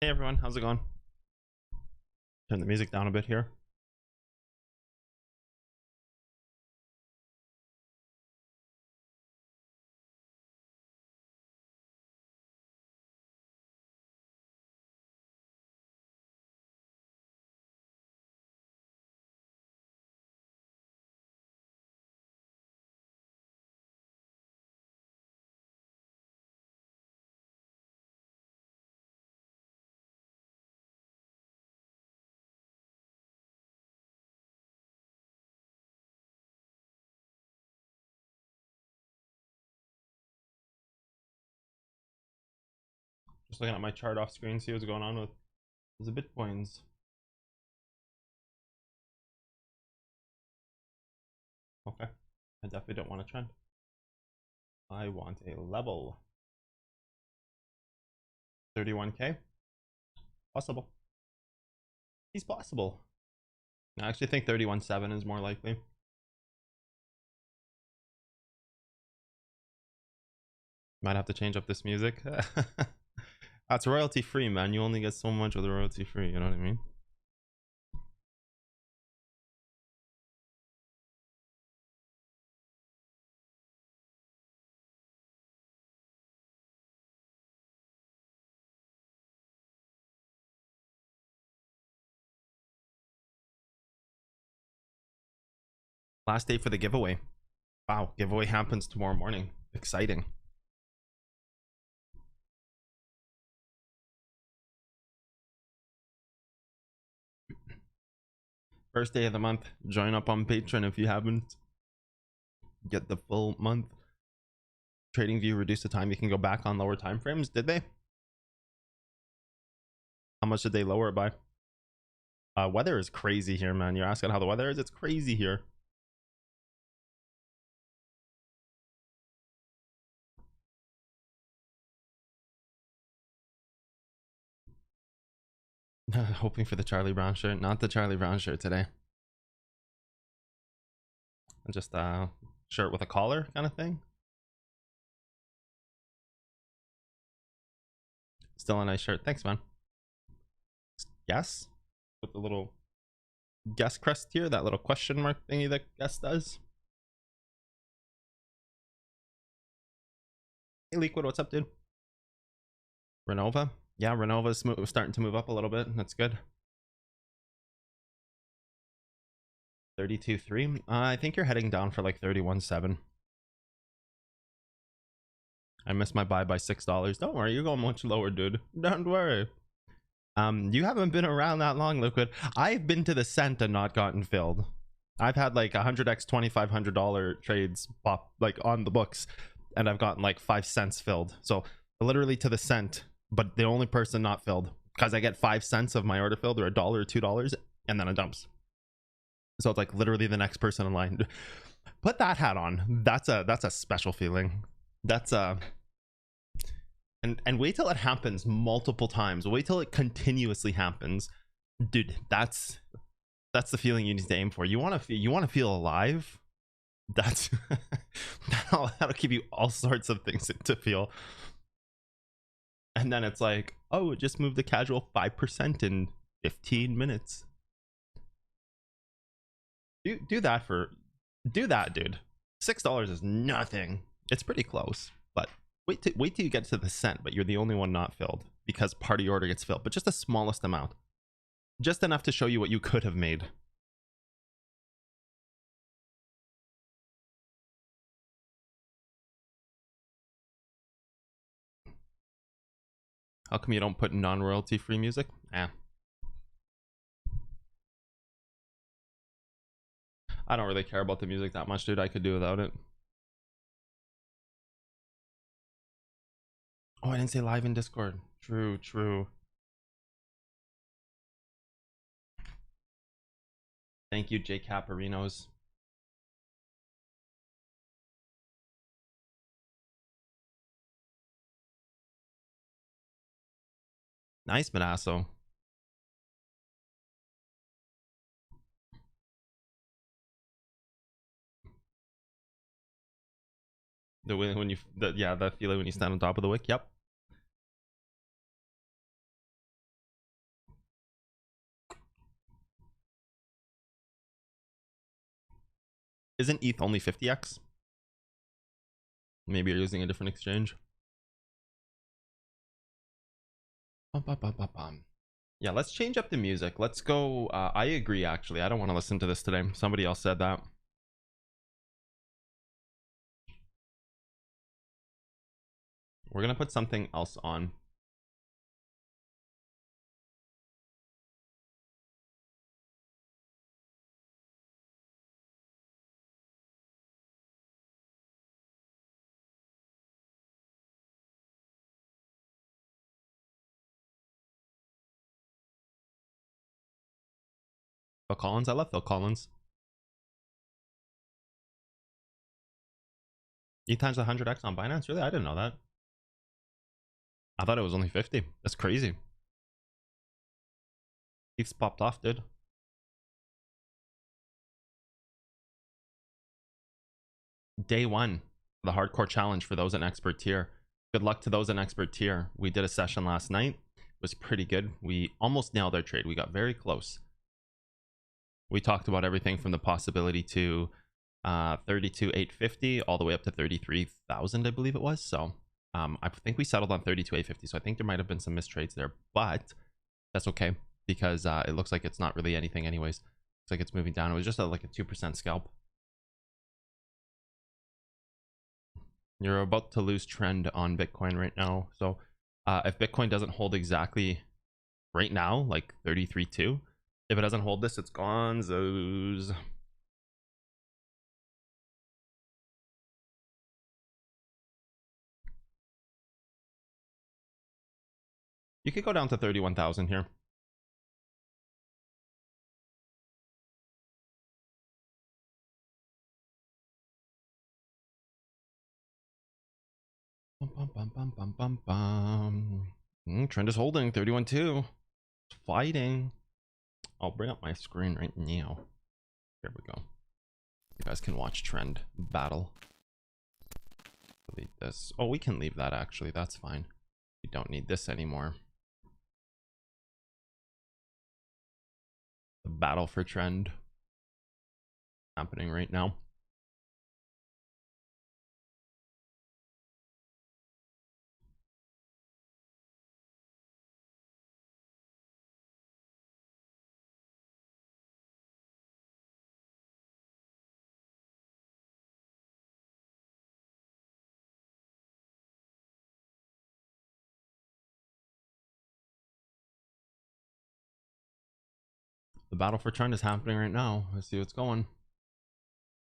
Hey everyone, how's it going? Turn the music down a bit here. Just looking at my chart off screen, see what's going on with the Bitcoins. Okay, I definitely don't want a trend. I want a level. 31k? Possible. He's possible. I actually think 31.7 is more likely. Might have to change up this music. That's royalty free, man. You only get so much with the royalty free, you know what I mean? Last day for the giveaway. Wow, giveaway happens tomorrow morning. Exciting. First day of the month. Join up on Patreon if you haven't. Get the full month. TradingView reduced the time you can go back on lower time frames. Did they? How much did they lower it by? Weather is crazy here, man. You're asking how the weather is? It's crazy here. Hoping for the Charlie Brown shirt. Not the Charlie Brown shirt today. Just a shirt with a collar kind of thing. Still a nice shirt. Thanks, man. Yes? With the little guest crest here. That little question mark thingy that guest does. Hey, Liquid. What's up, dude? Renova? Yeah, Renova's starting to move up a little bit. That's good. 32.3. I think you're heading down for like 31.7. I missed my buy by $6. Don't worry, you're going much lower, dude. Don't worry. You haven't been around that long, Liquid. I've been to the cent and not gotten filled. I've had like 100x $2,500 trades pop like on the books, and I've gotten like 5 cents filled. So literally to the cent, but the only person not filled because I get 5 cents of my order filled, or $1 or $2, and then it dumps. So it's like literally the next person in line. Put that hat on. That's a special feeling. That's and wait till it happens multiple times. Wait till it continuously happens, dude. That's the feeling you need to aim for. You want to feel alive. That's that'll give you all sorts of things to feel. And then it's like, oh, it just moved the casual 5% in 15 minutes. Do that, dude. $6 is nothing. It's pretty close, but wait till you get to the cent, but you're the only one not filled because part of your order gets filled, but just the smallest amount, just enough to show you what you could have made. How come you don't put non-royalty free music? I don't really care about the music that much, dude. I could do without it. Oh, I didn't say live in Discord. True. Thank you, Jay Caparinos. Nice, Manasso. The when you yeah, that feeling when you stand on top of the wick. Yep. Isn't ETH only 50x? Maybe you're using a different exchange. Yeah, let's change up the music. Let's go. I agree, actually. I don't want to listen to this today. Somebody else said that. We're going to put something else on. Phil Collins. I love Phil Collins. E times 100x on Binance? Really? I didn't know that. I thought it was only 50. That's crazy. ETH's popped off, dude. Day one, the hardcore challenge for those in expert tier. Good luck to those in expert tier. We did a session last night. It was pretty good. We almost nailed our trade. We got very close. We talked about everything from the possibility to 32,850 all the way up to 33,000, I believe it was. So I think we settled on 32,850. So I think there might have been some mistrades there, but that's okay because it looks like it's not really anything anyways. Looks like it's moving down. It was just like a 2% scalp. You're about to lose trend on Bitcoin right now. So if Bitcoin doesn't hold exactly right now, like 33.2, if it doesn't hold this, it's gonzos. You could go down to 31,000 here. Trend is holding 31.2. It's fighting. I'll bring up my screen right now. There we go. You guys can watch trend battle. Delete this. Oh, we can leave that actually. That's fine. We don't need this anymore. The battle for trend happening right now. The battle for trend is happening right now. Let's see what's going. Do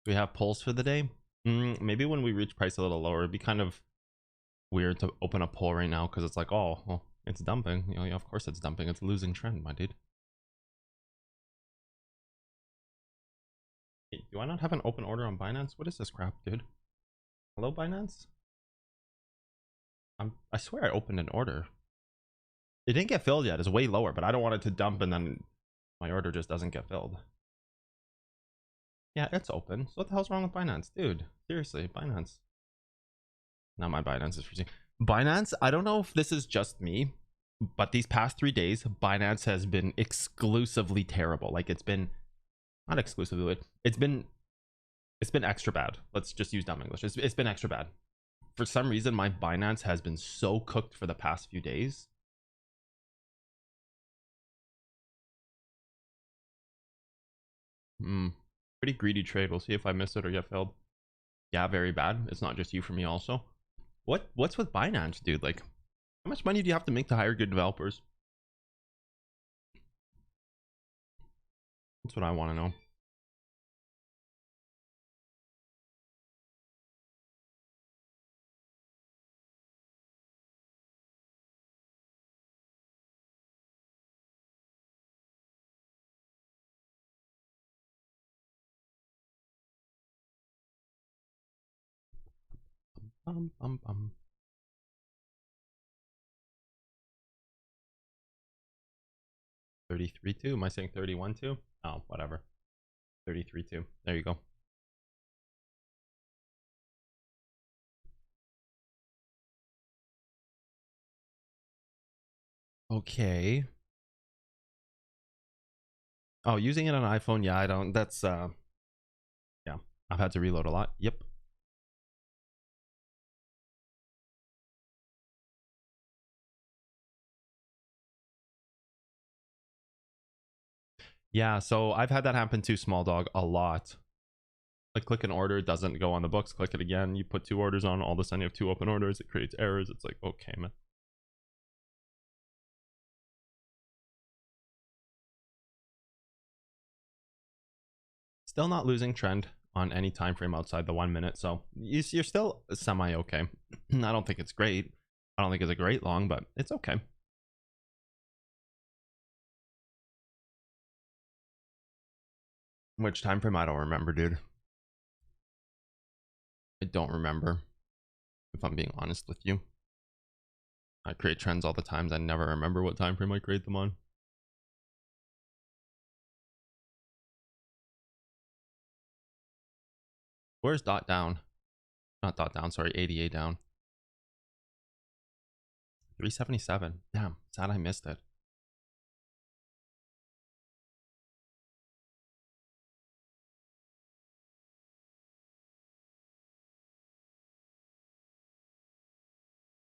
we have polls for the day? Maybe when we reach price a little lower, it'd be kind of weird to open a poll right now because it's like, oh, well, it's dumping. You know, yeah, of course it's dumping. It's losing trend, my dude. Hey, do I not have an open order on Binance? What is this crap, dude? Hello, Binance? I swear I opened an order. It didn't get filled yet. It's way lower, but I don't want it to dump and then my order just doesn't get filled. Yeah, it's open. So what the hell's wrong with Binance? Dude, seriously, Binance. Now my Binance is freezing. Binance, I don't know if this is just me, but these past 3 days, Binance has been exclusively terrible. Like it's been, not exclusively, it's been extra bad. Let's just use dumb English. It's been extra bad. For some reason, my Binance has been so cooked for the past few days. Pretty greedy trade. We'll see if I miss it or get filled. Yeah, very bad. It's not just you for me also. What's with Binance, dude? Like, how much money do you have to make to hire good developers? That's what I want to know. Bum, bum, bum. 33.2. Am I saying 31.2? Oh, whatever. 33.2. There you go. Okay. Oh, using it on iPhone? Yeah, I don't. That's yeah. I've had to reload a lot. Yep. Yeah, so I've had that happen too, small dog, a lot. Like click an order, it doesn't go on the books, click it again, you put 2 orders on, all of a sudden you have 2 open orders, it creates errors. It's like, okay, man. Still not losing trend on any time frame outside the 1 minute, so you're still semi okay. I don't think it's great. I don't think it's a great long, but it's okay. Which time frame? I don't remember, dude. I don't remember, if I'm being honest with you. I create trends all the times. I never remember what time frame I create them on. Where's dot down? Not dot down, sorry, ADA down. 377. Damn, sad I missed it.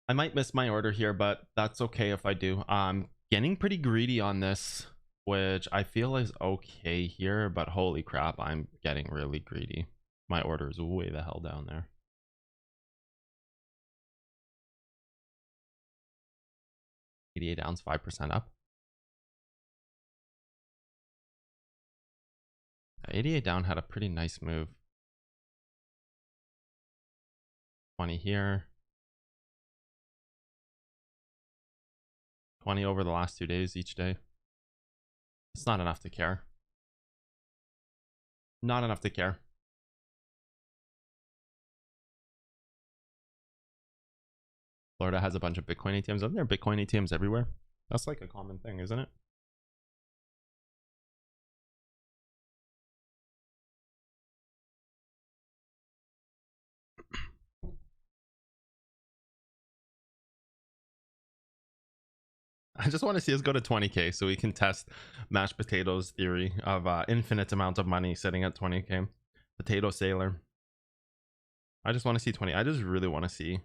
I might miss my order here, but that's okay if I do. I'm getting pretty greedy on this, which I feel is okay here, but holy crap, I'm getting really greedy. My order is way the hell down there. ADA down's 5% up. 88 down had a pretty nice move. 20 here. 20 over the last 2 days each day. It's not enough to care. Not enough to care. Florida has a bunch of Bitcoin ATMs. Aren't there Bitcoin ATMs everywhere? That's like a common thing, isn't it? I just want to see us go to 20k so we can test mashed potatoes theory of infinite amount of money sitting at 20k. Potato sailor. I just want to see 20. I just really want to see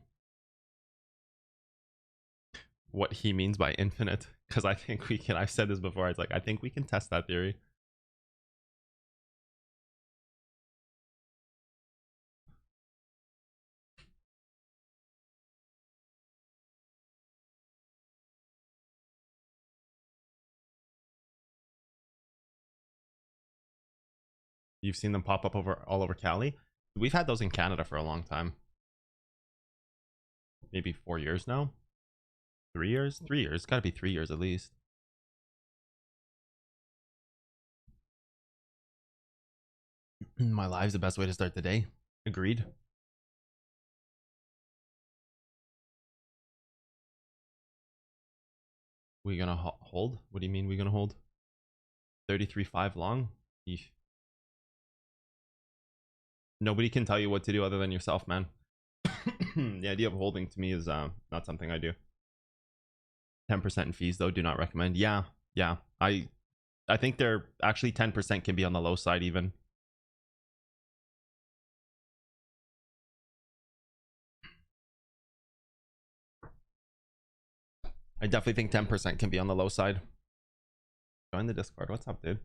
what he means by infinite, because I think we can. I've said this before. It's like I think we can test that theory. You've seen them pop up all over Cali. We've had those in Canada for a long time. Maybe 4 years now. 3 years? 3 years. It's got to be 3 years at least. My live's the best way to start the day. Agreed. We gonna hold? What do you mean we gonna hold? 33.5 long? Eesh. Nobody can tell you what to do other than yourself, man. The idea of holding to me is not something I do. 10% in fees though, do not recommend. Yeah. I think they're actually 10% can be on the low side even. I definitely think 10% can be on the low side. Join the Discord. What's up, dude?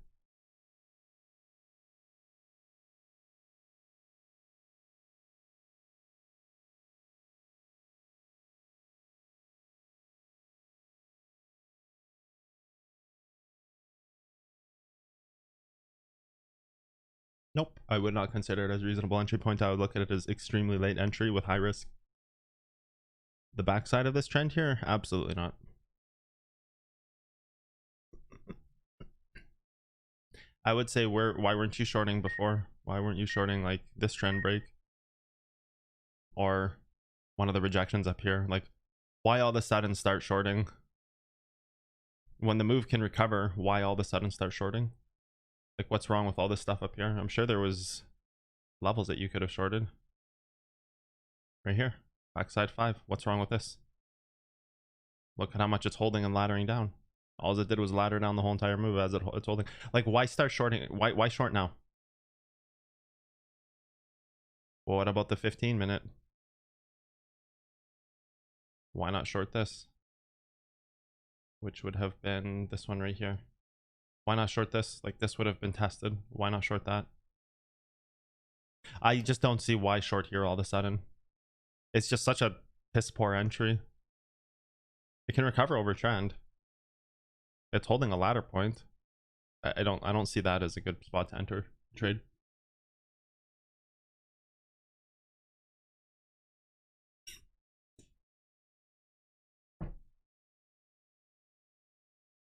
Nope. I would not consider it as reasonable entry point. I would look at it as extremely late entry with high risk. The backside of this trend here? Absolutely not. I would say why weren't you shorting before? Why weren't you shorting like this trend break? Or one of the rejections up here? Like, why all of a sudden start shorting? When the move can recover, why all of a sudden start shorting? Like, what's wrong with all this stuff up here? I'm sure there was levels that you could have shorted. Right here. Backside 5. What's wrong with this? Look at how much it's holding and laddering down. All it did was ladder down the whole entire move as it's holding. Like, why start shorting? Why short now? Well, what about the 15-minute? Why not short this? Which would have been this one right here. Why not short this? Like, this would have been tested. Why not short that? I just don't see why short here all of a sudden. It's just such a piss poor entry. It can recover over trend. It's holding a ladder point. I don't see that as a good spot to enter trade.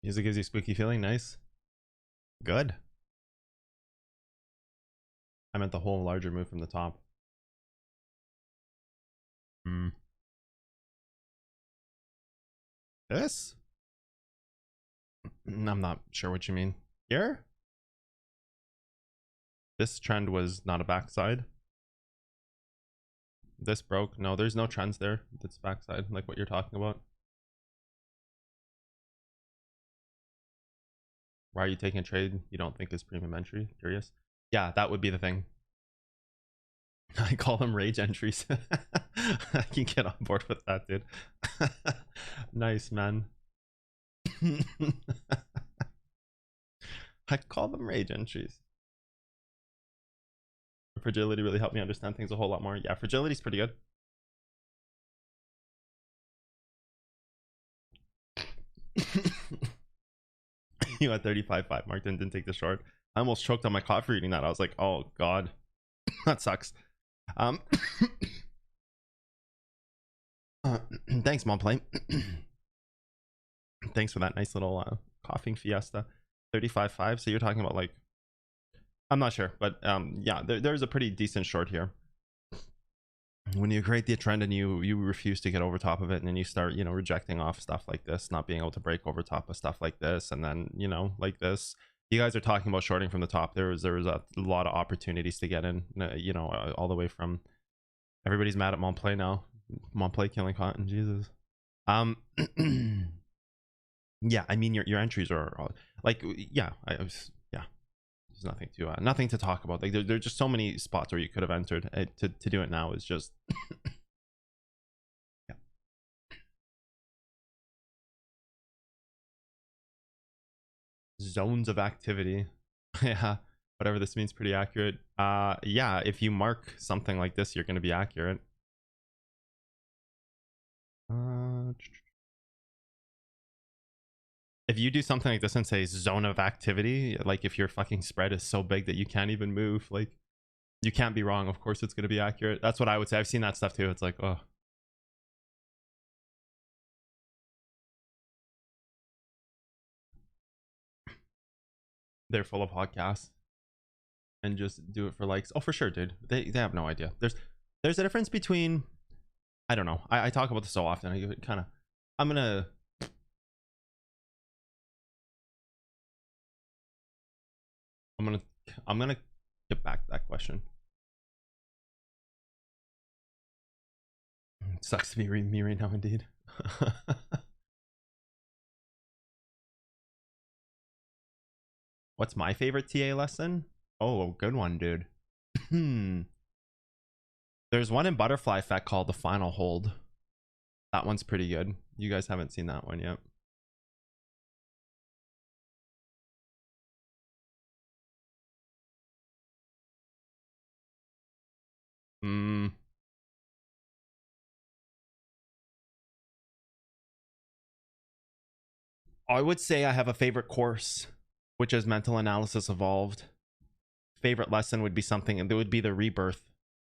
Music gives you spooky feeling. Nice. Good. I meant the whole larger move from the top. This? I'm not sure what you mean. Here? This trend was not a backside. This broke. No, there's no trends there. That's backside, like what you're talking about. Why are you taking a trade you don't think is premium entry? Curious. Yeah, that would be the thing. I call them rage entries. I can get on board with that, dude. Nice, man. I call them rage entries. Fragility really helped me understand things a whole lot more. Yeah, fragility's pretty good. You at 35.5 marked and didn't take the short. I almost choked on my coffee reading that. I was like, oh god. That sucks. Thanks, Monplay. Thanks for that nice little coughing fiesta. 35.5. So you're talking about, like, I'm not sure, but yeah, there's a pretty decent short here. When you create the trend and you refuse to get over top of it, and then you start, you know, rejecting off stuff like this, not being able to break over top of stuff like this, and then, you know, like this. You guys are talking about shorting from the top. There was a lot of opportunities to get in, you know, all the way from. Everybody's mad at Monplay now. Monplay killing cotton, Jesus. Yeah, I mean your entries are like, yeah, yeah. There's nothing to talk about. Like there's just so many spots where you could have entered. To do it now is just yeah. Zones of activity. Yeah, whatever this means, pretty accurate. Yeah, if you mark something like this, you're going to be accurate. If you do something like this and say zone of activity, like if your fucking spread is so big that you can't even move, like you can't be wrong. Of course it's going to be accurate. That's what I would say. I've seen that stuff too. It's like, oh, they're full of podcasts and just do it for likes. Oh, for sure, dude. They have no idea. There's a difference between, I don't know. I talk about this so often. I kind of, I'm gonna get back to that question. It sucks to be me right now, indeed. What's my favorite TA lesson? Oh, good one, dude. There's one in Butterfly Effect called The Final Hold. That one's pretty good. You guys haven't seen that one yet. I would say I have a favorite course, which is Mental Analysis Evolved. Favorite lesson would be something, and there would be the rebirth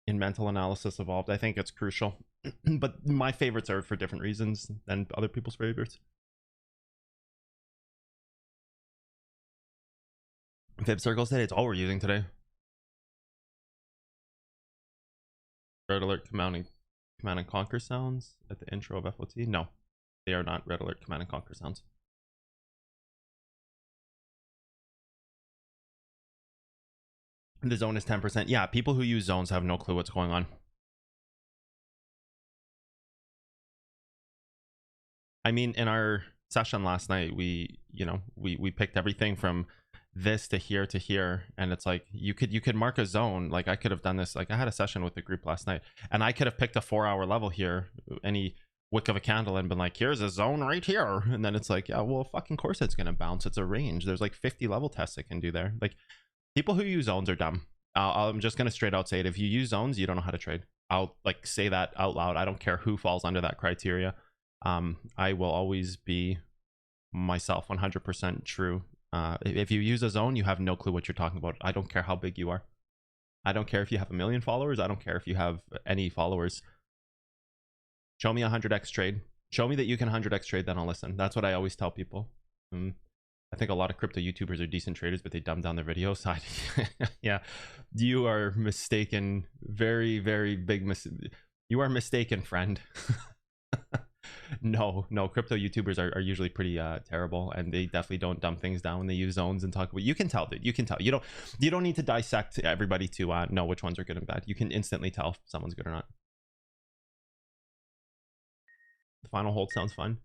in Mental Analysis Evolved. I think it's crucial. But my favorites are for different reasons than other people's favorites. Fib Circle said it's all we're using today. Red Alert Command and Conquer sounds at the intro of FOT. No, they are not Red Alert Command and Conquer sounds. The zone is 10%. Yeah, people who use zones have no clue what's going on. I mean, in our session last night, we picked everything from this to here, and it's like you could mark a zone. Like I could have done this. Like I had a session with the group last night, and I could have picked a 4-hour level here, any wick of a candle, and been like, here's a zone right here, and then it's like, yeah, well, fucking course it's gonna bounce. It's a range. There's like 50 level tests it can do there. Like people who use zones are dumb. I'm just gonna straight out say it. If you use zones, you don't know how to trade. I'll like say that out loud. I don't care who falls under that criteria. I will always be myself, 100% true. If you use a zone, you have no clue what you're talking about. I don't care how big you are. I don't care if you have 1 million followers. I don't care if you have any followers. Show me a 100x trade. Show me that you can 100x trade, then I'll listen. That's what I always tell people. I think a lot of crypto YouTubers are decent traders, but they dumb down their videos. Yeah, you are mistaken. Very, very big you are mistaken, friend. No, crypto YouTubers are usually pretty terrible, and they definitely don't dumb things down when they use zones and talk about. You can tell, dude. You can tell. You don't need to dissect everybody to know which ones are good and bad. You can instantly tell if someone's good or not. The final hold sounds fun.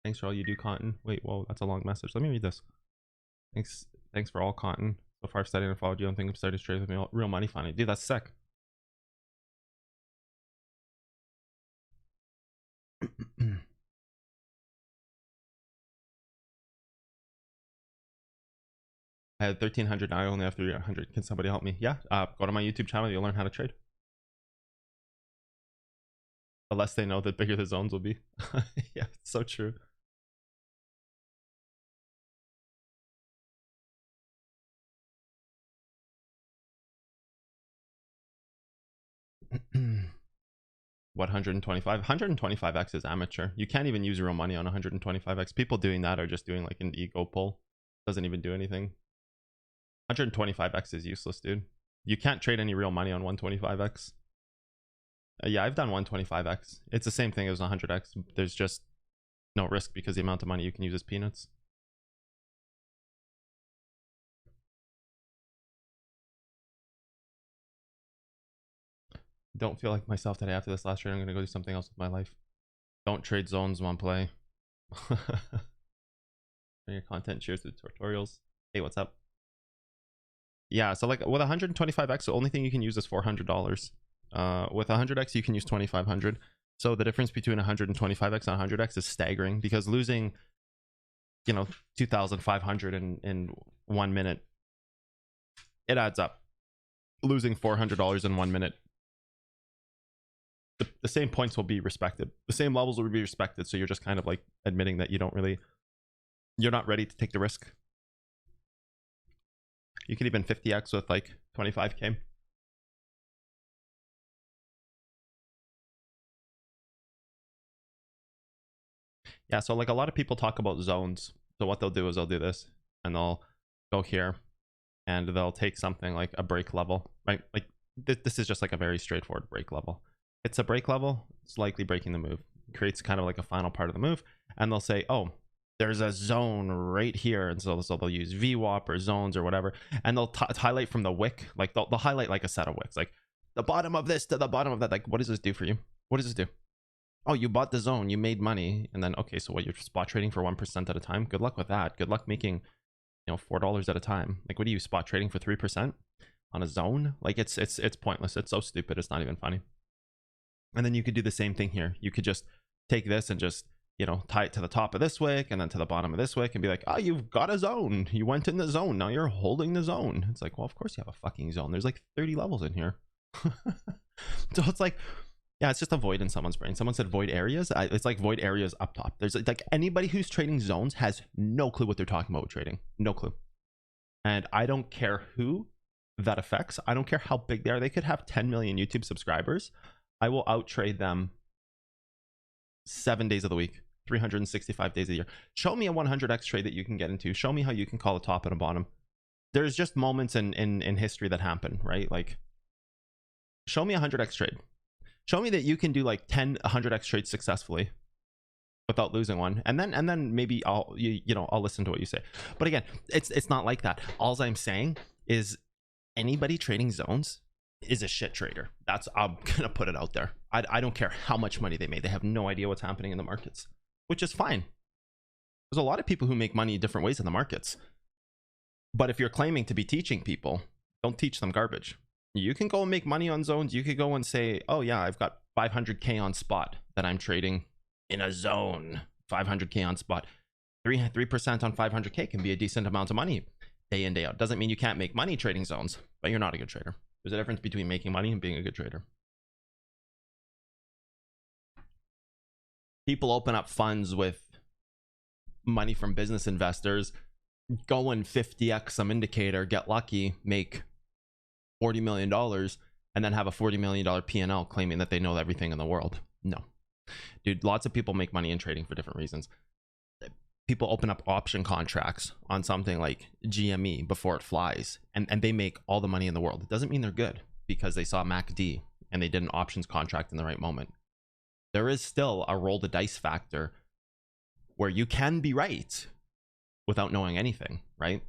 Thanks for all you do, Cotton. Wait, whoa, that's a long message. Let me read this. Thanks for all, Cotton. So far, I've studied and followed you. I don't think I'm starting to trade with me. Real money finally. Dude, that's sick. I had 1,300. Now I only have 300. Can somebody help me? Yeah, go to my YouTube channel. You'll learn how to trade. The less they know, the bigger the zones will be. Yeah, it's so true. What, 125? 125x is amateur. You can't even use real money on 125x. People doing that are just doing like an ego pull. Doesn't even do anything. 125x is useless, dude. You can't trade any real money on 125x. Yeah, I've done 125x. It's the same thing as 100x. There's just no risk because the amount of money you can use is peanuts. Don't feel like myself today after this last trade. I'm gonna go do something else with my life. Don't trade zones one play. Your content, cheers to tutorials. Hey, what's up? Yeah, so like with 125x, the only thing you can use is $400. With 100x, you can use 2,500. So the difference between 125x and 100x is staggering, because losing, 2,500 in 1 minute, it adds up. Losing $400 in 1 minute, the same points will be respected. The same levels will be respected. So you're just kind of like admitting that you're not ready to take the risk. You can even 50x with like 25k. Yeah, so like a lot of people talk about zones. So what they'll do is they'll do this, and they'll go here, and they'll take something like a break level, right? Like this is just like a very straightforward break level. It's a break level. It's likely breaking the move. It creates kind of like a final part of the move, and they'll say, oh, there's a zone right here, and so they'll use VWAP or zones or whatever, and they'll highlight from the wick. Like they'll highlight like a set of wicks, like the bottom of this to the bottom of that. Like, what does this do for you? What does this do? Oh, you bought the zone, you made money, and then okay, so what, you're spot trading for 1% at a time? Good luck with that. Good luck making, $4 at a time. Like, what are you, spot trading for 3% on a zone? Like, it's pointless. It's so stupid. It's not even funny. And then you could do the same thing here. You could just take this and just, tie it to the top of this wick and then to the bottom of this wick and be like, oh, you've got a zone. You went in the zone. Now you're holding the zone. It's like, well, of course you have a fucking zone. There's like 30 levels in here. So it's like, yeah, it's just a void in someone's brain. Someone said void areas. It's like void areas up top. There's like anybody who's trading zones has no clue what they're talking about with trading. No clue. And I don't care who that affects. I don't care how big they are. They could have 10 million YouTube subscribers. I will out trade them 7 days of the week, 365 days a year. Show me a 100x trade that you can get into. Show me how you can call a top and a bottom. There's just moments in history that happen, right? Like, show me a 100x trade. Show me that you can do like 10 100x trades successfully without losing one, and then maybe I'll listen to what you say. But again, it's not like that. All I'm saying is anybody trading zones is a shit trader. I'm gonna put it out there. I don't care how much money they made. They have no idea what's happening in the markets, which is fine. There's a lot of people who make money different ways in the markets. But if you're claiming to be teaching people, don't teach them garbage. You can go and make money on zones. You could go and say, oh yeah, I've got 500K on spot that I'm trading in a zone. 500K on spot. 3% on 500K can be a decent amount of money day in, day out. Doesn't mean you can't make money trading zones, but you're not a good trader. There's a difference between making money and being a good trader. People open up funds with money from business investors, go and 50x some indicator, get lucky, make $40 million, and then have a $40 million P&L claiming that they know everything in the world. No. Dude, lots of people make money in trading for different reasons. People open up option contracts on something like GME before it flies, and they make all the money in the world. It doesn't mean they're good because they saw MACD and they did an options contract in the right moment. There is still a roll the dice factor where you can be right without knowing anything, right?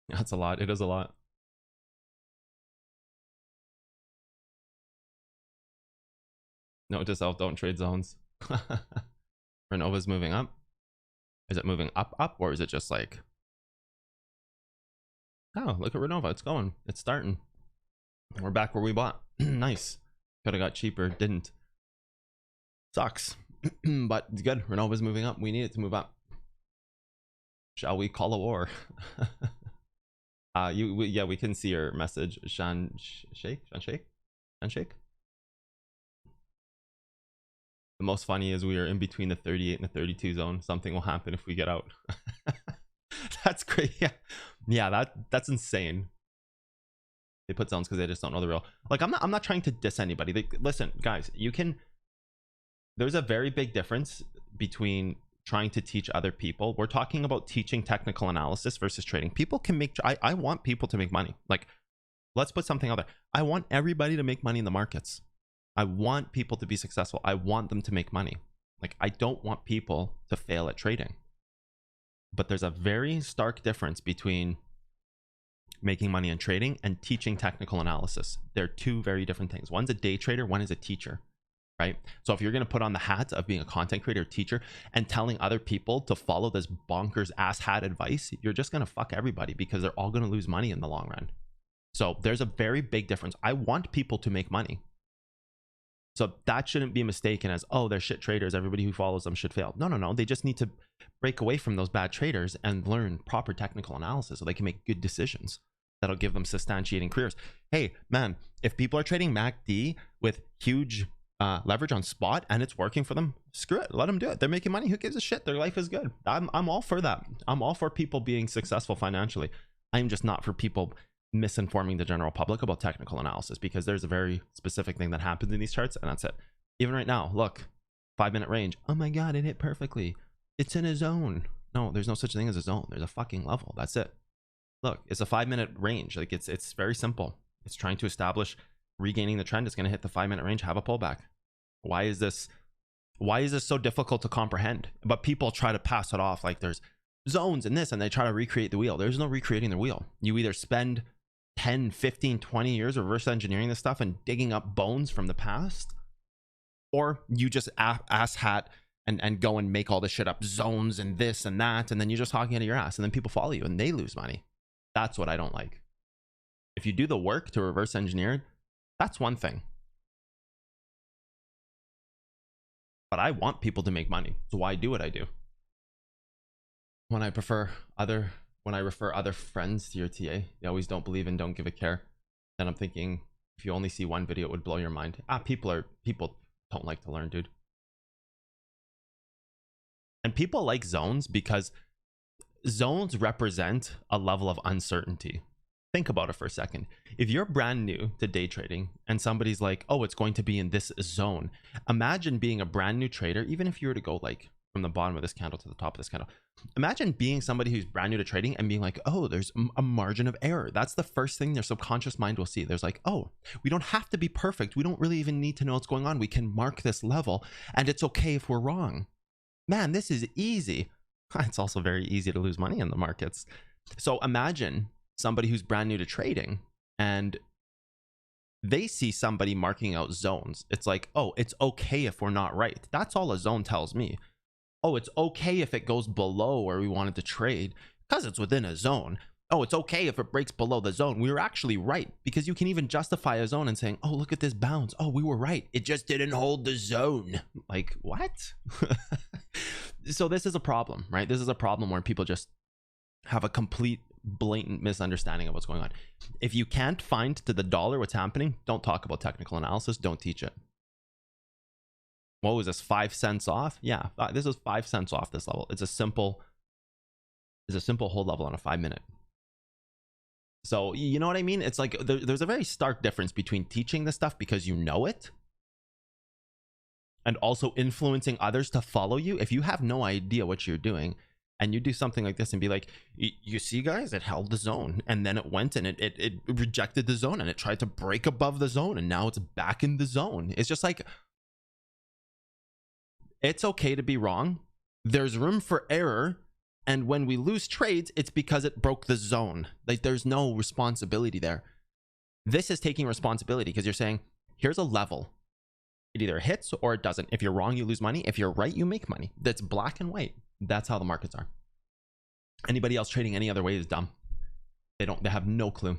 That's a lot. It is a lot. Note to self, don't trade zones. Renova's moving up. Is it moving up, or is it just like, oh, look at Renova, it's going, it's starting. We're back where we bought. Nice. Could have got cheaper, didn't. Sucks. But it's good. Renova's moving up. We need it to move up. Shall we call a war? Yeah, we can see your message. Shan Shake. The most funny is we are in between the 38 and the 32 zone. Something will happen if we get out. That's great. Yeah, that's insane. They put zones because they just don't know the real. Like, I'm not trying to diss anybody. Listen, guys, there's a very big difference between trying to teach other people. We're talking about teaching technical analysis versus trading. People can make, I want people to make money. Like, let's put something out there. I want everybody to make money in the markets. I want people to be successful. I want them to make money. Like, I don't want people to fail at trading. But there's a very stark difference between making money in trading and teaching technical analysis. They're two very different things. One's a day trader, one is a teacher, right? So if you're going to put on the hat of being a content creator, teacher, and telling other people to follow this bonkers ass hat advice, you're just going to fuck everybody because they're all going to lose money in the long run. So there's a very big difference. I want people to make money. So that shouldn't be mistaken as, oh, they're shit traders. Everybody who follows them should fail. No. They just need to break away from those bad traders and learn proper technical analysis so they can make good decisions that'll give them substantiating careers. Hey, man, if people are trading MACD with huge leverage on spot and it's working for them, screw it. Let them do it. They're making money. Who gives a shit? Their life is good. I'm all for that. I'm all for people being successful financially. I'm just not for people misinforming the general public about technical analysis, because there's a very specific thing that happens in these charts, and that's it. Even right now, look, 5-minute range. Oh my god, it hit perfectly. It's in a zone. No, there's no such thing as a zone. There's a fucking level. That's it. Look, it's a 5-minute range. Like, it's very simple. It's trying to establish regaining the trend. It's going to hit the 5-minute range, have a pullback. Why is this so difficult to comprehend? But people try to pass it off like there's zones in this, and they try to recreate the wheel. There's no recreating the wheel. You either spend 10, 15, 20 years reverse engineering this stuff and digging up bones from the past, or you just ass hat and go and make all this shit up, zones and this and that, and then you're just talking out of your ass, and then people follow you and they lose money. That's what I don't like. If you do the work to reverse engineer, that's one thing. But I want people to make money, so why do what I do? When I refer other friends to your TA, they always don't believe and don't give a care. Then I'm thinking, if you only see one video, it would blow your mind. People don't like to learn, dude. And people like zones because zones represent a level of uncertainty. Think about it for a second. If you're brand new to day trading and somebody's like, oh, it's going to be in this zone. Imagine being a brand new trader, even if you were to go like from the bottom of this candle to the top of this candle. Imagine being somebody who's brand new to trading and being like, oh, there's a margin of error. That's the first thing their subconscious mind will see. There's like, oh, we don't have to be perfect. We don't really even need to know what's going on. We can mark this level and it's okay if we're wrong. Man, this is easy. It's also very easy to lose money in the markets. So imagine somebody who's brand new to trading and They see somebody marking out zones. It's like, oh, it's okay if we're not right. That's all a zone tells me. Oh, it's okay if it goes below where we wanted to trade because it's within a zone. Oh, it's okay if it breaks below the zone. We were actually right, because you can even justify a zone and saying, oh, look at this bounce. Oh, we were right. It just didn't hold the zone. Like, what? So this is a problem, right? This is a problem where people just have a complete blatant misunderstanding of what's going on. If you can't find to the dollar what's happening, don't talk about technical analysis. Don't teach it. What was this, 5 cents off? Yeah, this is 5 cents off this level. It's a simple hold level on a 5 minute. So you know what I mean? It's like there's a very stark difference between teaching this stuff because you know it, and also influencing others to follow you. If you have no idea what you're doing and you do something like this and be like, you see guys, it held the zone and then it went and it rejected the zone and it tried to break above the zone and now it's back in the zone. It's just like, it's okay to be wrong. There's room for error. And when we lose trades, it's because it broke the zone. Like, there's no responsibility there. This is taking responsibility, because you're saying, here's a level. It either hits or it doesn't. If you're wrong, you lose money. If you're right, you make money. That's black and white. That's how the markets are. Anybody else trading any other way is dumb. They have no clue.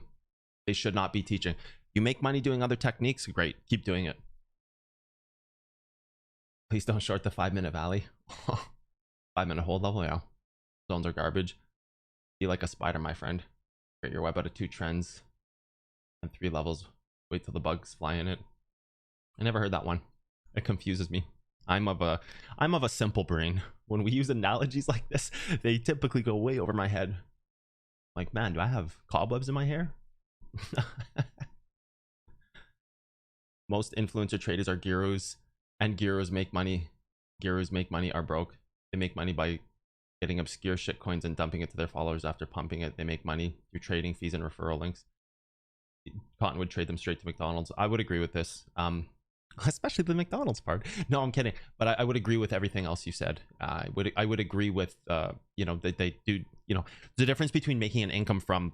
They should not be teaching. You make money doing other techniques, great. Keep doing it. Please don't short the 5 minute valley. 5 minute hold level, yeah. Zones are garbage. Be like a spider, my friend. Create your web out of 2 trends and 3 levels. Wait till the bugs fly in it. I never heard that one. It confuses me. I'm of a simple brain. When we use analogies like this, they typically go way over my head. Like, man, do I have cobwebs in my hair? Most influencer traders are gurus, and gurus make money. Gurus make money are broke. They make money by getting obscure shit coins and dumping it to their followers after pumping it. They make money through trading fees and referral links. Cotton would trade them straight to McDonald's. I would agree with this, especially the McDonald's part. No, I'm kidding, but I would agree with everything else you said. I would agree with you know, that they do, you know, the difference between making an income from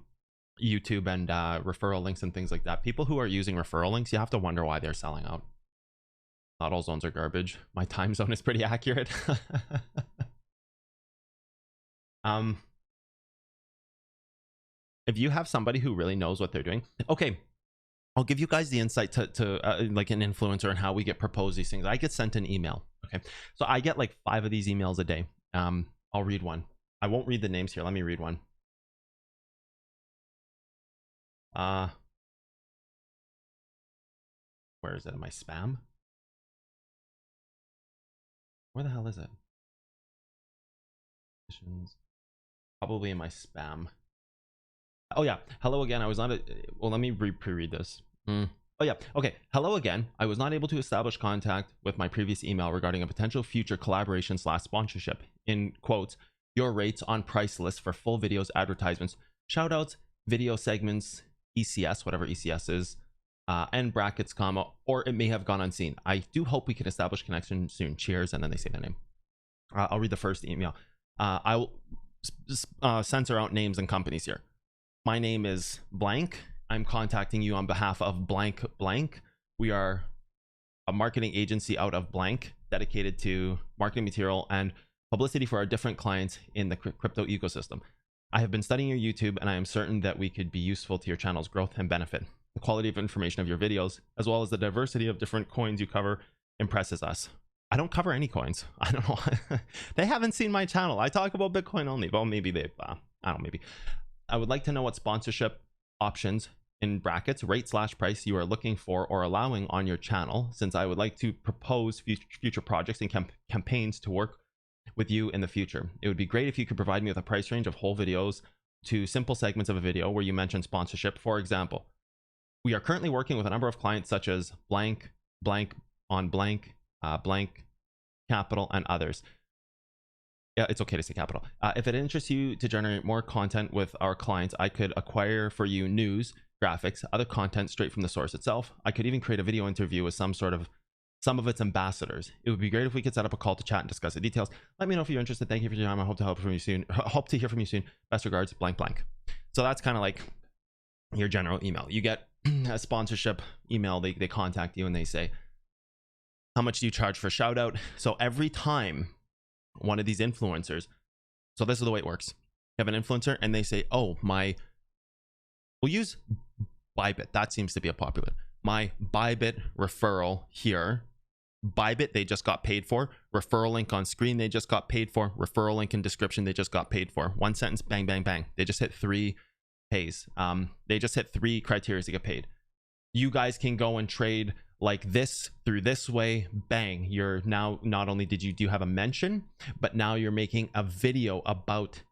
YouTube and referral links and things like that. People who are using referral links, you have to wonder why they're selling out. Not all zones are garbage. My time zone is pretty accurate. If you have somebody who really knows what they're doing, okay, I'll give you guys the insight to like an influencer and how we get proposed these things. I get sent an email. Okay, so I get like 5 of these emails a day. I'll read one. I won't read the names here. Let me read one. Where is it? In my spam? Where the hell is it? Probably in my spam. Oh yeah, hello again. I was not well, let me pre-read this. Oh yeah, okay. Hello again. I was not able to establish contact with my previous email regarding a potential future collaboration / sponsorship. In quotes, your rates on price list for full videos, advertisements, shoutouts, video segments, ECS, whatever ECS is, and brackets, comma, or it may have gone unseen. I do hope we can establish connection soon. Cheers. And then they say their name. I'll read the first email. I will censor out names and companies here. My name is blank. I'm contacting you on behalf of blank blank. We are a marketing agency out of blank, dedicated to marketing material and publicity for our different clients in the crypto ecosystem. I have been studying your YouTube, and I am certain that we could be useful to your channel's growth and benefit. The quality of information of your videos, as well as the diversity of different coins you cover, impresses us. I don't cover any coins. I don't know. They haven't seen my channel. I talk about Bitcoin only. Well, maybe they, I don't know, maybe. I would like to know what sponsorship options, in brackets, rate / price, you are looking for or allowing on your channel, since I would like to propose future projects and campaigns to work with you in the future. It would be great if you could provide me with a price range of whole videos to simple segments of a video where you mention sponsorship. For example, we are currently working with a number of clients such as blank, blank on blank, blank capital, and others. Yeah, it's okay to say capital. If it interests you to generate more content with our clients, I could acquire for you news, graphics, other content straight from the source itself. I could even create a video interview with some of its ambassadors. It would be great if we could set up a call to chat and discuss the details. Let me know if you're interested. Thank you for your time. I hope to help from you soon. Hope to hear from you soon. Best regards, blank blank. So that's kind of like your general email. You get a sponsorship email, they contact you and they say, how much do you charge for shout out? So every time one of these influencers, so this is the way it works. You have an influencer and they say, oh, we'll use Bybit. That seems to be a popular. My Bybit referral here. Bybit, they just got paid for. Referral link on screen, they just got paid for. Referral link in description, they just got paid for. One sentence, bang, bang, bang. They just hit 3 pays. They just hit 3 criteria to get paid. You guys can go and trade like this through this way. Bang. You're now, not only do you have a mention, but now you're making a video about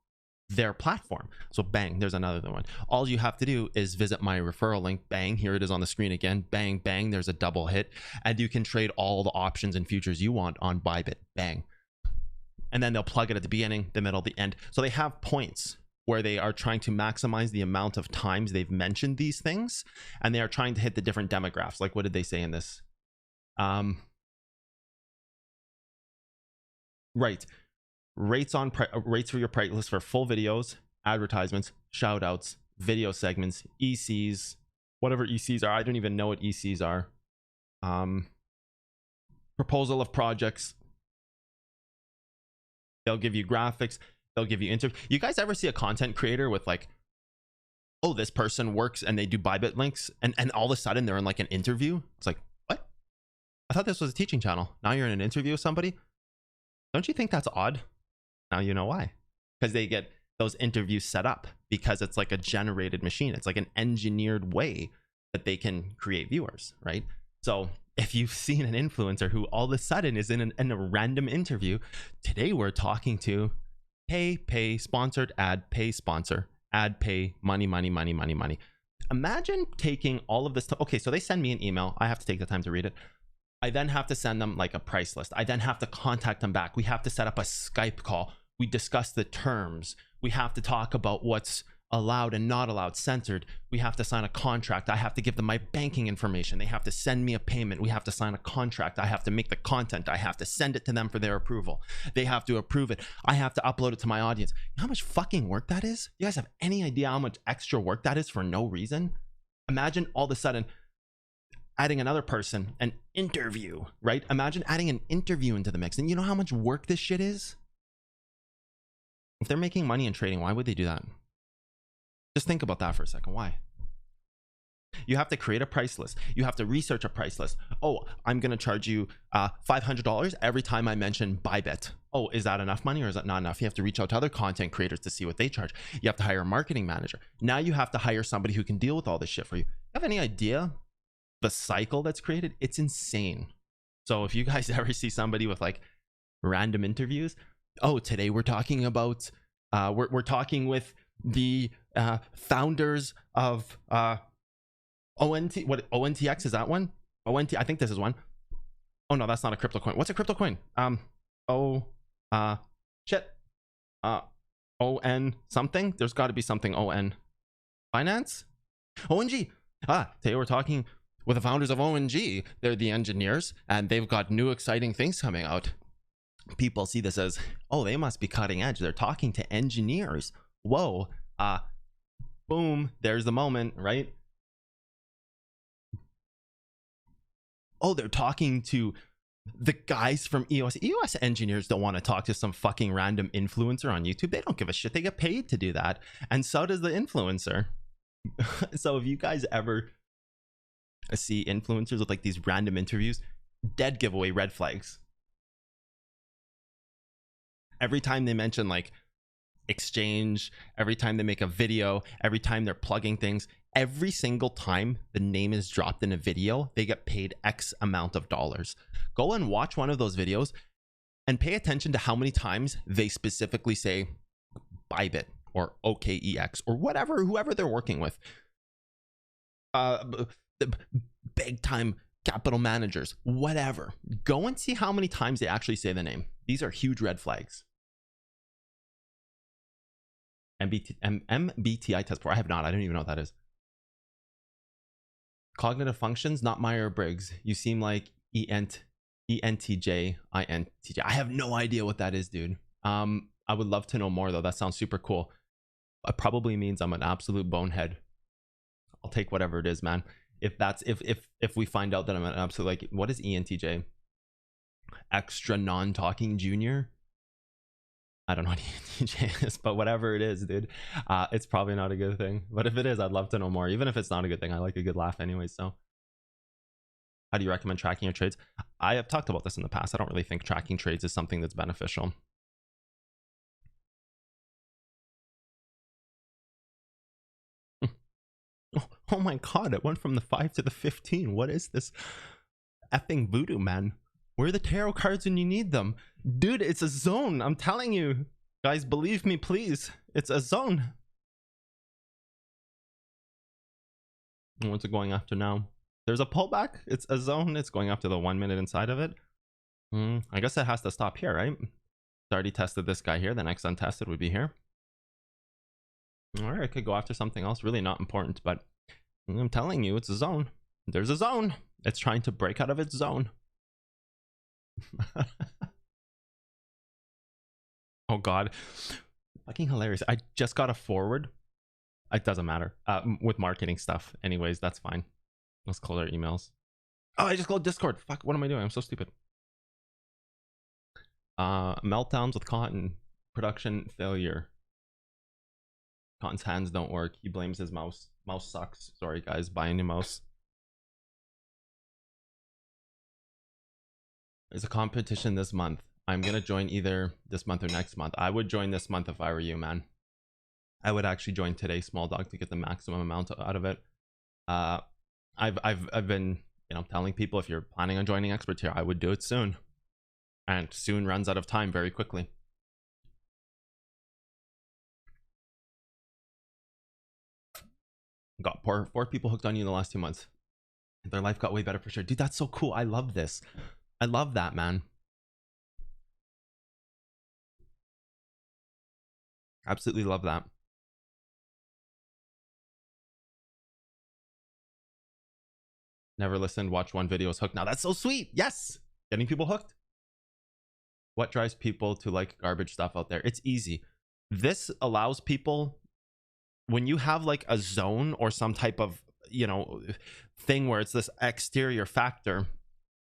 their platform. So bang, there's another one. All you have to do is visit my referral link. Bang, here it is on the screen again. Bang, bang, there's a double hit, and you can trade all the options and futures you want on Bybit. Bang. And then they'll plug it at the beginning, the middle, the end. So they have points where they are trying to maximize the amount of times they've mentioned these things, and they are trying to hit the different demographics. Like, what did they say in this? Right. Rates for your price list for full videos, advertisements, shout outs, video segments, ECs, whatever ECs are. I don't even know what ECs are. Proposal of projects. They'll give you graphics. They'll give you interview. You guys ever see a content creator with like, oh, this person works, and they do Bybit links, and all of a sudden they're in like an interview? It's like, what? I thought this was a teaching channel. Now you're in an interview with somebody? Don't you think that's odd? Now you know why. Because they get those interviews set up, because it's like a generated machine. It's like an engineered way that they can create viewers, right? So if you've seen an influencer who all of a sudden is in a random interview, today we're talking to pay, sponsored, ad, pay, sponsor, ad, pay, money. Imagine taking all of this. Okay, so they send me an email. I have to take the time to read it. I then have to send them like a price list. I then have to contact them back. We have to set up a Skype call. We discuss the terms. We have to talk about what's allowed and not allowed, censored. We have to sign a contract. I have to give them my banking information. They have to send me a payment. We have to sign a contract. I have to make the content. I have to send it to them for their approval. They have to approve it. I have to upload it to my audience. You know how much fucking work that is? You guys have any idea how much extra work that is for no reason? Imagine all of a sudden adding another person, an interview, right? Imagine adding an interview into the mix. And you know how much work this shit is? If they're making money in trading, why would they do that? Just think about that for a second. Why? You have to create a price list. You have to research a price list. Oh, I'm going to charge you $500 every time I mention Bybit. Oh, is that enough money or is that not enough? You have to reach out to other content creators to see what they charge. You have to hire a marketing manager. Now you have to hire somebody who can deal with all this shit for you. Have any idea the cycle that's created? It's insane. So if you guys ever see somebody with like random interviews, oh, today we're talking about we're talking with the founders of ONTX, is that one? I think this is one. Oh no, that's not a crypto coin. What's a crypto coin? ON something. There's got to be something. ON Finance, ONG. Today we're talking with the founders of ONG. They're the engineers, and they've got new exciting things coming out. People see this as, oh, they must be cutting edge. They're talking to engineers. Whoa. Boom. There's the moment, right? Oh, they're talking to the guys from EOS. EOS engineers don't want to talk to some fucking random influencer on YouTube. They don't give a shit. They get paid to do that. And so does the influencer. So if you guys ever see influencers with like these random interviews, dead giveaway, red flags. Every time they mention like exchange, every time they make a video, every time they're plugging things, every single time the name is dropped in a video, they get paid X amount of dollars. Go and watch one of those videos and pay attention to how many times they specifically say Bybit or OKEX or whatever, whoever they're working with. Big time capital managers, whatever. Go and see how many times they actually say the name. These are huge red flags. MBTI test. I have not. I don't even know what that is. Cognitive functions, not Myers-Briggs. You seem like ENTJ, INTJ. I have no idea what that is, dude. I would love to know more though. That sounds super cool. It probably means I'm an absolute bonehead. I'll take whatever it is, man. If we find out that I'm an absolute, like, what is ENTJ? Extra non-talking junior? I don't know what ENTJ is, but whatever it is, dude, it's probably not a good thing. But if it is, I'd love to know more. Even if it's not a good thing, I like a good laugh anyway. So how do you recommend tracking your trades? I have talked about this in the past. I don't really think tracking trades is something that's beneficial. Oh my god, it went from the 5 to the 15. What is this effing voodoo, man? Where are the tarot cards when you need them? Dude, it's a zone. I'm telling you. Guys, believe me, please. It's a zone. What's it going after now? There's a pullback. It's a zone. It's going after the 1 minute inside of it. I guess it has to stop here, right? It's already tested this guy here. The next untested would be here. Or it could go after something else. Really not important, but I'm telling you, it's a zone. There's a zone. It's trying to break out of its zone. Oh god, fucking hilarious. I just got a forward. It doesn't matter with marketing stuff anyways. That's fine. Let's close our emails. Oh, I just closed Discord. Fuck, what am I doing? I'm so stupid. Meltdowns with Cotton. Production failure. Cotton's hands don't work. He blames his mouse. Mouse sucks. Sorry guys, buy a new mouse. There's a competition this month. I'm gonna join either this month or next month. I would join this month if I were you, man. I would actually join today, small dog, to get the maximum amount out of it. I've been, you know, telling people, if you're planning on joining Expert Tier, I would do it soon. And soon runs out of time very quickly. Got four people hooked on you in the last 2 months. Their life got way better for sure. Dude, that's so cool. I love this. I love that, man. Absolutely love that. Never listened, watch one video, is hooked. Now that's so sweet. Yes, getting people hooked. What drives people to like garbage stuff out there? It's easy. This allows people, when you have like a zone or some type of, you know, thing where it's this exterior factor.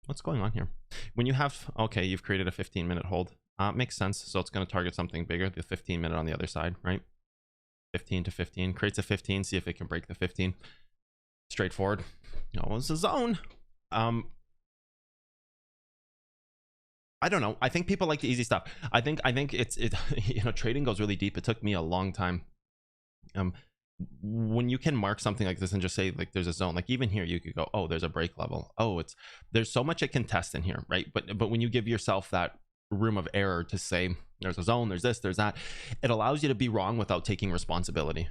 What's going on here? When you have, okay, you've created a 15-minute hold. Makes sense. So it's going to target something bigger, the 15-minute on the other side, right? 15 to 15. Creates a 15, see if it can break the 15. Straightforward. No, it's a zone. I don't know. I think people like the easy stuff. I think it's you know, trading goes really deep. It took me a long time. When you can mark something like this and just say like there's a zone, like even here you could go, oh, there's a break level. Oh, there's so much it can test in here, right? But when you give yourself that room of error to say there's a zone, there's this, there's that, it allows you to be wrong without taking responsibility,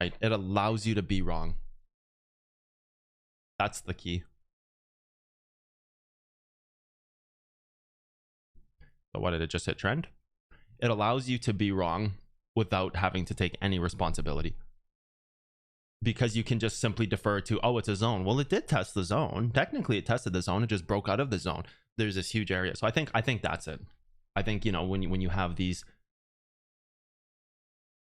right? It allows you to be wrong. That's the key. So what did it just hit trend? It allows you to be wrong without having to take any responsibility, because you can just simply defer to, oh, it's a zone. Well, it did test the zone. Technically it tested the zone. It just broke out of the zone. There's this huge area. So I think that's it. I think, you know, when you have these,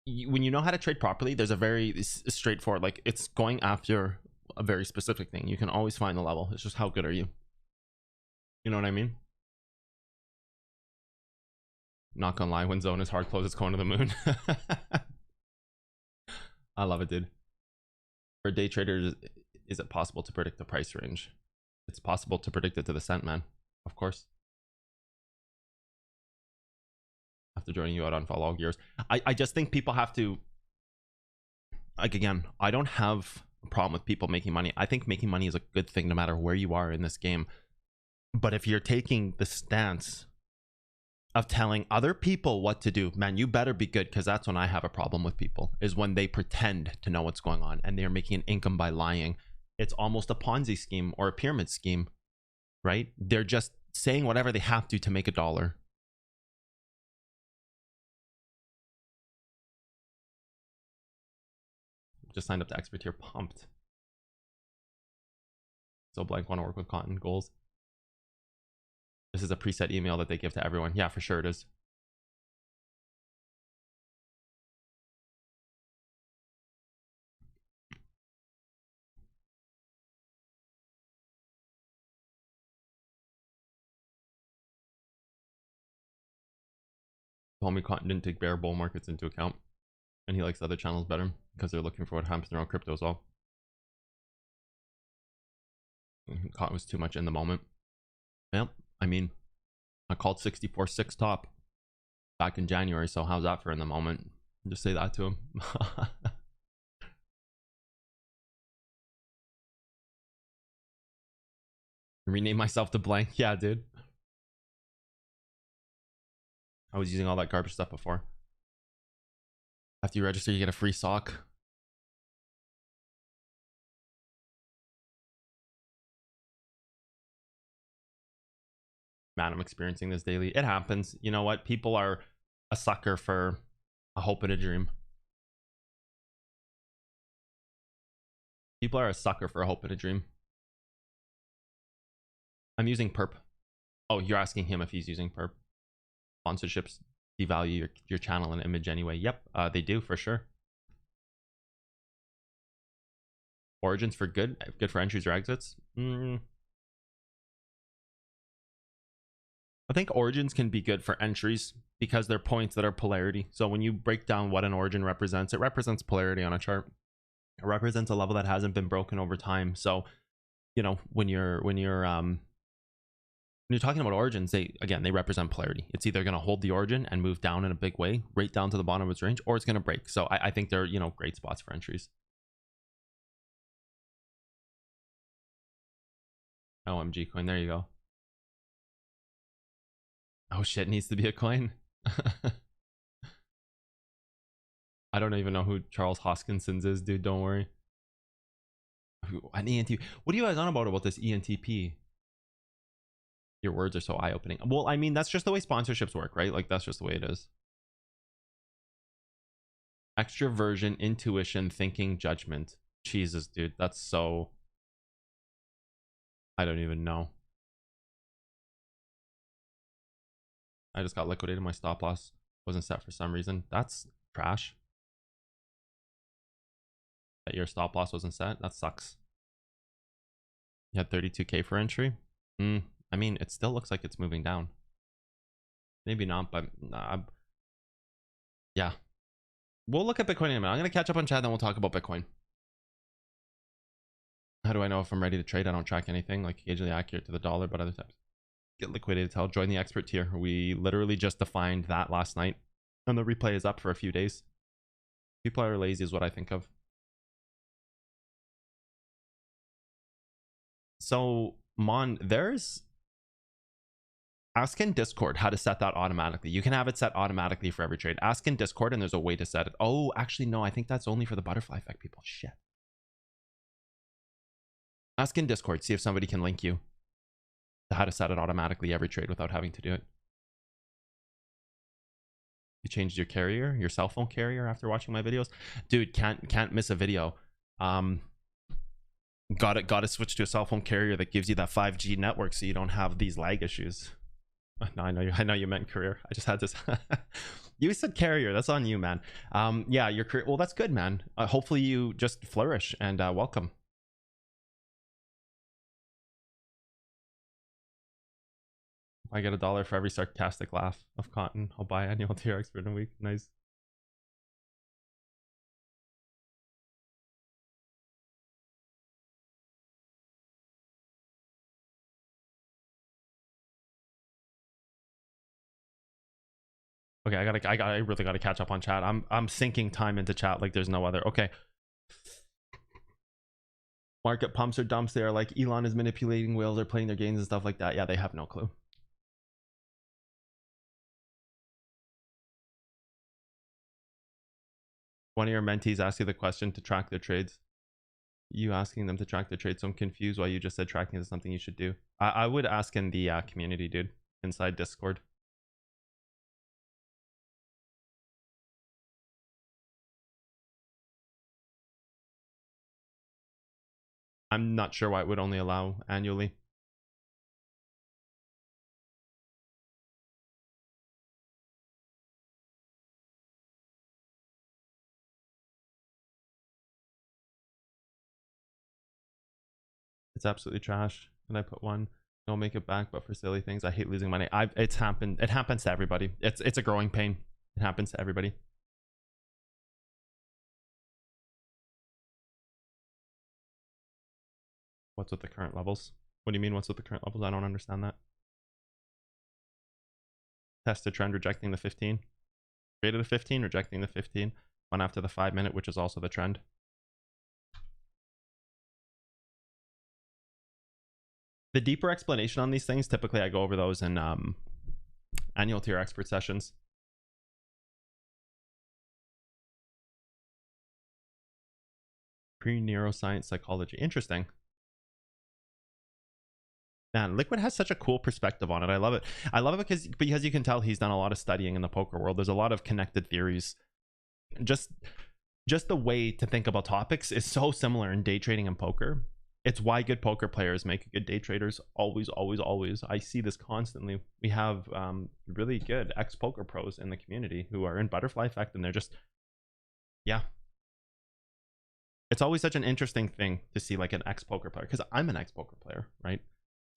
when you know how to trade properly, there's a very straightforward, like it's going after a very specific thing. You can always find the level. It's just how good are you? You know what I mean? Not gonna lie, when zone is hard close, it's going to the moon. I love it, dude. For day traders, is it possible to predict the price range? It's possible to predict it to the cent, man. Of course. After joining you out on follow gears, I just think people have to, like, again, I don't have a problem with people making money. I think making money is a good thing no matter where you are in this game. But if you're taking the stance of telling other people what to do, man, you better be good, because that's when I have a problem with people, is when they pretend to know what's going on and they're making an income by lying. It's almost a Ponzi scheme or a pyramid scheme, right? They're just saying whatever they have to make $1. Just signed up to Expert Tier, pumped. So blank want to work with Cotton goals. This is a preset email that they give to everyone. Yeah, for sure it is. Homie Cotton didn't take bear bull markets into account, and he likes other channels better because they're looking for what happens around crypto as well. Cotton was too much in the moment. Yep, I mean, I called 64.6 top back in January, so how's that for in the moment? Just say that to him. Rename myself to blank. Yeah, dude. I was using all that garbage stuff before. After you register, you get a free sock. Man, I'm experiencing this daily. It happens. You know what? People are a sucker for a hope and a dream. People are a sucker for a hope and a dream. I'm using perp. Oh, you're asking him if he's using perp. Sponsorships devalue your channel and image anyway. Yep, they do for sure. Origins for good for entries or exits. I think origins can be good for entries because they're points that are polarity. So when you break down what an origin represents, it represents polarity on a chart. It represents a level that hasn't been broken over time. So, you know, when you're talking about origins, they represent polarity. It's either going to hold the origin and move down in a big way, right down to the bottom of its range, or it's going to break. So I think they're, you know, great spots for entries. OMG coin, there you go. Oh shit, needs to be a coin. I don't even know who Charles Hoskinsons is, dude. Don't worry. An ENT. What are you guys on about this ENTP? Your words are so eye-opening. Well, I mean, that's just the way sponsorships work, right? Like, that's just the way it is. Extroversion, intuition, thinking, judgment. Jesus, dude. That's so... I don't even know. I just got liquidated. My stop loss wasn't set for some reason. That's trash. That your stop loss wasn't set. That sucks. You had 32k for entry. I mean, it still looks like it's moving down. Maybe not, but yeah. We'll look at Bitcoin in a minute. I'm gonna catch up on chat, then we'll talk about Bitcoin. How do I know if I'm ready to trade? I don't track anything. Like, occasionally accurate to the dollar, but other times get liquidated. Tell. Join the expert tier. We literally just defined that last night, and the replay is up for a few days. People are lazy is what I think of. So Mon, there's ask in Discord how to set that automatically. You can have it set automatically for every trade. Ask in Discord and there's a way to set it. Oh, actually no, I think that's only for the butterfly effect people. Shit. Ask in Discord, see if somebody can link you to how to set it automatically every trade without having to do it. You changed your carrier, your cell phone carrier after watching my videos? Dude, can't miss a video. Gotta switch to a cell phone carrier that gives you that 5G network so you don't have these lag issues. No, I know you meant career. I just had this. You said carrier. That's on you, man. Yeah, your career. Well, that's good, man. Hopefully you just flourish and welcome. I get $1 for every sarcastic laugh of Cotton. I'll buy annual tier expert in a week. Nice. Okay, I really gotta catch up on chat. I'm sinking time into chat like there's no other. Okay. Market pumps or dumps. They are like Elon is manipulating whales, they're playing their games and stuff like that. Yeah, they have no clue. One of your mentees asked you the question to track their trades. You asking them to track their trades, so I'm confused why you just said tracking is something you should do. I would ask in the community, dude, inside Discord. I'm not sure why it would only allow annually. It's absolutely trash. And I put one. Don't make it back, but for silly things. I hate losing money. It happens to everybody. It's a growing pain. It happens to everybody. What's with the current levels? What do you mean what's with the current levels? I don't understand that. Tested trend rejecting the 15. Created the 15, rejecting the 15. One after the 5 minute, which is also the trend. The deeper explanation on these things, typically I go over those in annual tier expert sessions. Pre-neuroscience psychology. Interesting. Man, Liquid has such a cool perspective on it. I love it. I love it because you can tell he's done a lot of studying in the poker world. There's a lot of connected theories. Just the way to think about topics is so similar in day trading and poker. It's why good poker players make good day traders. Always, always, always. I see this constantly. We have really good ex-poker pros in the community who are in Butterfly Effect, and they're just, yeah. It's always such an interesting thing to see like an ex-poker player, because I'm an ex-poker player, right?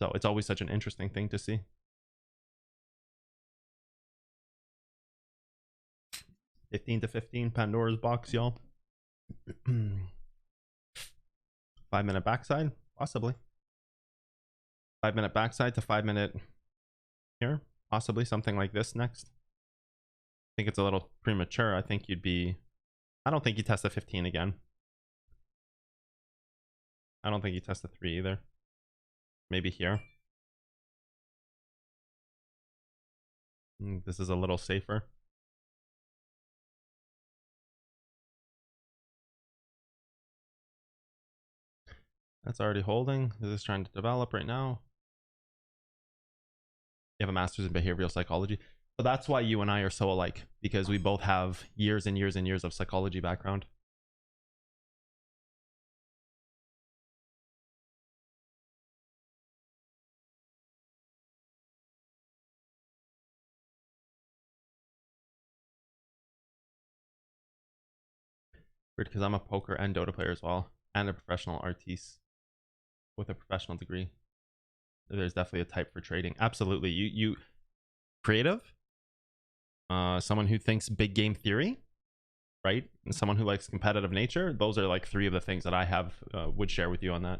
So it's always such an interesting thing to see. 15 to 15, Pandora's box, y'all. 5 minute backside, possibly. 5 minute backside to 5 minute here, possibly something like this next. I think it's a little premature. I think you'd be, I don't think you test the 15 again. I don't think you test the 3 either. Maybe here. This is a little safer. That's already holding. This is trying to develop right now. You have a master's in behavioral psychology. So that's why you and I are so alike, because we both have years and years and years of psychology background. Because I'm a poker and Dota player as well, and a professional artiste with a professional degree. There's definitely a type for trading. Absolutely. You creative, someone who thinks big game theory, right? And someone who likes competitive nature. Those are like 3 of the things that I have would share with you on that.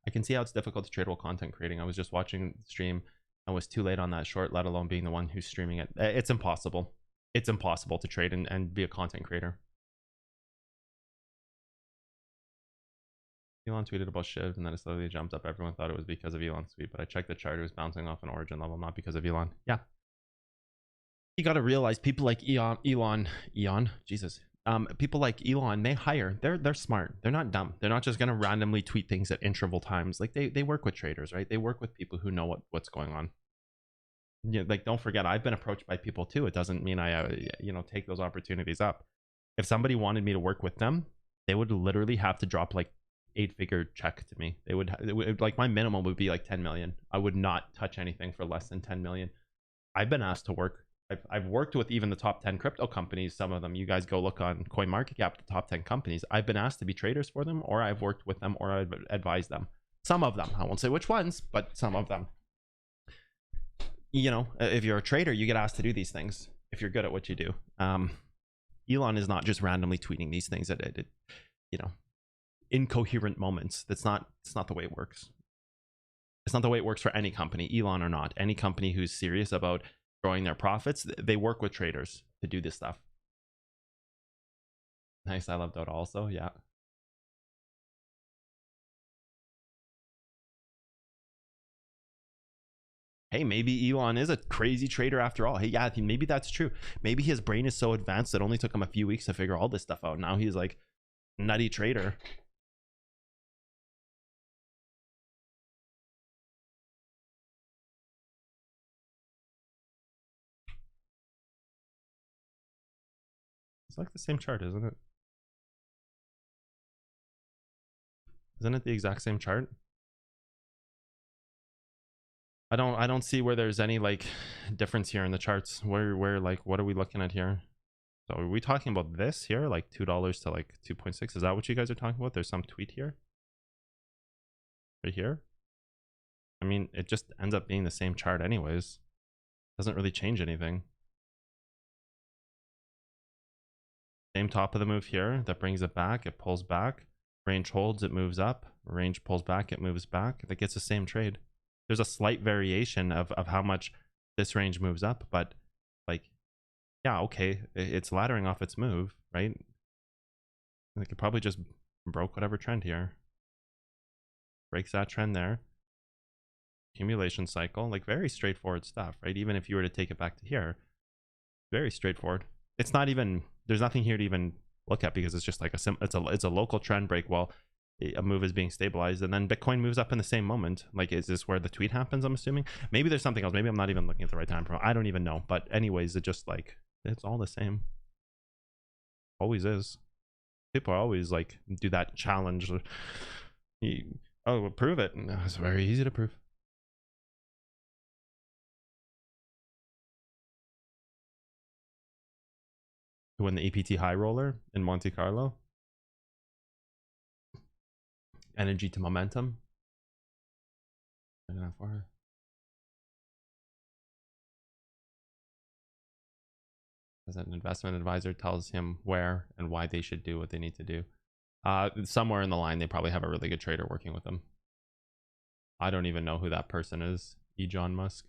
I can see how it's difficult to trade while content creating. I was just watching the stream. I was too late on that short, let alone being the one who's streaming it. It's impossible. It's impossible to trade and be a content creator. Elon tweeted about Shiv, and then it slowly jumped up. Everyone thought it was because of Elon's tweet, but I checked the chart. It was bouncing off an origin level, not because of Elon. Yeah. You got to realize people like Elon, Jesus. People like Elon, they hire. They're smart. They're not dumb. They're not just gonna randomly tweet things at interval times. Like they work with traders, right? They work with people who know what's going on. Yeah, like don't forget, I've been approached by people too. It doesn't mean I take those opportunities up. If somebody wanted me to work with them, they would literally have to drop like 8-figure check to me. It would like my minimum would be like 10 million. I would not touch anything for less than 10 million. I've been asked to work. I've worked with even the top 10 crypto companies. Some of them, you guys go look on CoinMarketCap, the top 10 companies. I've been asked to be traders for them, or I've worked with them, or I've advised them. Some of them, I won't say which ones, but some of them. If you're a trader, you get asked to do these things if you're good at what you do. Elon is not just randomly tweeting these things at incoherent moments. It's not the way it works. It's not the way it works for any company, Elon or not. Any company who's serious about growing their profits, they work with traders to do this stuff. Nice. I love Dota also. Yeah. Hey, maybe Elon is a crazy trader after all. Hey, yeah, maybe that's true. Maybe his brain is so advanced that it only took him a few weeks to figure all this stuff out. Now he's like nutty trader. It's like the same chart, isn't it? Isn't it the exact same chart? I don't see where there's any like difference here in the charts. Where like what are we looking at here? So are we talking about this here, like $2 to like 2.6? Is that what you guys are talking about? There's some tweet here, right here. I mean, it just ends up being the same chart anyways. Doesn't really change anything. Same top of the move here. That brings it back. It pulls back. Range holds, it moves up. Range pulls back, it moves back. That gets the same trade. There's a slight variation of how much this range moves up, but like, yeah, okay, it's laddering off its move, right? Like it probably just broke whatever trend here. Breaks that trend there. Accumulation cycle, like very straightforward stuff, right? Even if you were to take it back to here, very straightforward. It's not even, there's nothing here to even look at because it's just like it's a local trend break while a move is being stabilized, and then Bitcoin moves up in the same moment. Like, is this where the tweet happens? I'm assuming. Maybe there's something else. Maybe I'm not even looking at the right time frame. I don't even know. But anyways, it just like, it's all the same. Always is. People are always like do that challenge. Oh, prove it. No, it's very easy to prove. To win the EPT high roller in Monte Carlo. Energy to momentum. As an investment advisor tells him where and why they should do what they need to do. Somewhere in the line, they probably have a really good trader working with them. I don't even know who that person is. Elon Musk.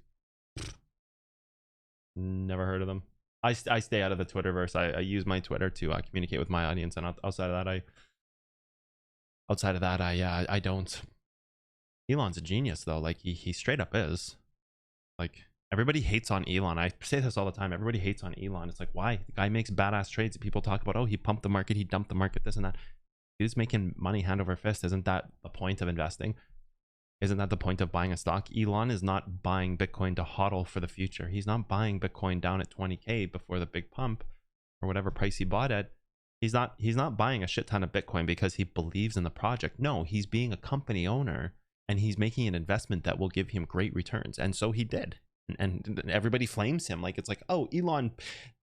Never heard of them. I stay out of the Twitterverse. I use my Twitter to communicate with my audience, and outside of that, I don't. Elon's a genius, though. Like he straight up is. Like everybody hates on Elon. I say this all the time. Everybody hates on Elon. It's like, why? The guy makes badass trades. People talk about, oh, he pumped the market, he dumped the market, this and that. He's making money hand over fist. Isn't that the point of investing? Isn't that the point of buying a stock? Elon is not buying Bitcoin to hodl for the future. He's not buying Bitcoin down at 20K before the big pump or whatever price he bought at. He's not buying a shit ton of Bitcoin because he believes in the project. No, he's being a company owner and he's making an investment that will give him great returns. And so he did. And everybody flames him like it's like, oh, Elon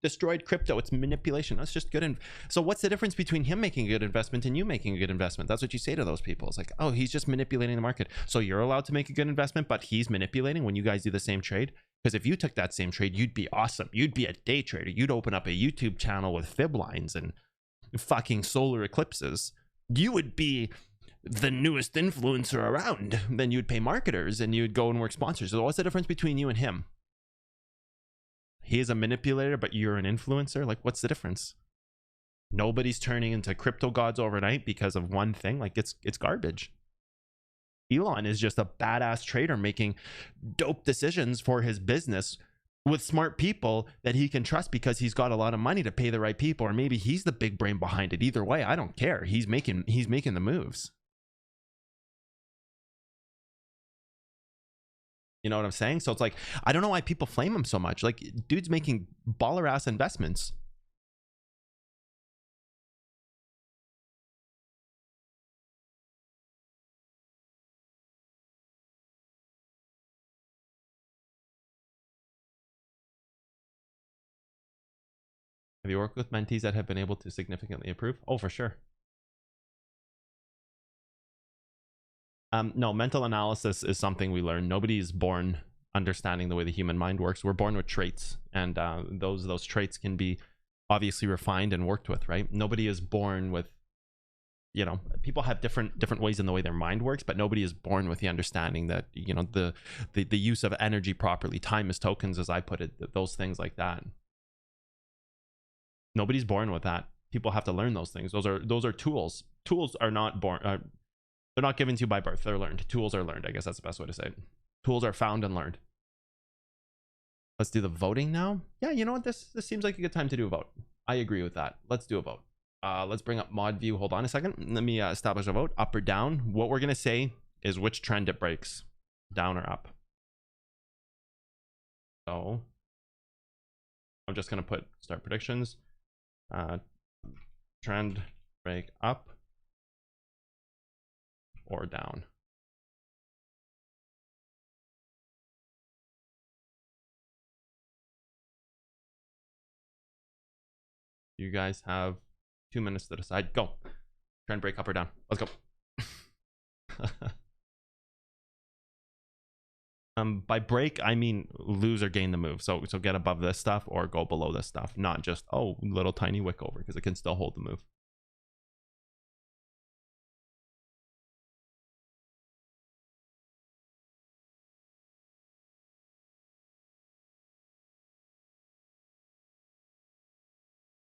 destroyed crypto, it's manipulation, that's just good. So what's the difference between him making a good investment and you making a good investment? That's what you say to those people. It's like, oh, he's just manipulating the market, so you're allowed to make a good investment but he's manipulating when you guys do the same trade? Because if you took that same trade, you'd be awesome. You'd be a day trader. You'd open up a YouTube channel with fib lines and fucking solar eclipses. You would be the newest influencer around. Then you'd pay marketers and you'd go and work sponsors. So what's the difference between you and him? He is a manipulator, but you're an influencer. Like, what's the difference? Nobody's turning into crypto gods overnight because of one thing. Like, it's garbage. Elon is just a badass trader making dope decisions for his business with smart people that he can trust because he's got a lot of money to pay the right people, or maybe he's the big brain behind it. Either way, I don't care. He's making the moves. You know what I'm saying? So it's like, I don't know why people flame him so much. Like, dude's making baller ass investments. Have you worked with mentees that have been able to significantly improve? Oh, for sure. No, mental analysis is something we learn. Nobody is born understanding the way the human mind works. We're born with traits, and those traits can be obviously refined and worked with, right? Nobody is born with, you know, people have different ways in the way their mind works, but nobody is born with the understanding that, you know, the use of energy properly, time as tokens, as I put it, those things like that. Nobody's born with that. People have to learn those things. Those are tools. Tools are not born. They're not given to you by birth. They're learned. Tools are learned. I guess that's the best way to say it. Tools are found and learned. Let's do the voting now. Yeah, you know what? This seems like a good time to do a vote. I agree with that. Let's do a vote. Let's bring up mod view. Hold on a second. Let me establish a vote. Up or down. What we're going to say is which trend it breaks. Down or up. So I'm just going to put start predictions. Trend break up or down. You guys have 2 minutes to decide. Go. Trend break up or down. Let's go. By break, I mean lose or gain the move. So get above this stuff or go below this stuff, not just, oh, little tiny wick over, because it can still hold the move.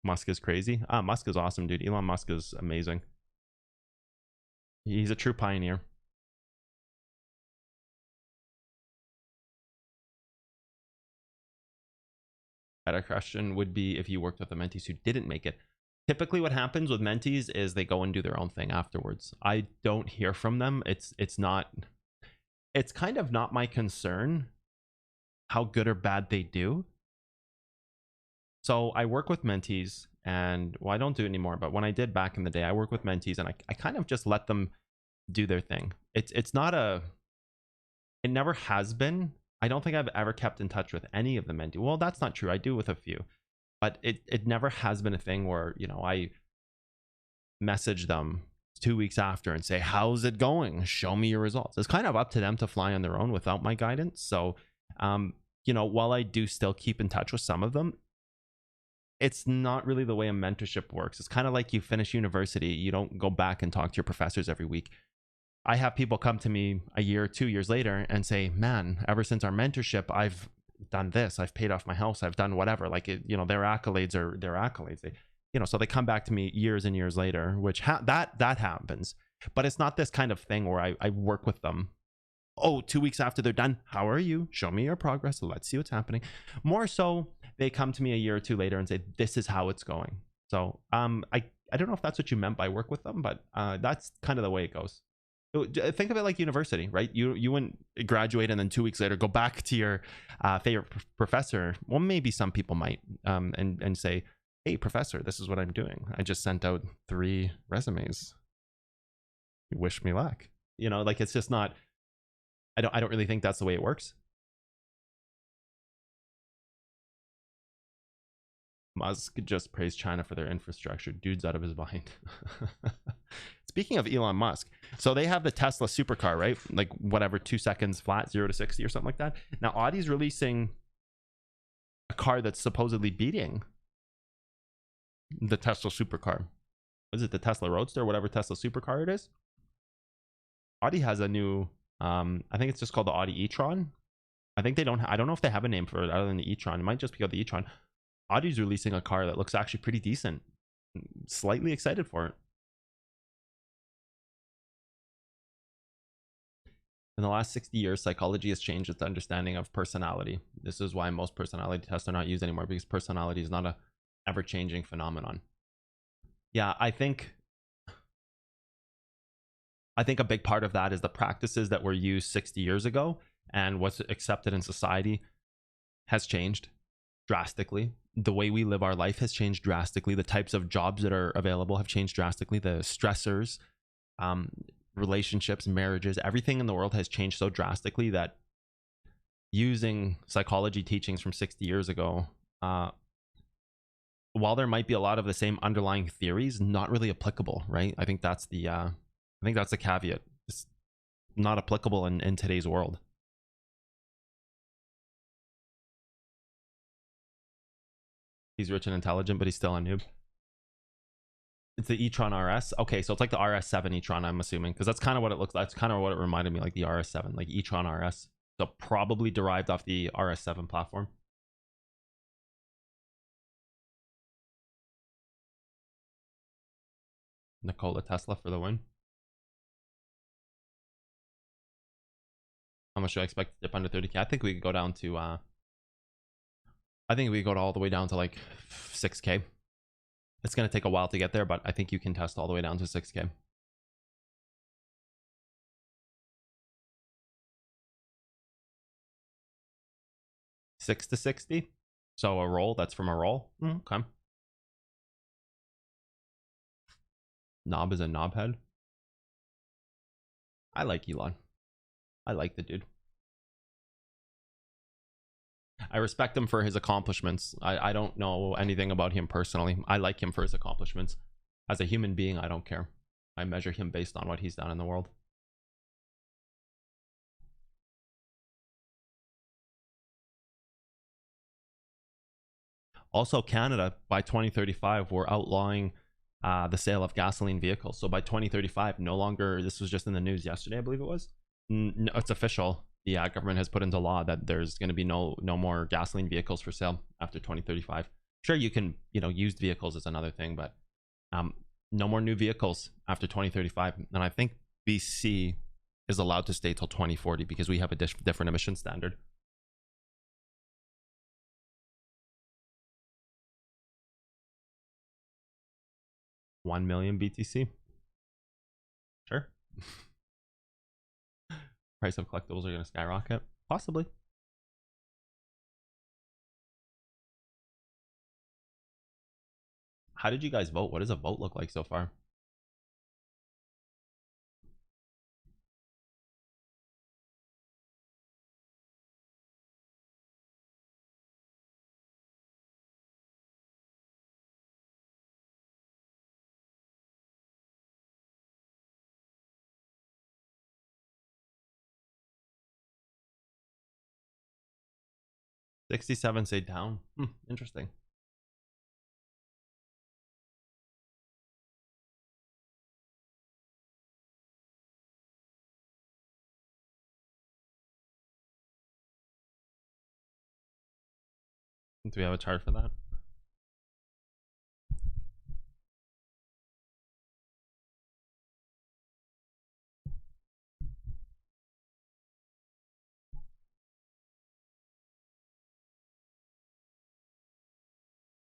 Musk is crazy. Musk is awesome, dude. Elon Musk is amazing. He's a true pioneer. Better question would be if you worked with the mentees who didn't make it. Typically what happens with mentees is they go and do their own thing afterwards. I don't hear from them. It's kind of not my concern how good or bad they do. So I work with mentees, and well, I don't do it anymore, but when I did back in the day, I work with mentees, and I kind of just let them do their thing. It's not a, it never has been. I don't think I've ever kept in touch with any of the mentees. Well, that's not true. I do with a few, but it never has been a thing where, you know, I message them 2 weeks after and say, how's it going? Show me your results. It's kind of up to them to fly on their own without my guidance. So, you know, while I do still keep in touch with some of them, it's not really the way a mentorship works. It's kind of like you finish university. You don't go back and talk to your professors every week. I have people come to me a year or 2 years later and say, man, ever since our mentorship, I've done this. I've paid off my house. I've done whatever. Like, you know, their accolades are their accolades. They, you know, so they come back to me years and years later, which that happens. But it's not this kind of thing where I work with them. Oh, 2 weeks after they're done, how are you? Show me your progress. Let's see what's happening. More so, they come to me a year or two later and say, this is how it's going. So I don't know if that's what you meant by work with them, but that's kind of the way it goes. Think of it like university, right? You wouldn't graduate and then 2 weeks later go back to your favorite professor. Well, maybe some people might, and say, hey, professor, this is what I'm doing. I just sent out 3 resumes. Wish me luck. You know, like, it's just not, I don't really think that's the way it works. Musk just praised China for their infrastructure. Dude's out of his mind. Speaking of Elon Musk, so they have the Tesla supercar, right? Like, whatever, 2 seconds flat, 0 to 60 or something like that. Now Audi's releasing a car that's supposedly beating the Tesla supercar. Is it the Tesla Roadster, whatever Tesla supercar it is? Audi has a new, I think it's just called the Audi e-tron. I think they don't, I don't know if they have a name for it other than the e-tron. It might just be called the e-tron. Audi's releasing a car that looks actually pretty decent. Slightly excited for it. In the last 60 years, psychology has changed its understanding of personality. This is why most personality tests are not used anymore, because personality is not a ever-changing phenomenon. Yeah, I think a big part of that is the practices that were used 60 years ago and what's accepted in society has changed drastically. The way we live our life has changed drastically. The types of jobs that are available have changed drastically. The stressors, relationships, marriages, everything in the world has changed so drastically that using psychology teachings from 60 years ago, while there might be a lot of the same underlying theories, not really applicable, right? I think that's the caveat. It's not applicable in today's world. He's rich and intelligent, but he's still a noob. It's the e-tron RS. Okay, so it's like the RS7 e-tron, I'm assuming, because that's kind of what it looks like. That's kind of what it reminded me, like the RS7, like e-tron RS. So probably derived off the RS7 platform. Nikola Tesla for the win. How much do I expect to dip under 30k? I think we could go down to I think we go all the way down to like 6k. It's going to take a while to get there, but I think you can test all the way down to 6k. $6 to 60. So a roll, that's from a roll. Okay. Knob is a knob head. I like Elon. I like the dude. I respect him for his accomplishments. I don't know anything about him personally. I like him for his accomplishments. As a human being, I don't care. I measure him based on what he's done in the world. Also, Canada by 2035 we're outlawing the sale of gasoline vehicles. So by 2035, no longer, this was just in the news yesterday, I believe it was. No, it's official. The government has put into law that there's going to be no more gasoline vehicles for sale after 2035. Sure, you can, you know, used vehicles is another thing, but no more new vehicles after 2035. And I think BC is allowed to stay till 2040 because we have a different emission standard. $1 million BTC. Sure. Price of collectibles are going to skyrocket. Possibly. How did you guys vote? What does a vote look like so far? $67 say down. Interesting. Do we have a chart for that?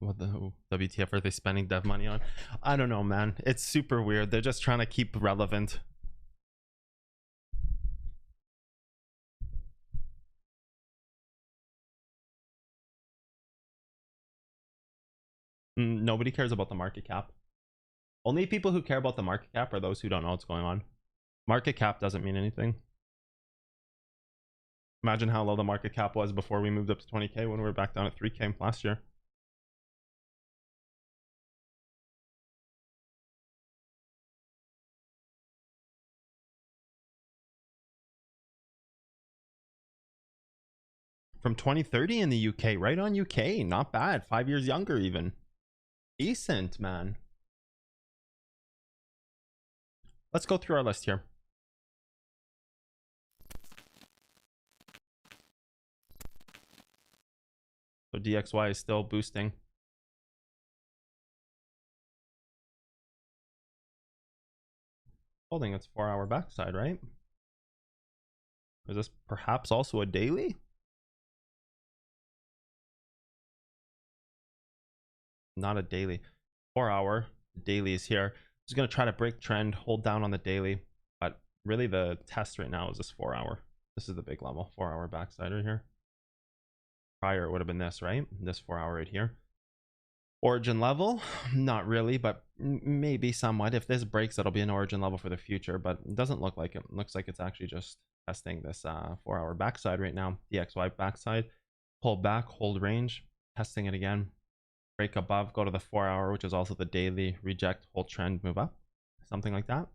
What the WTF are they spending dev money on? I don't know, man. It's super weird. They're just trying to keep relevant. Nobody cares about the market cap. Only people who care about the market cap are those who don't know what's going on. Market cap doesn't mean anything. Imagine how low the market cap was before we moved up to 20k when we were back down at 3k last year. From 2030 in the UK, right on UK. Not bad. 5 years younger even. Decent, man. Let's go through our list here. So DXY is still boosting. Holding its 4-hour backside, right? Is this perhaps also a daily? Not a daily. 4-hour. Daily is here. Just going to try to break trend, hold down on the daily. But really the test right now is this 4-hour. This is the big level. 4-hour backside right here. Prior it would have been this, right? This 4-hour right here. Origin level, not really, but maybe somewhat. If this breaks, it'll be an origin level for the future, but it doesn't look like it. It looks like it's actually just testing this 4-hour backside right now. DXY backside, pull back, hold range, testing it again, break above, go to the 4-hour, which is also the daily, reject, hold trend, move up, something like that.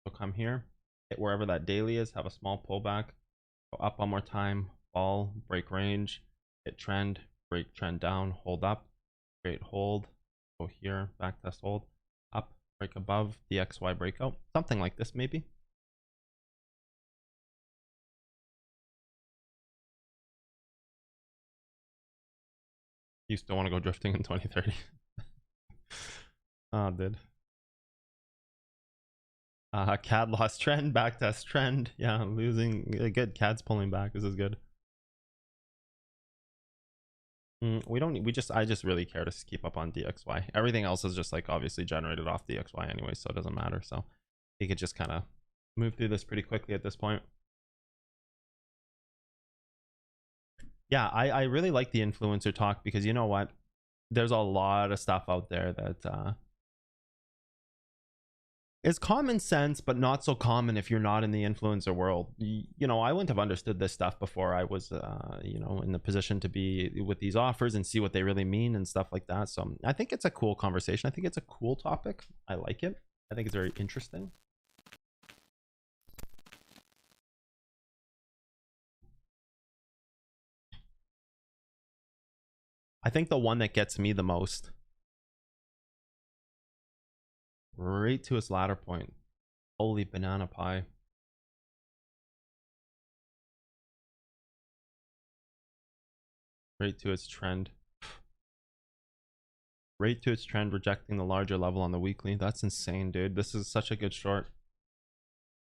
So come here, hit wherever that daily is, have a small pullback, go up one more time, fall, break range, hit trend, break trend down, hold up, great hold, go here, back test hold, up, break above, the XY breakout, something like this maybe. You still want to go drifting in 2030? Oh, dude. CAD lost trend, back test trend. Yeah, losing. Good. CAD's pulling back. This is good. We don't. I just really care to keep up on DXY. Everything else is just like obviously generated off DXY anyway, so it doesn't matter. So you could just kind of move through this pretty quickly at this point. Yeah, I really like the influencer talk because you know what? There's a lot of stuff out there that is common sense, but not so common if you're not in the influencer world. You know, I wouldn't have understood this stuff before I was, you know, in the position to be with these offers and see what they really mean and stuff like that. So I think it's a cool conversation. I think it's a cool topic. I like it. I think it's very interesting. I think the one that gets me the most, right to its ladder point. Holy banana pie. Right to its trend. Right to its trend, rejecting the larger level on the weekly. That's insane, dude. This is such a good short.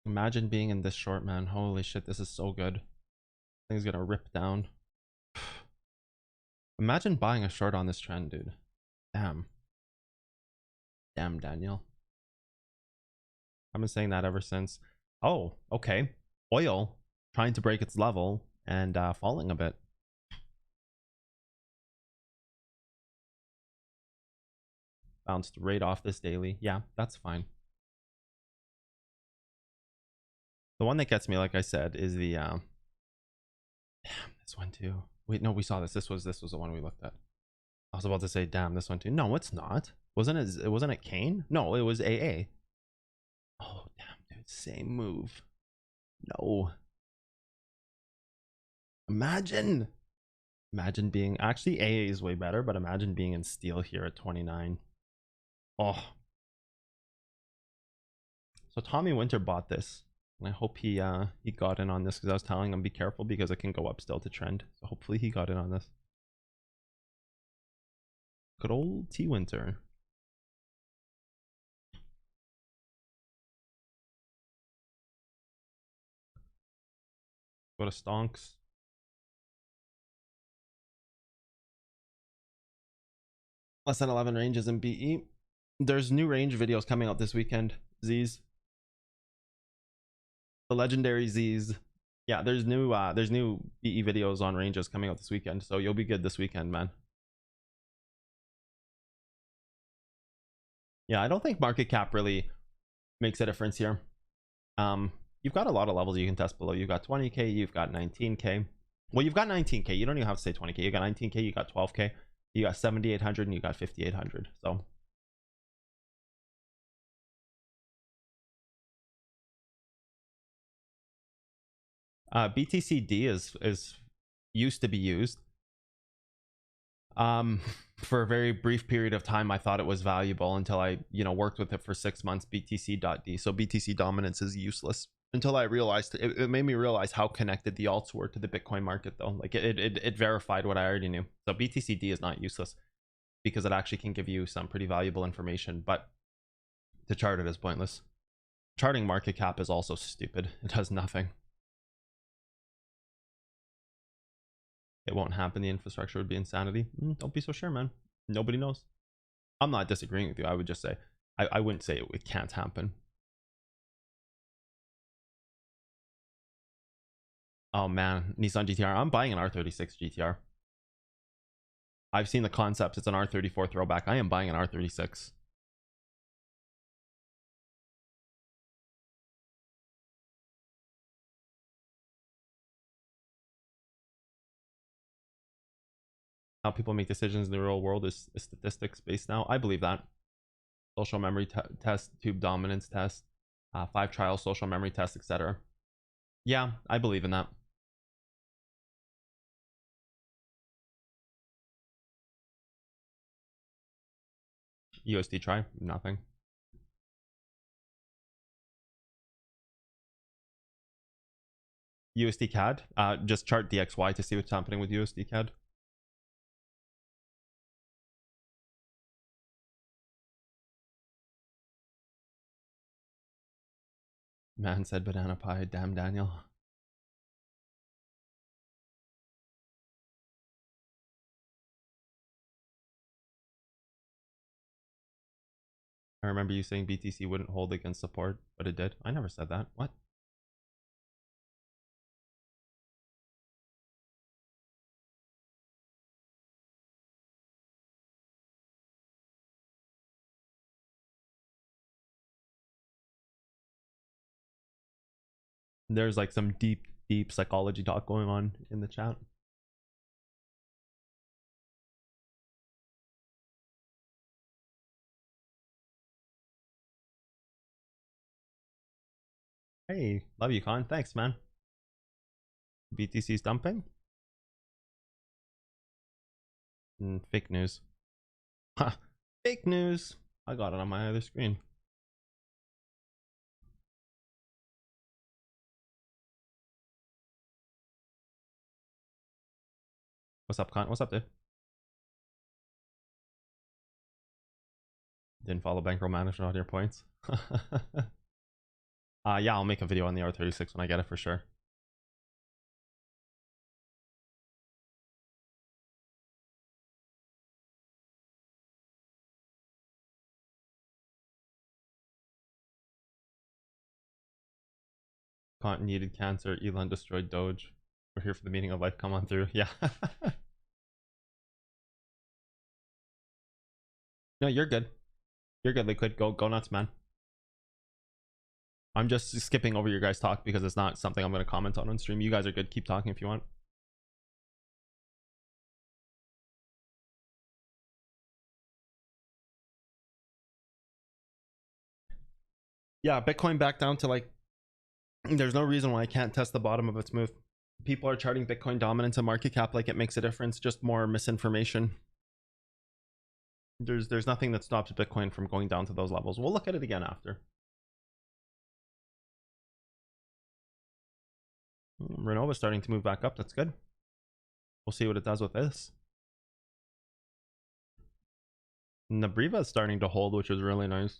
Imagine being in this short, man. Holy shit, this is so good. Thing's gonna rip down. Imagine buying a short on this trend, dude. Damn. Damn, Daniel. I've been saying that ever since. Oh, okay. Oil trying to break its level and falling a bit. Bounced right off this daily. Yeah, that's fine. The one that gets me, like I said, is the damn, this one too. Wait, no, we saw this. This was the one we looked at. I was about to say, damn, this one too. No, it's not. Wasn't it Kane? No, it was AA. Oh, damn, dude, same move. No. Imagine being, actually AA is way better, but imagine being in steel here at 29. Oh. So Tommy Winter bought this, and I hope he got in on this, because I was telling him be careful because it can go up still to trend. So hopefully he got in on this. Good old T Winter. Go to stonks. Less than 11 ranges in BE. There's new range videos coming out this weekend. Z's. The legendary Z's. Yeah, there's new BE videos on ranges coming out this weekend, so you'll be good this weekend, man. Yeah, I don't think market cap really makes a difference here. You've got a lot of levels you can test below. You've got 20k, you've got 19k. Well, you've got 19k. You don't even have to say 20k. You got 19k, you got 12k, you got 7800, and you got 5800. So BTCD is used to be used. For a very brief period of time, I thought it was valuable until I, worked with it for 6 months. BTC.D. So BTC dominance is useless until I realized it made me realize how connected the alts were to the Bitcoin market, though. Like it verified what I already knew. So BTCD is not useless because it actually can give you some pretty valuable information, but to chart it is pointless. Charting market cap is also stupid. It does nothing. It won't happen. The infrastructure would be insanity. Don't be so sure, man. Nobody knows. I'm not disagreeing with you. I would just say I wouldn't say it can't happen. Oh man, Nissan GTR. I'm buying an R36 GTR. I've seen the concepts. It's an R34 throwback. I am buying an R36. How people make decisions in the real world is statistics based now. I believe that. Social memory test, tube dominance test, 5 trials, social memory test, etc. Yeah, I believe in that. USD try, nothing. USD CAD, just chart DXY to see what's happening with USD CAD. Man said banana pie, damn Daniel. I remember you saying BTC wouldn't hold against support, but it did. I never said that. What? There's like some deep psychology talk going on in the chat. Hey, love you, Con. Thanks, man. BTC's dumping. Fake news. Ha! Fake news. I got it on my other screen. What's up, Con? What's up, dude? Didn't follow bankroll manager on your points. Yeah, I'll make a video on the R36 when I get it for sure. Cotton needed cancer. Elon destroyed Doge. We're here for the meaning of life. Come on through. Yeah. No, you're good. You're good, Liquid. Go nuts, man. I'm just skipping over your guys' talk because it's not something I'm going to comment on stream. You guys are good. Keep talking if you want. Yeah, Bitcoin back down to like, there's no reason why I can't test the bottom of its move. People are charting Bitcoin dominance and market cap like it makes a difference. Just more misinformation. There's nothing that stops Bitcoin from going down to those levels. We'll look at it again after. Renova starting to move back up. That's good. We'll see what it does with this. Nabriva is starting to hold, which is really nice.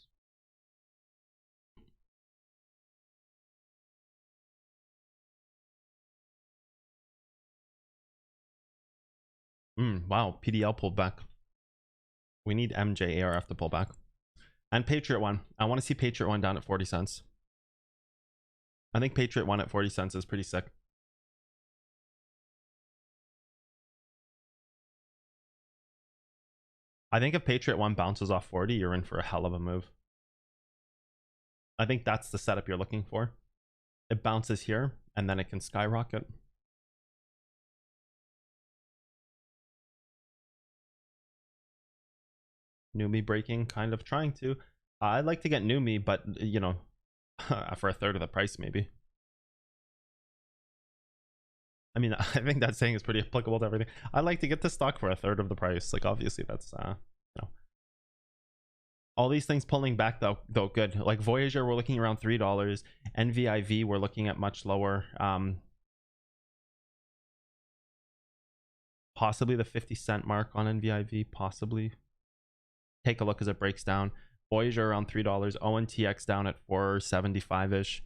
Wow, PDL pulled back. We need MJARF to pull back. And Patriot One. I want to see Patriot One down at 40 cents. I think Patriot One at 40 cents is pretty sick. I think if Patriot One bounces off 40, you're in for a hell of a move. I think that's the setup you're looking for. It bounces here, and then it can skyrocket. Numi breaking, kind of trying to. I'd like to get Numi, but you know, for a third of the price, maybe. I mean, I think that saying is pretty applicable to everything. I'd like to get the stock for a third of the price. Like, obviously, that's you know. All these things pulling back though good. Like Voyager, we're looking around $3. NVIV, we're looking at much lower. Possibly the 50-cent mark on NVIV. Possibly. Take a look as it breaks down. Voyager around $3. ONTX down at 475-ish.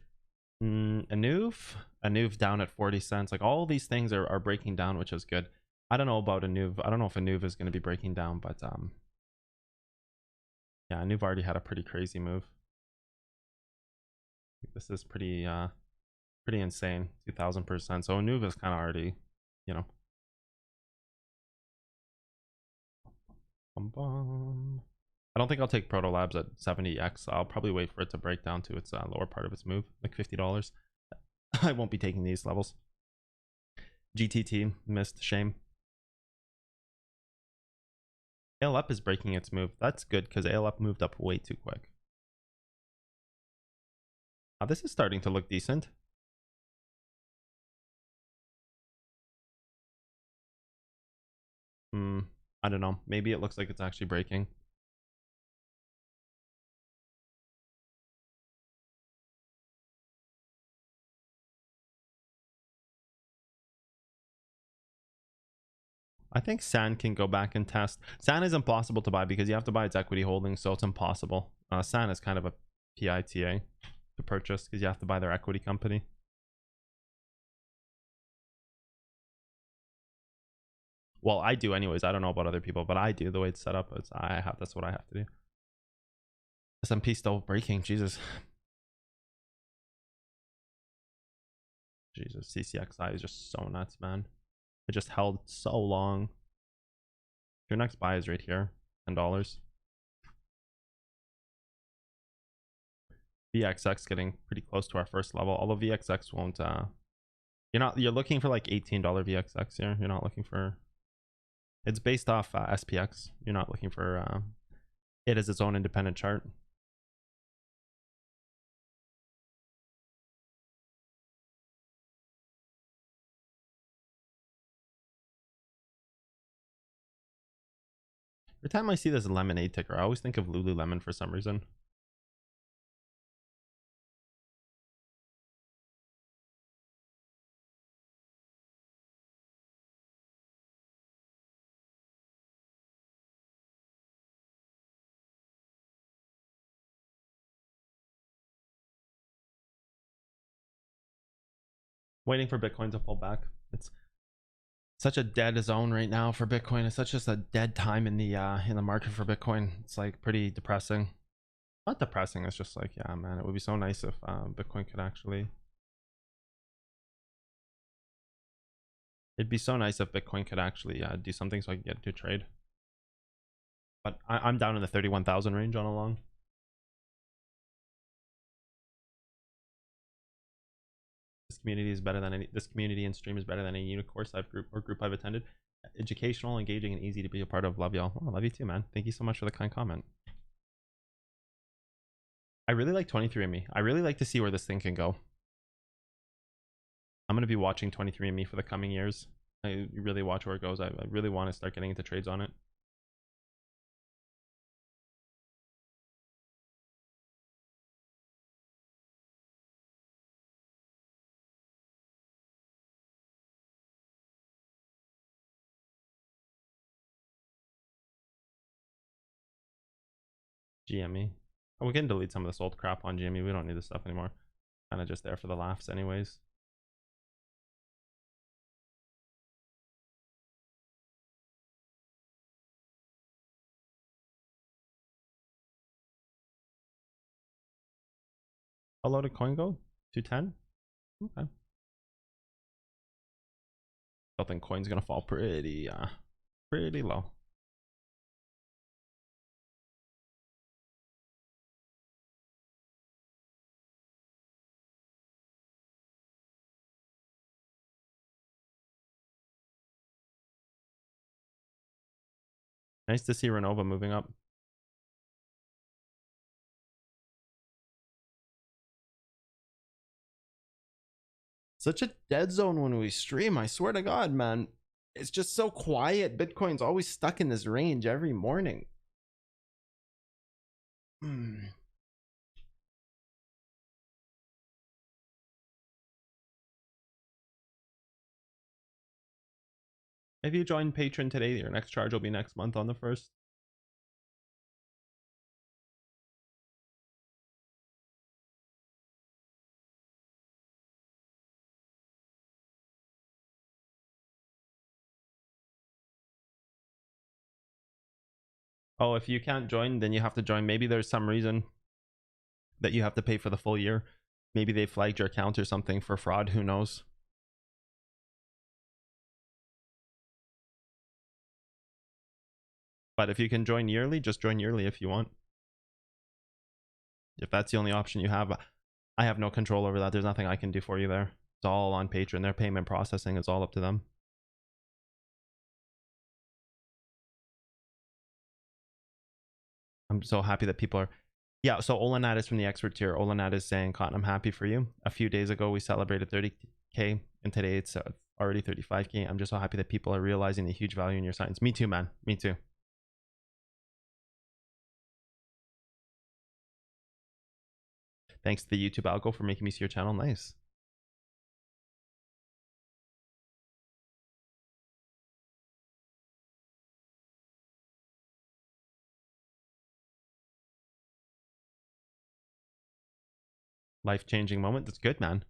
Anuv down at 40 cents. Like all these things are breaking down, which is good. I don't know about Anuv. I don't know if Anuv is going to be breaking down, but yeah, Anuv already had a pretty crazy move. This is pretty insane. 2000%. So Anuv is kind of already, you know. I don't think I'll take Proto Labs at 70x. I'll probably wait for it to break down to its lower part of its move, like $50. I won't be taking these levels. GTT missed. Shame. ALUP is breaking its move. That's good because ALUP moved up way too quick. This is starting to look decent. I don't know. Maybe it looks like it's actually breaking. I think SAN can go back and test. SAN is impossible to buy because you have to buy its equity holdings, so it's impossible. SAN is kind of a PITA to purchase because you have to buy their equity company. Well, I do anyways. I don't know about other people, but I do. The way it's set up, that's what I have to do. S&P still breaking. Jesus. Jesus, CCXI is just so nuts, man. It just held so long. Your next buy is right here, $10. VXX getting pretty close to our first level, although VXX won't you're looking for like $18 VXX here. You're not looking for, it's based off SPX. You're not looking for it as its own independent chart. Every time I see this lemonade ticker, I always think of Lululemon for some reason. Waiting for Bitcoin to pull back. It's such a dead zone right now for Bitcoin. It's such just a dead time in the market for Bitcoin. It's like pretty depressing. Not depressing. It's just like, yeah, man, it would be so nice if Bitcoin could actually. It'd be so nice if Bitcoin could actually do something so I can get into a trade. But I'm down in the 31,000 range on a long. This community is better than any. This community and stream is better than any unit course group I've attended. Educational, engaging, and easy to be a part of. Love y'all. Oh, love you too, man. Thank you so much for the kind comment. I really like 23andMe. I really like to see where this thing can go. I'm going to be watching 23andMe for the coming years. I really watch where it goes. I really want to start getting into trades on it. GME. Oh, we can delete some of this old crap on GME. We don't need this stuff anymore. Kind of just there for the laughs anyways. How low did coin go? 210? Okay. I think coin's gonna fall pretty low. Nice to see Renova moving up. Such a dead zone when we stream. I swear to God, man. It's just so quiet. Bitcoin's always stuck in this range every morning. If you join Patreon today, your next charge will be next month on the 1st. Oh, if you can't join, then you have to join. Maybe there's some reason that you have to pay for the full year. Maybe they flagged your account or something for fraud. Who knows? But if you can join yearly, just join yearly if you want. If that's the only option you have, I have no control over that. There's nothing I can do for you there. It's all on Patreon. Their payment processing is all up to them. I'm so happy that people are. Yeah, so Olanat is from the expert tier. Olanat is saying, Cotton, I'm happy for you. A few days ago, we celebrated 30K, and today it's already 35K. I'm just so happy that people are realizing the huge value in your science. Me too, man. Me too. Thanks to the YouTube algo for making me see your channel. Nice. Life-changing moment. That's good, man.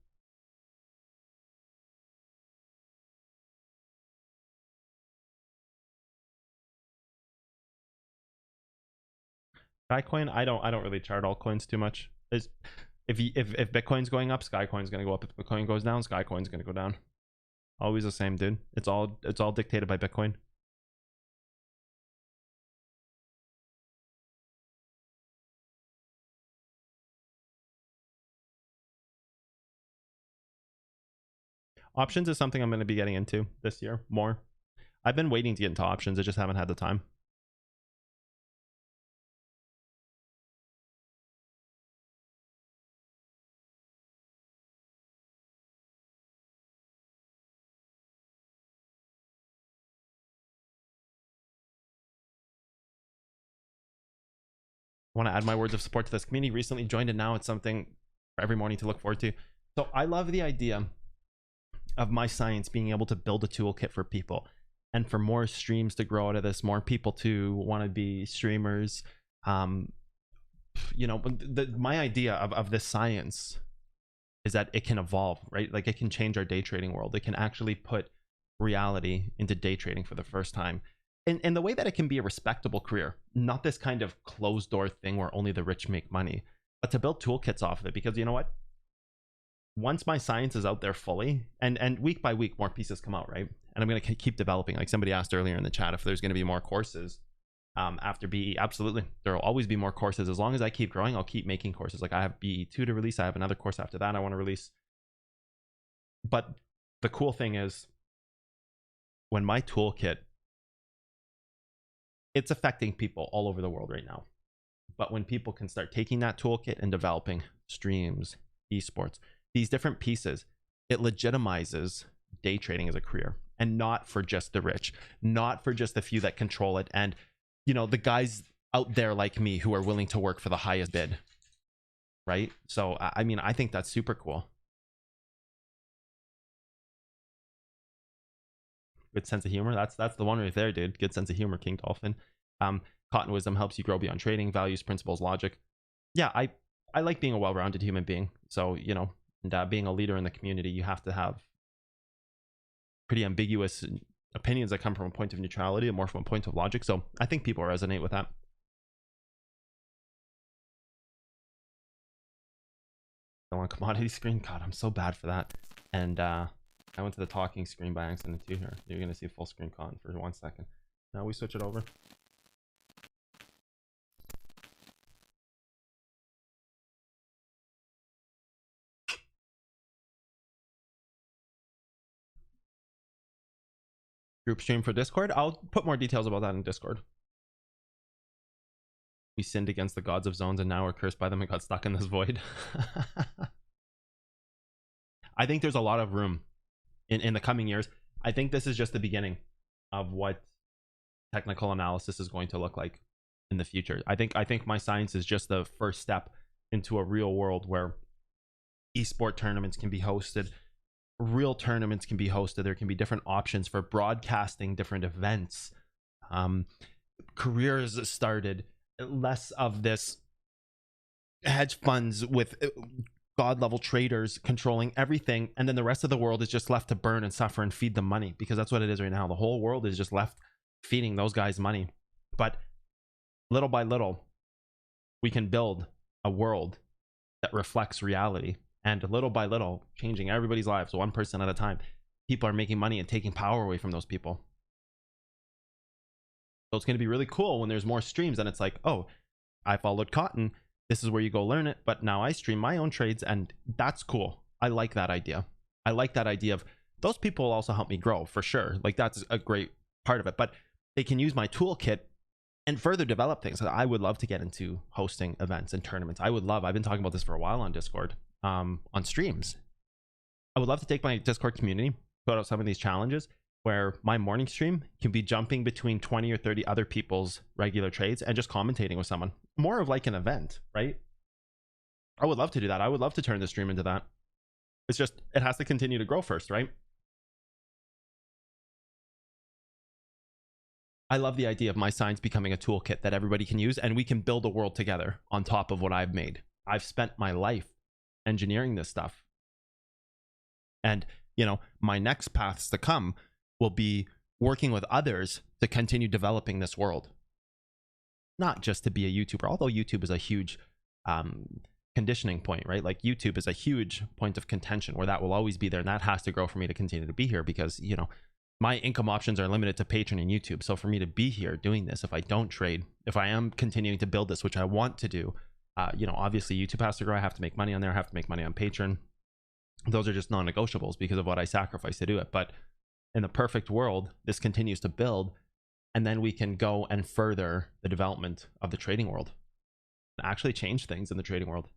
Skycoin, I don't really chart altcoins too much. If Bitcoin's going up, Skycoin's gonna go up. If Bitcoin goes down, Skycoin's gonna go down. Always the same, dude. It's all dictated by Bitcoin. Options is something I'm going to be getting into this year more. I've been waiting to get into options. I just haven't had the time. want to add my words of support to this community. Recently joined, and now it's something for every morning to look forward to. So I love the idea of My Science being able to build a toolkit for people, and for more streams to grow out of this, more people to want to be streamers. You know, my idea of this science is that it can evolve, right? Like it can change our day trading world. It can actually put reality into day trading for the first time. In the way that it can be a respectable career, not this kind of closed door thing where only the rich make money, but to build toolkits off of it. Because you know what? Once My Science is out there fully, and week by week more pieces come out, right? And I'm going to keep developing. Like somebody asked earlier in the chat if there's going to be more courses after BE. Absolutely, there will always be more courses. As long as I keep growing, I'll keep making courses. Like I have BE2 to release, I have another course after that I want to release. But the cool thing is, when my toolkit, it's affecting people all over the world right now. But when people can start taking that toolkit and developing streams, esports, these different pieces, it legitimizes day trading as a career, and not for just the rich, not for just the few that control it, and you know, the guys out there like me who are willing to work for the highest bid, right? So I mean, I think that's super cool. Good sense of humor. That's the one right there, dude. Good sense of humor, King Dolphin. Cotton wisdom helps you grow beyond trading, values, principles, logic. Yeah, I like being a well-rounded human being. So, you know, and being a leader in the community, you have to have pretty ambiguous opinions that come from a point of neutrality and more from a point of logic. So I think people resonate with that. On commodity screen, God, I'm so bad for that. And I went to the talking screen by accident too. Here, you're gonna see full screen con for 1 second. Now we switch it over. Group stream for Discord. I'll put more details about that in Discord. We sinned against the gods of zones and now we're cursed by them and got stuck in this void. I think there's a lot of room in the coming years. I think this is just the beginning of what technical analysis is going to look like in the future. I think My Science is just the first step into a real world where esport tournaments can be hosted, real tournaments can be hosted. There can be different options for broadcasting different events. Careers started, less of this hedge funds with god level traders controlling everything, and then the rest of the world is just left to burn and suffer and feed them money, because that's what it is right now. The whole world is just left feeding those guys money. But little by little, we can build a world that reflects reality, and little by little changing everybody's lives one person at a time. People are making money and taking power away from those people. So it's going to be really cool when there's more streams and it's like, oh, I followed Cotton, this is where you go learn it, but now I stream my own trades, and that's cool. I like that idea. I like that idea of those people will also help me grow for sure. Like that's a great part of it, but they can use my toolkit and further develop things. I would love to get into hosting events and tournaments. I've been talking about this for a while on Discord, on streams. I would love to take my Discord community, put out some of these challenges where my morning stream can be jumping between 20 or 30 other people's regular trades and just commentating with someone. More of like an event, right? I would love to do that. I would love to turn the stream into that. It's just, it has to continue to grow first, right? I love the idea of My Science becoming a toolkit that everybody can use, and we can build a world together on top of what I've made. I've spent my life engineering this stuff. And, you know, my next paths to come will be working with others to continue developing this world. Not just to be a YouTuber, although YouTube is a huge conditioning point, right? Like YouTube is a huge point of contention where that will always be there, and that has to grow for me to continue to be here, because, you know, my income options are limited to Patreon and YouTube. So for me to be here doing this, if I don't trade, if I am continuing to build this, which I want to do, you know, obviously YouTube has to grow. I have to make money on there. I have to make money on Patreon. Those are just non-negotiables because of what I sacrifice to do it. But in the perfect world, this continues to build, and then we can go and further the development of the trading world and actually change things in the trading world.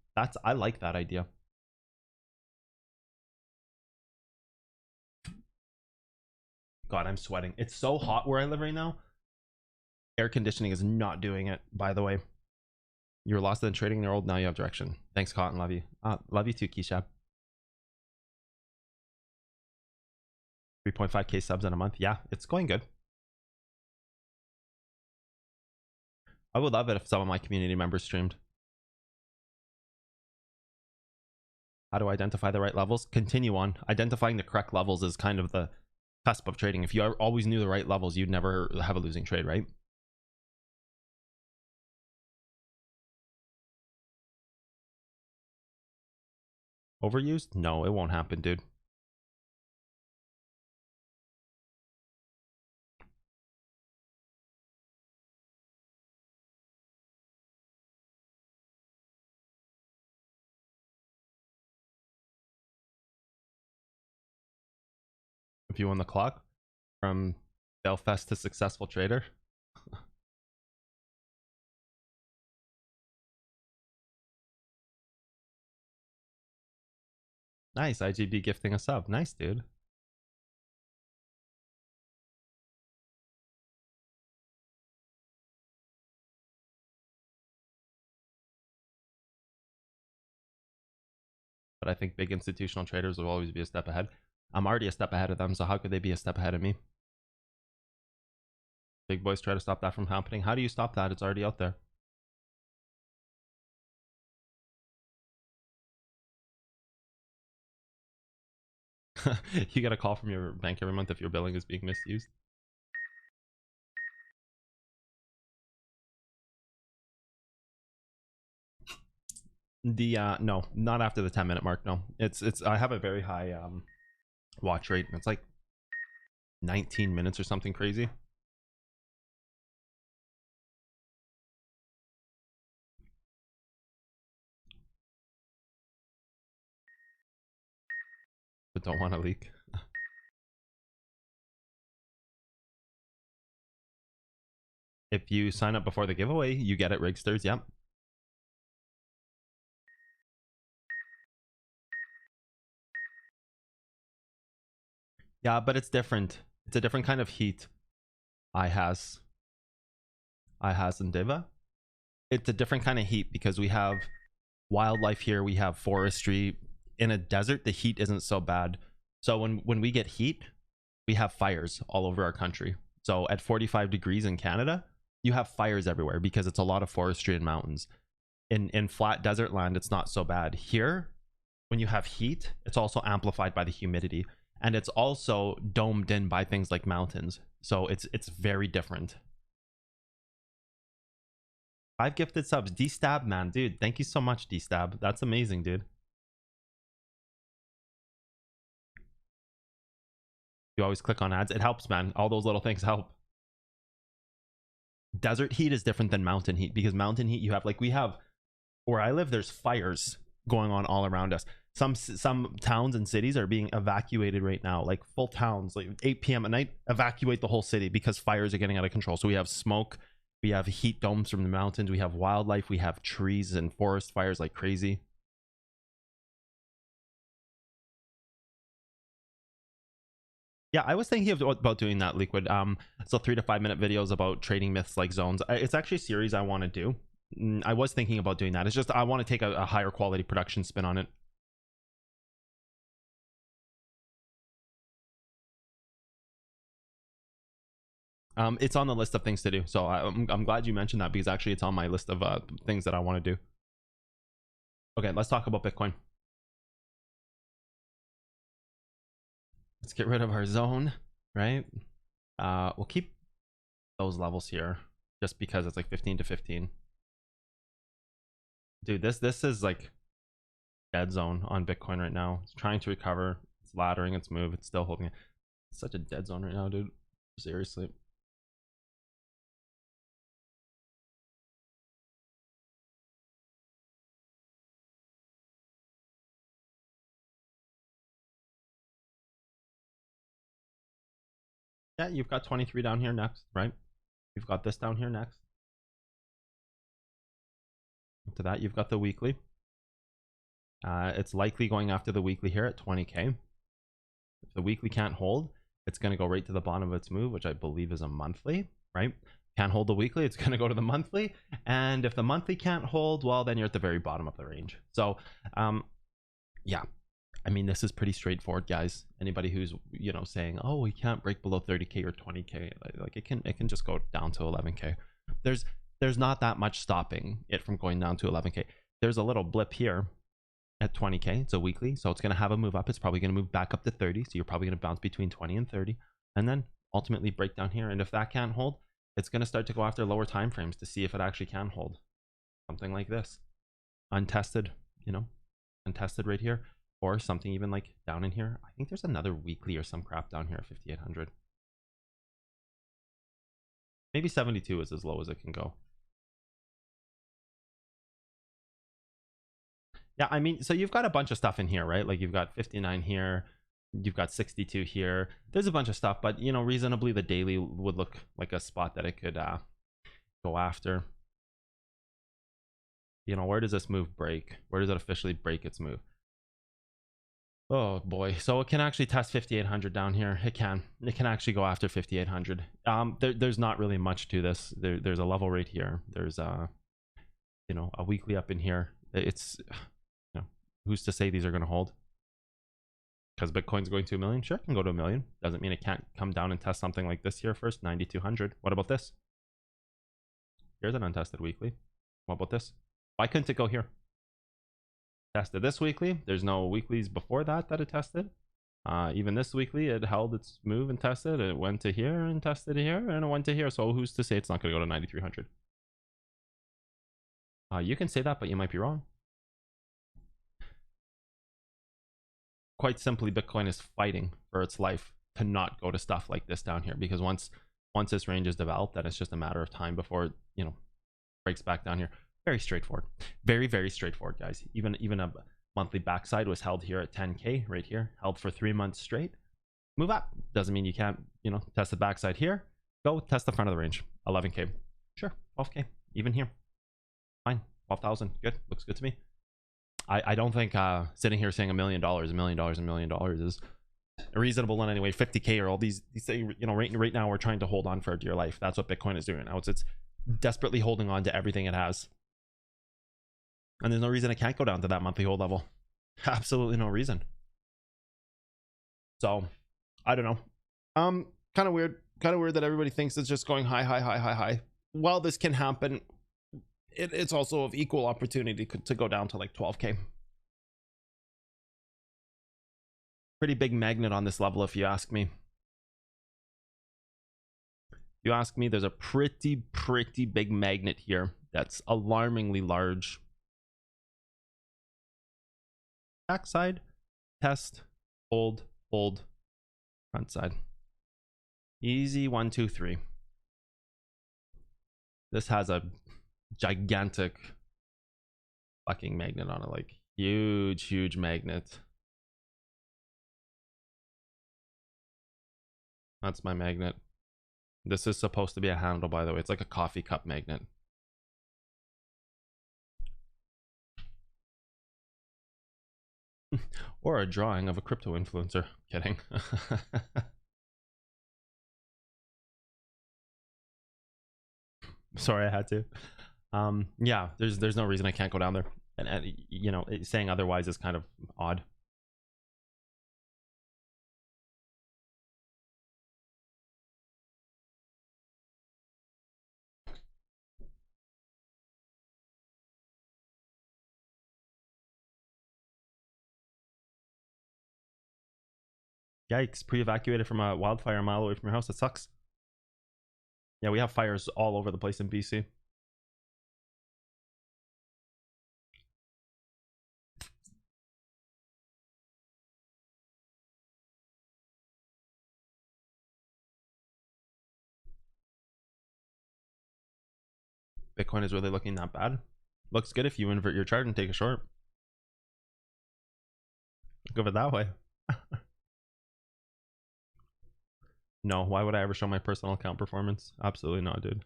I like that idea. God, I'm sweating. It's so hot where I live right now. Air conditioning is not doing it, by the way. You were lost in trading in the world. Now you have direction. Thanks, Cotton. Love you. Love you too, Keisha. 3.5k subs in a month. Yeah, it's going good. I would love it if some of my community members streamed. How to identify the right levels? Continue on. Identifying the correct levels is kind of the cusp of trading. If you always knew the right levels, you'd never have a losing trade, right? Overused? No, it won't happen, dude. If you won the clock from Belfast to successful trader. Nice, IGB gifting a sub. Nice, dude. But I think big institutional traders will always be a step ahead. I'm already a step ahead of them, so how could they be a step ahead of me? Big boys try to stop that from happening. How do you stop that? It's already out there. You get a call from your bank every month if your billing is being misused. The no, not after the 10-minute mark. No, it's I have a very high watch rate. It's like 19 minutes or something crazy. But don't want to leak. If you sign up before the giveaway, you get it, Rigsters. Yep. Yeah, but it's different. It's a different kind of heat. I has and Diva. It's a different kind of heat because we have wildlife here. We have forestry. In a desert, the heat isn't so bad. So when we get heat, we have fires all over our country. So at 45 degrees in Canada, you have fires everywhere because it's a lot of forestry and mountains. In flat desert land, it's not so bad. Here, when you have heat, it's also amplified by the humidity, and it's also domed in by things like mountains. So it's very different. 5 gifted subs. D-Stab, man, dude. Thank you so much, D-Stab. That's amazing, dude. You always click on ads. It helps, man. All those little things help. Desert heat is different than mountain heat because mountain heat, you have, like, we have, where I live, there's fires going on all around us. Some towns and cities are being evacuated right now, like full towns, like 8 p.m. at night, evacuate the whole city because fires are getting out of control. So we have smoke, we have heat domes from the mountains, we have wildlife, we have trees and forest fires like crazy. Yeah, I was thinking about doing that, Liquid. So 3 to 5 minute videos about trading myths like zones. It's actually a series I want to do. I was thinking about doing that. It's just I want to take a higher quality production spin on it. It's on the list of things to do. So I'm glad you mentioned that because actually it's on my list of things that I want to do. Okay, let's talk about Bitcoin. Let's get rid of our zone, right? We'll keep those levels here just because it's like 15 to 15. Dude, this is like dead zone on Bitcoin right now. It's trying to recover. It's laddering its move. It's still holding it. It's such a dead zone right now, dude. Seriously. Yeah, you've got 23 down here next, right? You've got this down here next. To that, you've got the weekly. It's likely going after the weekly here at 20k. If the weekly can't hold, it's going to go right to the bottom of its move, which I believe is a monthly, right? Can't hold the weekly, it's going to go to the monthly. And if the monthly can't hold, well, then you're at the very bottom of the range. So yeah, I mean, this is pretty straightforward, guys. Anybody who's, you know, saying, oh, we can't break below 30k or 20k, like it can just go down to 11k. There's not that much stopping it from going down to 11k. There's a little blip here at 20k. It's a weekly, so it's going to have a move up. It's probably going to move back up to 30, so you're probably going to bounce between 20 and 30, and then ultimately break down here. And if that can't hold, it's going to start to go after lower time frames to see if it actually can hold. Something like this, untested, you know, untested right here, or something even like down in here. I think there's another weekly or some crap down here at 5800. Maybe 72 is as low as it can go. Yeah, I mean, so you've got a bunch of stuff in here, right? Like you've got 59 here, you've got 62 here. There's a bunch of stuff, but you know, reasonably the daily would look like a spot that it could go after. You know, where does this move break? Where does it officially break its move? Oh boy, so it can actually test 5800 down here. It can actually go after 5800. There's not really much to this. There's a level right here. There's you know, a weekly up in here. It's, you know, who's to say these are going to hold? Because Bitcoin's going to a million. Sure, it can go to a million. Doesn't mean it can't come down and test something like this here first. 9200. What about this? Here's an untested weekly. What about this? Why couldn't it go here? Tested this weekly. There's no weeklies before that it tested. Even this weekly, it held its move and tested. It went to here and tested here, and it went to here. So who's to say it's not going to go to 9300? You can say that, but you might be wrong. Quite simply, Bitcoin is fighting for its life to not go to stuff like this down here, because once this range is developed, then it's just a matter of time before it, you know, breaks back down here. Very straightforward. Very, very straightforward, guys. Even a monthly backside was held here at 10k right here, held for 3 months straight. Move up doesn't mean you can't, you know, test the backside here. Go test the front of the range. 11k. Sure. 12k. Even here. Fine. 12,000. Good. Looks good to me. I don't think sitting here saying $1 million is reasonable in any way. 50k or all these say, you know, right now we're trying to hold on for dear life. That's what Bitcoin is doing now. It's desperately holding on to everything it has. And there's no reason it can't go down to that monthly hold level. Absolutely no reason. So, I don't know. Kind of weird that everybody thinks it's just going high. While this can happen, it's also of equal opportunity to go down to like 12k. Pretty big magnet on this level, if you ask me. You ask me, there's a pretty big magnet here that's alarmingly large. Backside, test, hold, front side. Easy 1, 2, 3. This has a gigantic fucking magnet on it, like huge magnet. That's my magnet. This is supposed to be a handle, by the way. It's like a coffee cup magnet. Or a drawing of a crypto influencer. Kidding. Sorry, I had to. Yeah, there's no reason I can't go down there, and you know, saying otherwise is kind of odd. Yikes, pre-evacuated from a wildfire a mile away from your house. That sucks. Yeah, we have fires all over the place in BC. Bitcoin is really looking that bad. Looks good if you invert your chart and take a short. Go of it that way. No, why would I ever show my personal account performance? Absolutely not, dude.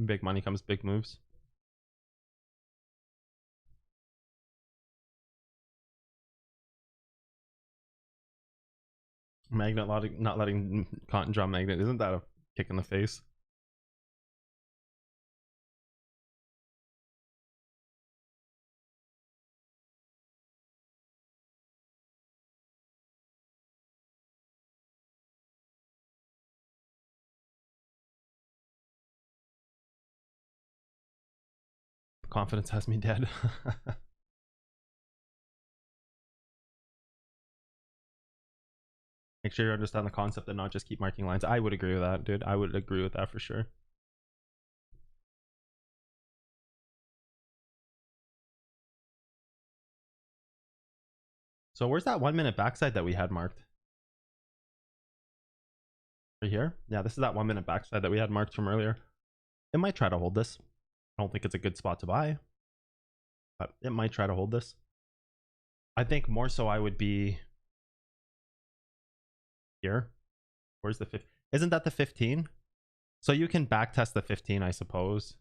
Big money comes big moves. Magnet not letting Cotton draw Magnet. Isn't that a kick in the face? Confidence has me dead. Make sure you understand the concept and not just keep marking lines. I would agree with that, dude. I would agree with that for sure. So where's that 1 minute backside that we had marked? Right here? Yeah, this is that 1 minute backside that we had marked from earlier. It might try to hold this. I don't think it's a good spot to buy, but it might try to hold this. I think more so I would be here. Where's the 15? Isn't that the 15? So you can back test the 15, I suppose.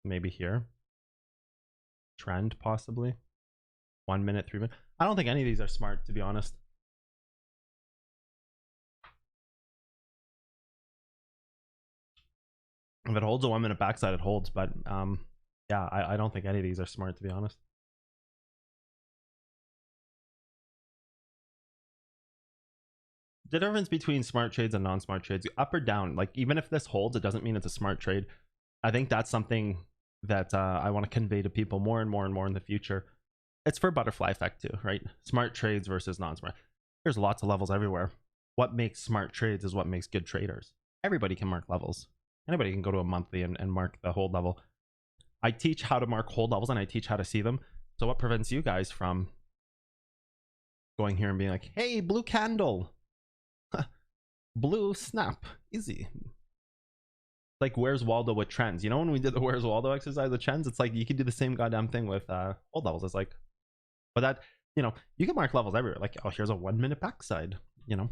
Maybe here. Trend, possibly. 1 minute, 3 minutes. I don't think any of these are smart, to be honest. If it holds a 1 minute backside, it holds. But yeah, I don't think any of these are smart, to be honest. The difference between smart trades and non-smart trades, up or down, like even if this holds, it doesn't mean it's a smart trade. I think that's something that I want to convey to people more and more and more in the future. It's for butterfly effect too, right? Smart trades versus non-smart. There's lots of levels everywhere. What makes smart trades is what makes good traders. Everybody can mark levels. Anybody can go to a monthly and mark the hold level. I teach how to mark hold levels and I teach how to see them. So what prevents you guys from going here and being like, hey, blue candle, blue snap, easy. Like Where's Waldo with trends. You know, when we did the Where's Waldo exercise with trends, it's like you could do the same goddamn thing with hold levels. It's like, but that, you know, you can mark levels everywhere. Like, oh, here's a 1 minute backside, you know.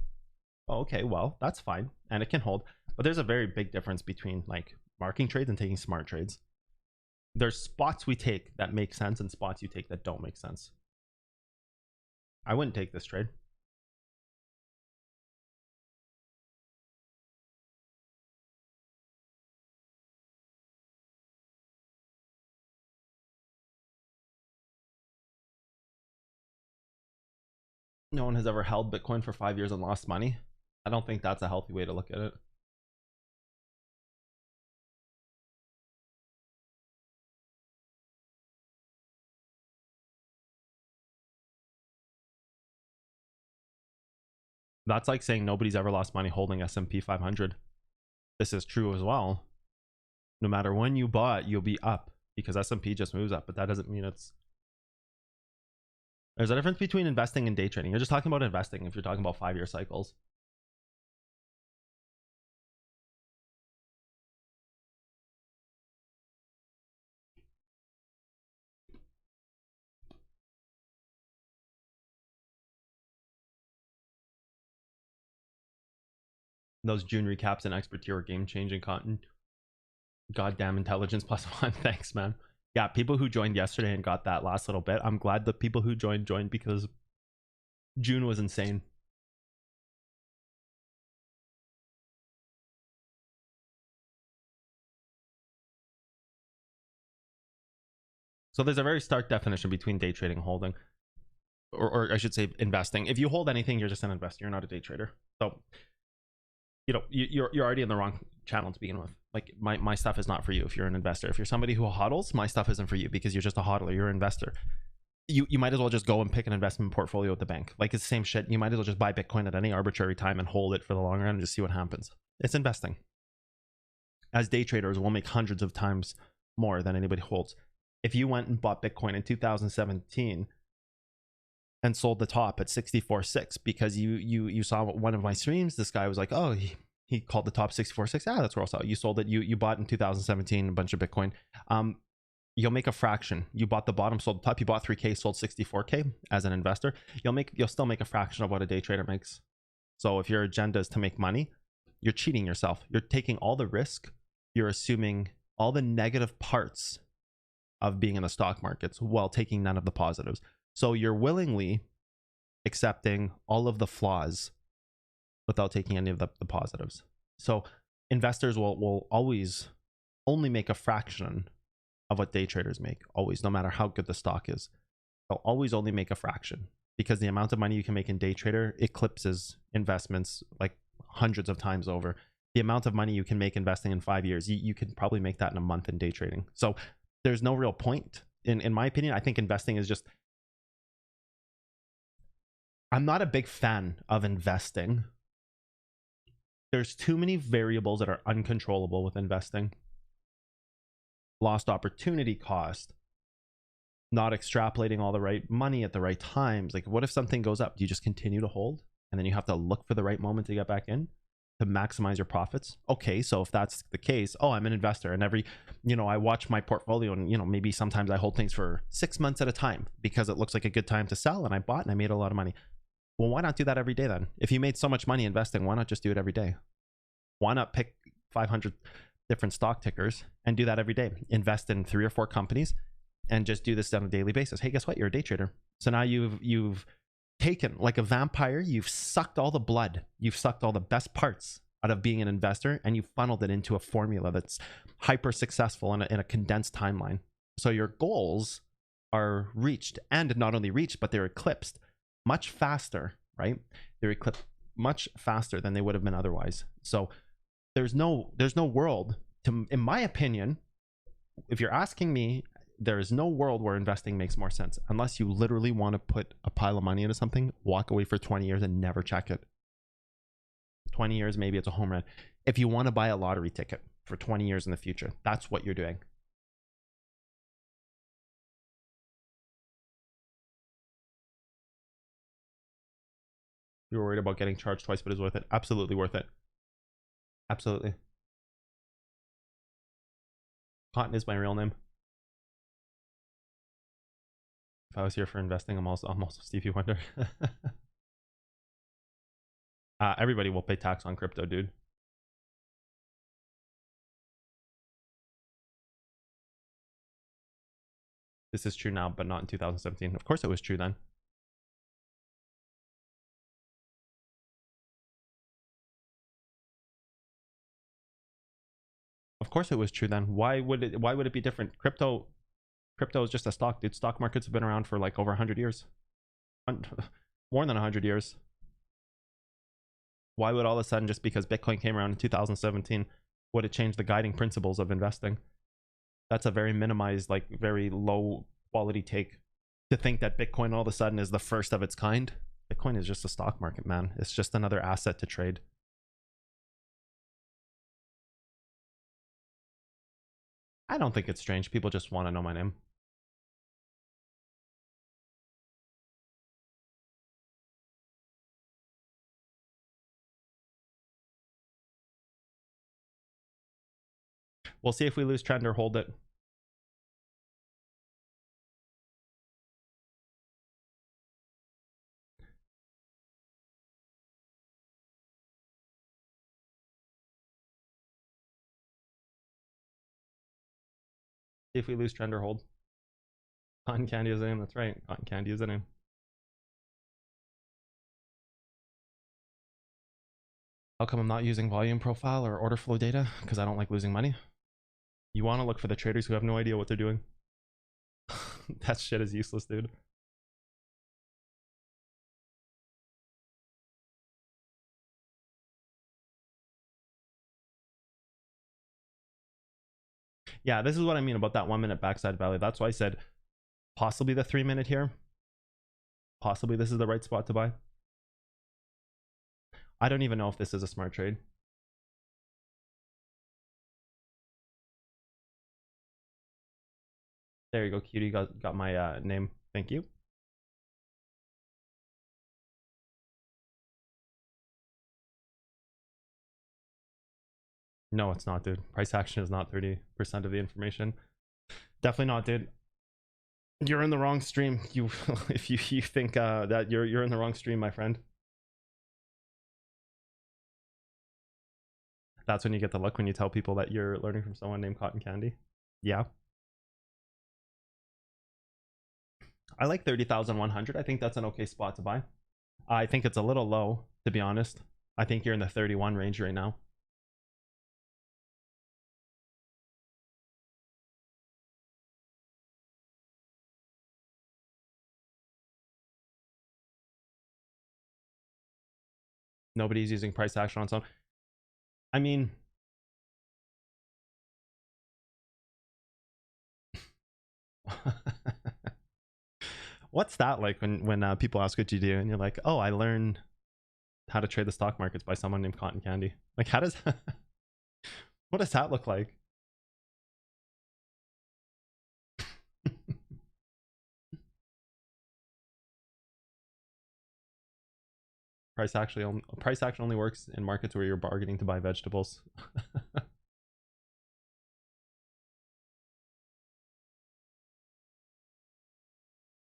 Oh, okay, well, that's fine. And it can hold. But there's a very big difference between like marking trades and taking smart trades. There's spots we take that make sense and spots you take that don't make sense. I wouldn't take this trade. No one has ever held Bitcoin for 5 years and lost money. I don't think that's a healthy way to look at it. That's like saying nobody's ever lost money holding S&P 500. This is true as well. No matter when you bought, you'll be up because S&P just moves up, but that doesn't mean it's... There's a difference between investing and day trading. You're just talking about investing if you're talking about 5-year cycles. Those June recaps and expert tier game changing content. Goddamn intelligence plus 1. Thanks, man. Yeah, people who joined yesterday and got that last little bit. I'm glad the people who joined because June was insane. So there's a very stark definition between day trading and holding, or I should say investing. If you hold anything, you're just an investor. You're not a day trader. So, you know, you're already in the wrong channel to begin with. Like my stuff is not for you if you're an investor. If you're somebody who hodls, my stuff isn't for you because you're just a hodler. You're an investor. You might as well just go and pick an investment portfolio at the bank. Like it's the same shit. You might as well just buy Bitcoin at any arbitrary time and hold it for the long run and just see what happens. It's investing. As day traders, we'll make hundreds of times more than anybody holds. If you went and bought Bitcoin in 2017 and sold the top at 64.6 because you saw one of my streams, this guy was like, oh, he called the top 64.6. Yeah, that's where I saw it. You sold it. You bought in 2017 a bunch of Bitcoin. You'll make a fraction. You bought the bottom, sold the top. You bought 3K, sold 64K as an investor. You'll still make a fraction of what a day trader makes. So if your agenda is to make money, you're cheating yourself. You're taking all the risk. You're assuming all the negative parts of being in the stock markets while taking none of the positives. So you're willingly accepting all of the flaws without taking any of the positives. So investors will always only make a fraction of what day traders make, always, no matter how good the stock is. They'll always only make a fraction because the amount of money you can make in day trader eclipses investments like hundreds of times over. The amount of money you can make investing in 5 years, you can probably make that in a month in day trading. So there's no real point. In my opinion, I think investing is just, I'm not a big fan of investing. There's too many variables that are uncontrollable with investing. Lost opportunity cost, not extrapolating all the right money at the right times. Like, what if something goes up? Do you just continue to hold and then you have to look for the right moment to get back in to maximize your profits? Okay, so if that's the case, oh, I'm an investor, and every, I watch my portfolio, and maybe sometimes I hold things for 6 months at a time because it looks like a good time to sell, and I bought and I made a lot of money. Well, why not do that every day then? If you made so much money investing, why not just do it every day? Why not pick 500 different stock tickers and do that every day? Invest in 3 or 4 companies and just do this on a daily basis. Hey, guess what? You're a day trader. So now you've taken, like a vampire, you've sucked all the blood, you've sucked all the best parts out of being an investor, and you funneled it into a formula that's hyper successful in a condensed timeline. So your goals are reached, and not only reached, but they're eclipsed much faster, right? They're eclipsed much faster than they would have been otherwise. So there's no world to, in my opinion, if you're asking me, there is no world where investing makes more sense unless you literally want to put a pile of money into something, walk away for 20 years and never check it. 20 years, maybe it's a home run. If you want to buy a lottery ticket for 20 years in the future, that's what you're doing. You're worried about getting charged twice, but it's worth it. Absolutely worth it. Absolutely. Cotton is my real name. If I was here for investing, I'm also Stevie Wonder. Everybody will pay tax on crypto, dude. This is true now, but not in 2017. Of course it was true then. Of course it was true then. Why would it be different? Crypto is just a stock, dude. Stock markets have been around for like over 100 years. More than 100 years. Why would all of a sudden, just because Bitcoin came around in 2017, would it change the guiding principles of investing? That's a very minimized, like very low quality take to think that Bitcoin all of a sudden is the first of its kind. Bitcoin is just a stock market, man. It's just another asset to trade. I don't think it's strange. People just want to know my name. We'll see if we lose trend or hold it. See if we lose trend or hold. Cotton candy is the name. That's right. Cotton candy is the name. How come I'm not using volume profile or order flow data? Because I don't like losing money. You want to look for the traders who have no idea what they're doing. That shit is useless, dude. Yeah, this is what I mean about that 1 minute backside value. That's why I said possibly the 3 minute here. Possibly this is the right spot to buy. I don't even know if this is a smart trade. There you go, cutie. Got my name. Thank you. No, it's not, dude. Price action is not 30% of the information. Definitely not, dude. You're in the wrong stream. You, if you think that you're in the wrong stream, my friend. That's when you get the look when you tell people that you're learning from someone named Cotton Candy. Yeah. I like 30,100. I think that's an okay spot to buy. I think it's a little low, to be honest. I think you're in the 31 range right now. Nobody's using price action on its own. I mean, what's that like when people ask what you do and you're like, oh, I learned how to trade the stock markets by someone named Cotton Candy? Like, how does what does that look like? Price action only works in markets where you're bargaining to buy vegetables.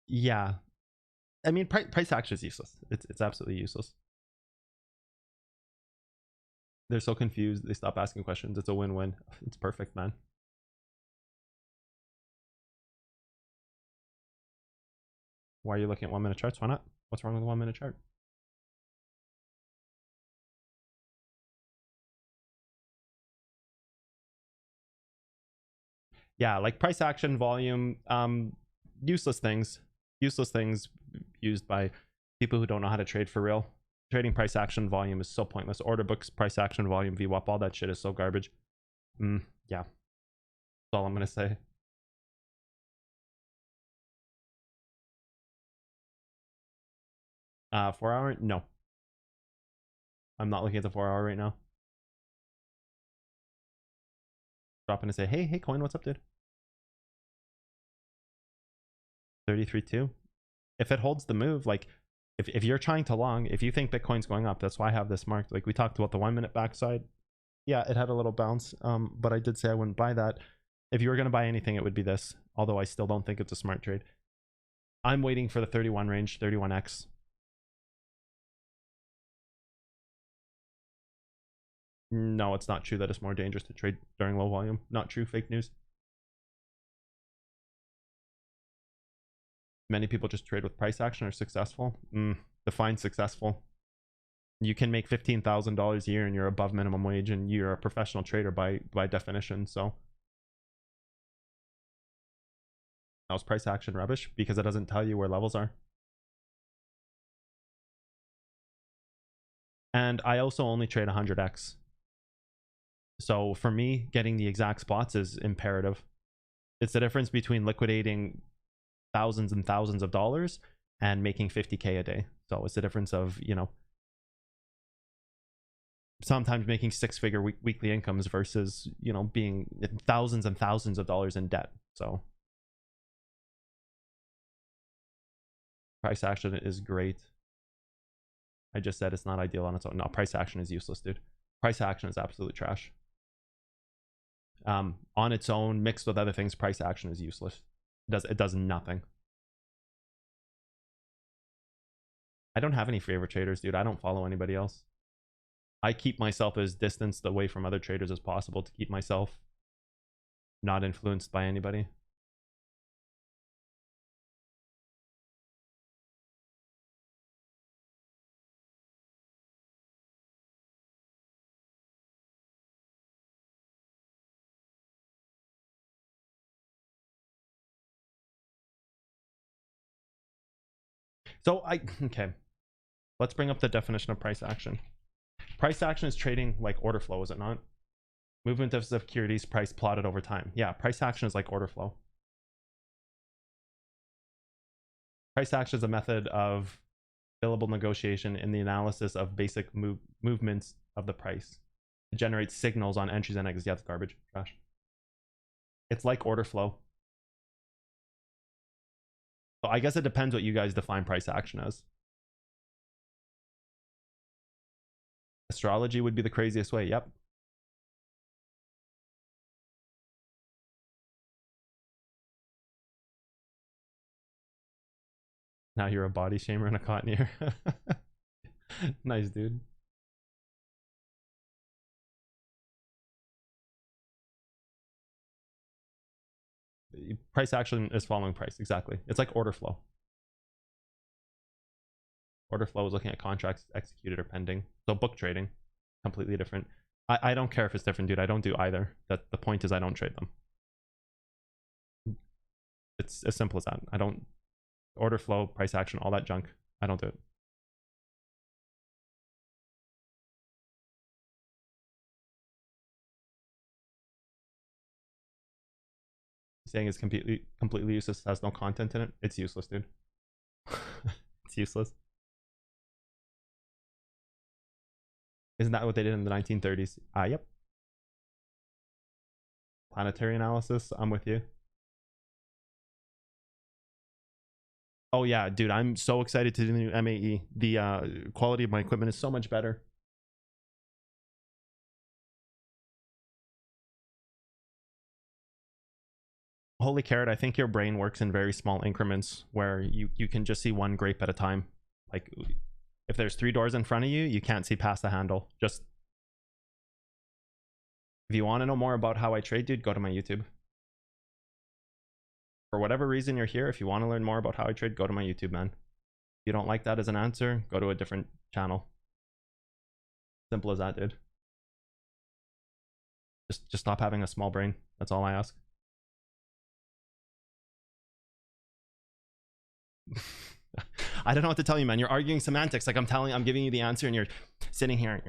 Yeah, I mean, price action is useless. It's absolutely useless. They're so confused. They stop asking questions. It's a win-win. It's perfect, man. Why are you looking at 1 minute charts? Why not? What's wrong with a 1 minute chart? Yeah, like price action, volume, useless things. Useless things used by people who don't know how to trade for real. Trading price action volume is so pointless. Order books, price action volume, VWAP, all that shit is so garbage. Yeah. That's all I'm gonna say. 4 hour? No. I'm not looking at the 4 hour right now. Drop in and say, hey coin, what's up, dude? 33.2. If it holds the move, like if you're trying to long, if you think Bitcoin's going up, that's why I have this marked. Like we talked about the 1 minute backside. Yeah, it had a little bounce. But I did say I wouldn't buy that. If you were going to buy anything, it would be this. Although I still don't think it's a smart trade. I'm waiting for the 31 range, 31x. No, it's not true that it's more dangerous to trade during low volume. Not true. Fake news. Many people just trade with price action are successful. Define successful. You can make $15,000 a year and you're above minimum wage and you're a professional trader by definition. So that was price action rubbish because it doesn't tell you where levels are. And I also only trade 100x. So for me, getting the exact spots is imperative. It's the difference between liquidating thousands and thousands of dollars and making 50K a day. So it's the difference of, you know, sometimes making 6-figure weekly incomes versus, you know, being thousands and thousands of dollars in debt. So price action is great. I just said it's not ideal on its own. No, price action is useless, dude. Price action is absolute trash. On its own, mixed with other things, price action is useless. It does nothing. I don't have any favorite traders, dude. I don't follow anybody else. I keep myself as distanced away from other traders as possible to keep myself not influenced by anybody. So okay. Let's bring up the definition of price action. Price action is trading like order flow, is it not? Movement of securities price plotted over time. Yeah, price action is like order flow. Price action is a method of billable negotiation in the analysis of basic movements of the price. It generates signals on entries and exits. Yeah, it's garbage. Trash. It's like order flow. So I guess it depends what you guys define price action as. Astrology would be the craziest way. Yep. Now you're a body shamer and a cottoneer. Nice, dude. Price action is following price. Exactly. It's like order flow. Order flow is looking at contracts executed or pending. So book trading, completely different. I don't care if it's different, dude. I don't do either. That the point is I don't trade them. It's as simple as that. I don't order flow, price action, all that junk. I don't do it. Saying it's completely useless, has no content in it. It's useless, dude. It's useless. Isn't that what they did in the 1930s? Yep. Planetary analysis. I'm with you. Oh yeah, dude, I'm so excited to do the new MAE. The quality of my equipment is so much better. Holy carrot, I think your brain works in very small increments where you can just see one grape at a time. Like if there's 3 doors in front of you, you can't see past the handle. Just if you want to know more about how I trade, dude, go to my YouTube. For whatever reason you're here, if you want to learn more about how I trade, go to my YouTube, man. If you don't like that as an answer, go to a different channel. Simple as that, dude. Just stop having a small brain. That's all I ask. I don't know what to tell you, man. You're arguing semantics. Like I'm giving you the answer, and you're sitting here.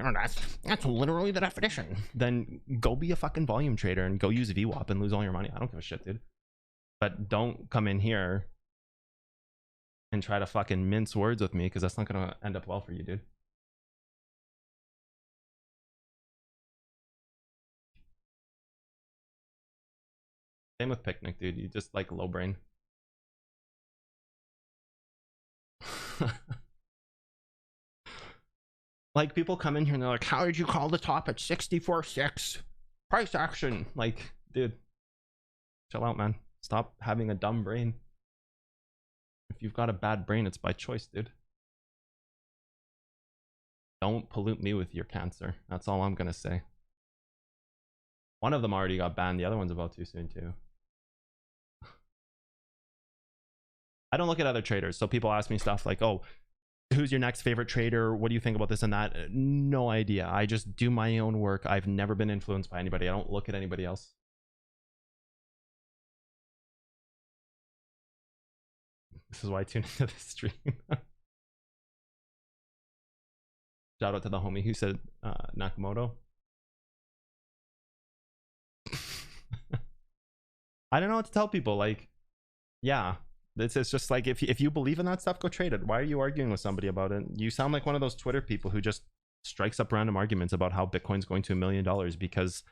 That's literally the definition. Then go be a fucking volume trader and go use VWAP and lose all your money. I don't give a shit, dude. But don't come in here and try to fucking mince words with me, because that's not gonna end up well for you, dude. Same with Picnic, dude. You just like low brain. Like people come in here and they're like, how did you call the top at 64.6 price action? Like, dude, chill out, man. Stop having a dumb brain. If you've got a bad brain, it's by choice, dude. Don't pollute me with your cancer. That's all I'm gonna say. One of them already got banned. The other one's about to soon too. I don't look at other traders. So people ask me stuff like, oh, who's your next favorite trader? What do you think about this and that? No idea. I just do my own work. I've never been influenced by anybody. I don't look at anybody else. This is why I tune into this stream. Shout out to the homie who said Nakamoto. I don't know what to tell people. Like, yeah, it's just like if you believe in that stuff, go trade it. Why are you arguing with somebody about it? You sound like one of those Twitter people who just strikes up random arguments about how Bitcoin's going to $1 million because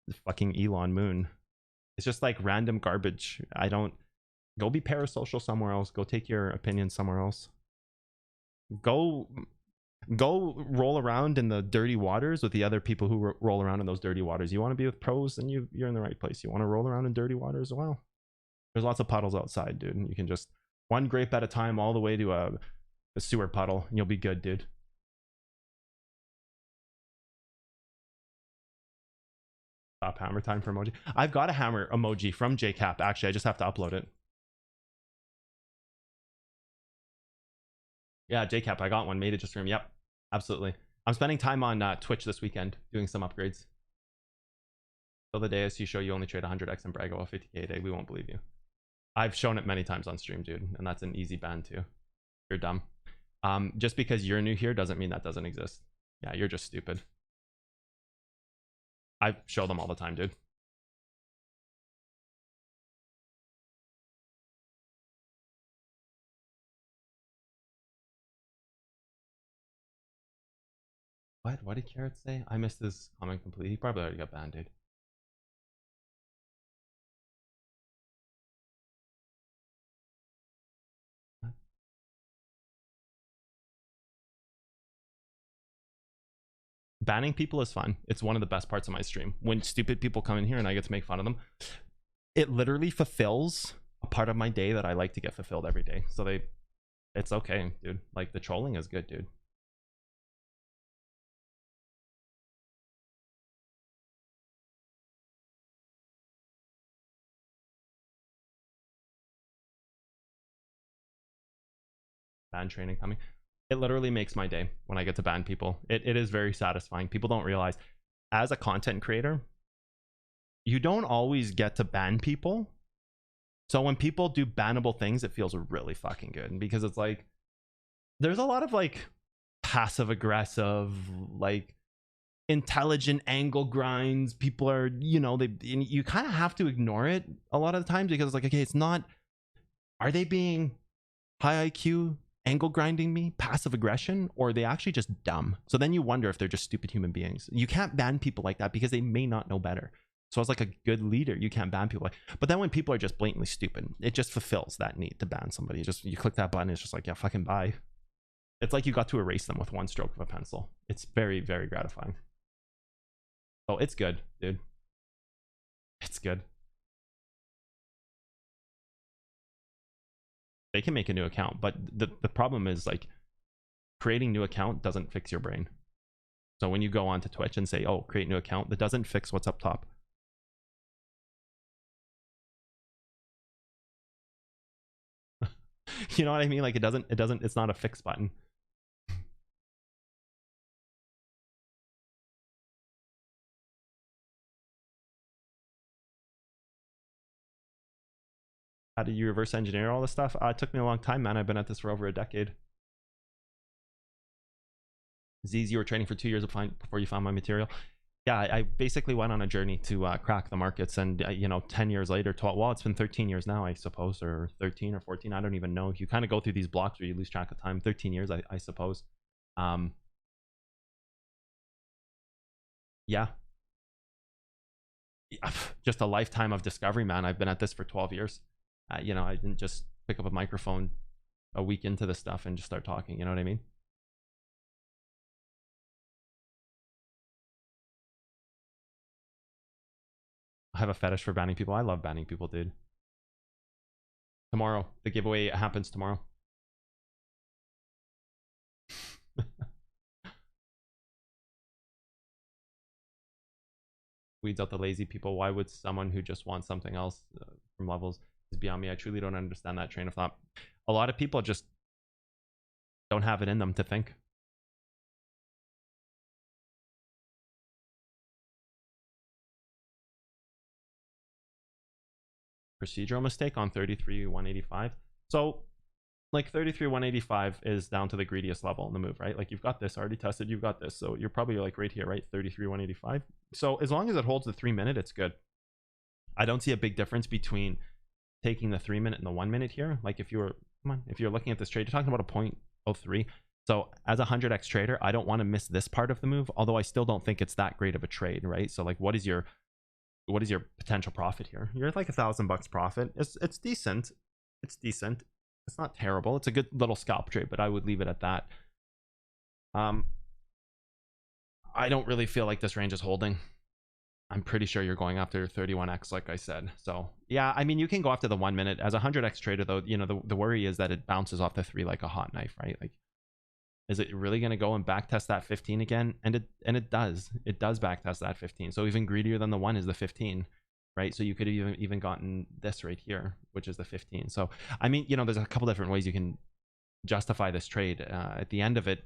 the fucking Elon Moon. It's just like random garbage. I don't. Go be parasocial somewhere else. Go take your opinion somewhere else. Go roll around in the dirty waters with the other people who roll around in those dirty waters. You want to be with pros, then you're in the right place. You want to roll around in dirty waters? Well, there's lots of puddles outside, dude. And you can just one grape at a time all the way to a sewer puddle, and you'll be good, dude. Stop hammer time for emoji. I've got a hammer emoji from JCap. Actually, I just have to upload it. Yeah, JCap, I got one. Made it just for him. Yep, absolutely. I'm spending time on Twitch this weekend doing some upgrades. So the day you show you only trade 100x and brag about 50k a day, we won't believe you. I've shown it many times on stream, dude, and that's an easy ban too. You're dumb. Just because you're new here doesn't mean that doesn't exist. Yeah, you're just stupid. I show them all the time, dude. What did Carrot say? I missed his comment completely. He probably already got banned, dude. Banning people is fun. It's one of the best parts of my stream. When stupid people come in here and I get to make fun of them, it literally fulfills a part of my day that I like to get fulfilled every day. So it's okay, dude. Like the trolling is good, dude. Ban training coming. It literally makes my day when I get to ban people. It is very satisfying. People don't realize, as a content creator, you don't always get to ban people. So when people do bannable things, it feels really fucking good, because it's like there's a lot of like passive aggressive, like intelligent angle grinds. People are, you kind of have to ignore it a lot of the times, because it's like, okay, it's not, are they being high IQ angle grinding me, passive aggression, or are they actually just dumb? So then you wonder if they're just stupid human beings. You can't ban people like that because they may not know better. So as like a good leader, you can't ban people. But then when people are just blatantly stupid, it just fulfills that need to ban somebody. You click that button, it's just like, yeah, fucking bye. It's like you got to erase them with one stroke of a pencil. It's very, very gratifying. Oh, it's good, dude. It's good. They can make a new account, but the problem is, like, creating new account doesn't fix your brain. So when you go onto Twitch and say, oh, create new account, that doesn't fix what's up top. You know what I mean? Like, it's not a fix button. How did you reverse engineer all this stuff? It took me a long time, man. I've been at this for over a decade. Z's, you were training for 2 years before you found my material. Yeah, I basically went on a journey to crack the markets, and 10 years later, 12, well, it's been 13 years now, I suppose, or 13 or 14, I don't even know. You kind of go through these blocks where you lose track of time. 13 years, I suppose. Yeah, just a lifetime of discovery, man. I've been at this for 12 years. I didn't just pick up a microphone a week into this stuff and just start talking. You know what I mean? I have a fetish for banning people. I love banning people, dude. Tomorrow, the giveaway happens tomorrow. Weeds out the lazy people. Why would someone who just wants something else from levels is beyond me? I truly don't understand that train of thought. A lot of people just don't have it in them to think. Procedural mistake on 33,185. So like 33,185 is down to the greediest level in the move, right? Like, you've got this already tested, you've got this, so you're probably like right here, right? 33,185. So as long as it holds the 3 minute, it's good. I don't see a big difference between taking the 3 minute and the 1 minute here. Like, if you're looking at this trade, you're talking about a 0.03. So as a 100x trader, I don't want to miss this part of the move, although I still don't think it's that great of a trade, right? So like, what is your potential profit here? You're at like $1,000 profit. It's decent. It's decent. It's not terrible. It's a good little scalp trade, but I would leave it at that. I don't really feel like this range is holding. I'm pretty sure you're going after 31x, like I said. So yeah, I mean, you can go after the 1 minute. As a 100x trader, though, the worry is that it bounces off the 3 like a hot knife, right? Like, is it really going to go and backtest that 15 again? And it does. It does backtest that 15. So even greedier than the 1 is the 15, right? So you could have even gotten this right here, which is the 15. So I mean, there's a couple different ways you can justify this trade. At the end of it,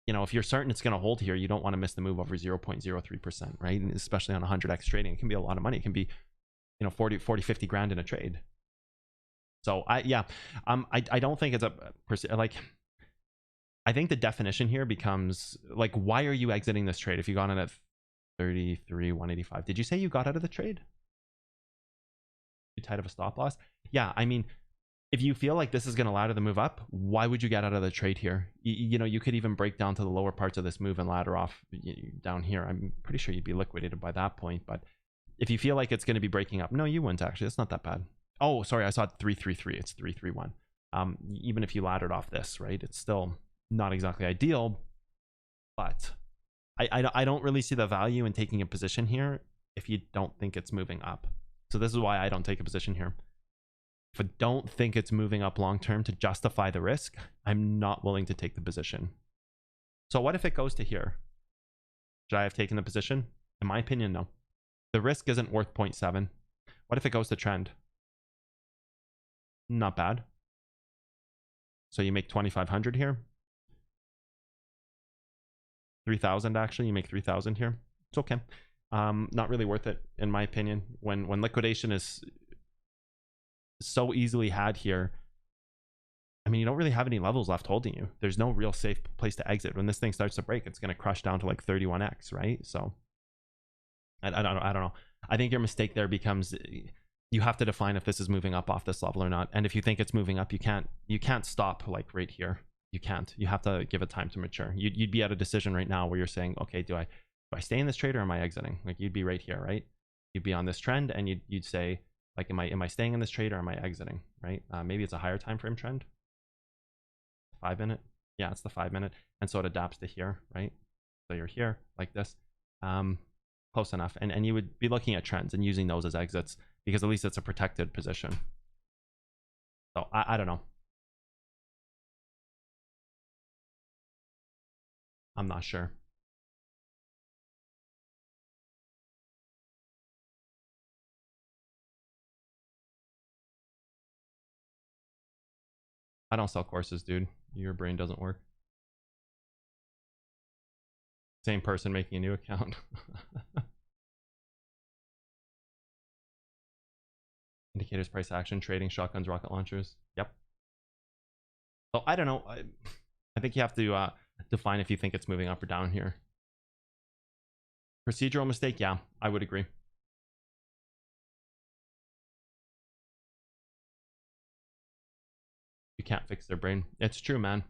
if you're certain it's going to hold here, you don't want to miss the move over 0.03%, right? And especially on 100x trading, it can be a lot of money. It can be 40 50 grand in a trade. So I don't think it's like, I think the definition here becomes like, why are you exiting this trade if you got in at 33,185? Did you say you got out of the trade? You tied of a stop loss? Yeah, I mean, if you feel like this is going to ladder the move up, why would you get out of the trade here? You could even break down to the lower parts of this move and ladder off down here. I'm pretty sure you'd be liquidated by that point. But if you feel like it's going to be breaking up, no, you wouldn't actually. It's not that bad. Oh, sorry, I saw it 333. It's 331. Even if you laddered off this, right, it's still not exactly ideal. But I don't really see the value in taking a position here if you don't think it's moving up. So this is why I don't take a position here. If I don't think it's moving up long term to justify the risk, I'm not willing to take the position. So what if it goes to here? Should I have taken the position? In my opinion, no. The risk isn't worth 0.7. What if it goes to trend? Not bad. So you make 2,500 here. 3,000 actually. You make 3,000 here. It's okay. Not really worth it in my opinion. When liquidation is so easily had here, I mean, you don't really have any levels left holding you. There's no real safe place to exit. When this thing starts to break, it's going to crush down to like 31x, right? So I don't know. I think your mistake there becomes you have to define if this is moving up off this level or not. And if you think it's moving up, you can't stop like right here. You can't. You have to give it time to mature. You'd be at a decision right now where you're saying, okay, do I stay in this trade or am I exiting? Like you'd be right here, right? You'd be on this trend and you'd say, like, am I staying in this trade or am I exiting, right? Maybe it's a higher time frame trend. 5 minute. Yeah, it's the 5 minute. And so it adapts to here, right? So you're here like this. Close enough. And you would be looking at trends and using those as exits because at least it's a protected position. So I don't know. I'm not sure. I don't sell courses, dude. Your brain doesn't work. Same person making a new account. Indicators, price action, trading, shotguns, rocket launchers. Yep. So I don't know. I think you have to define if you think it's moving up or down here. Procedural mistake, yeah, I would agree. You can't fix their brain. It's true, man.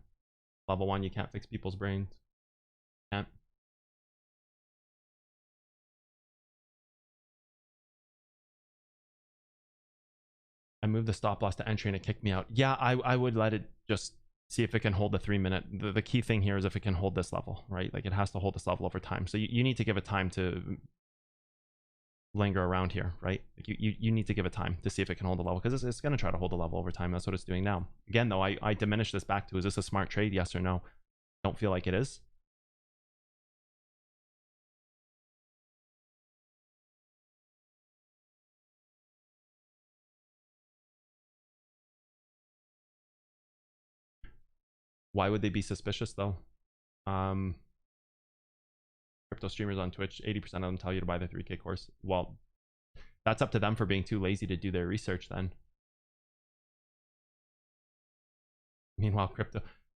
Level 1, you can't fix people's brains. Can't. I moved the stop loss to entry and it kicked me out. Yeah, I would let it just see if it can hold the 3 minute. The key thing here is if it can hold this level, right? Like it has to hold this level over time. So you need to give it time to linger around here, right? Like you need to give it time to see if it can hold the level because it's going to try to hold the level over time. That's what it's doing now. Again, though, I diminish this back to, is this a smart trade? Yes or no? Don't feel like it is. Why would they be suspicious though? Crypto streamers on Twitch, 80% of them tell you to buy the 3K course. Well, that's up to them for being too lazy to do their research then. Meanwhile,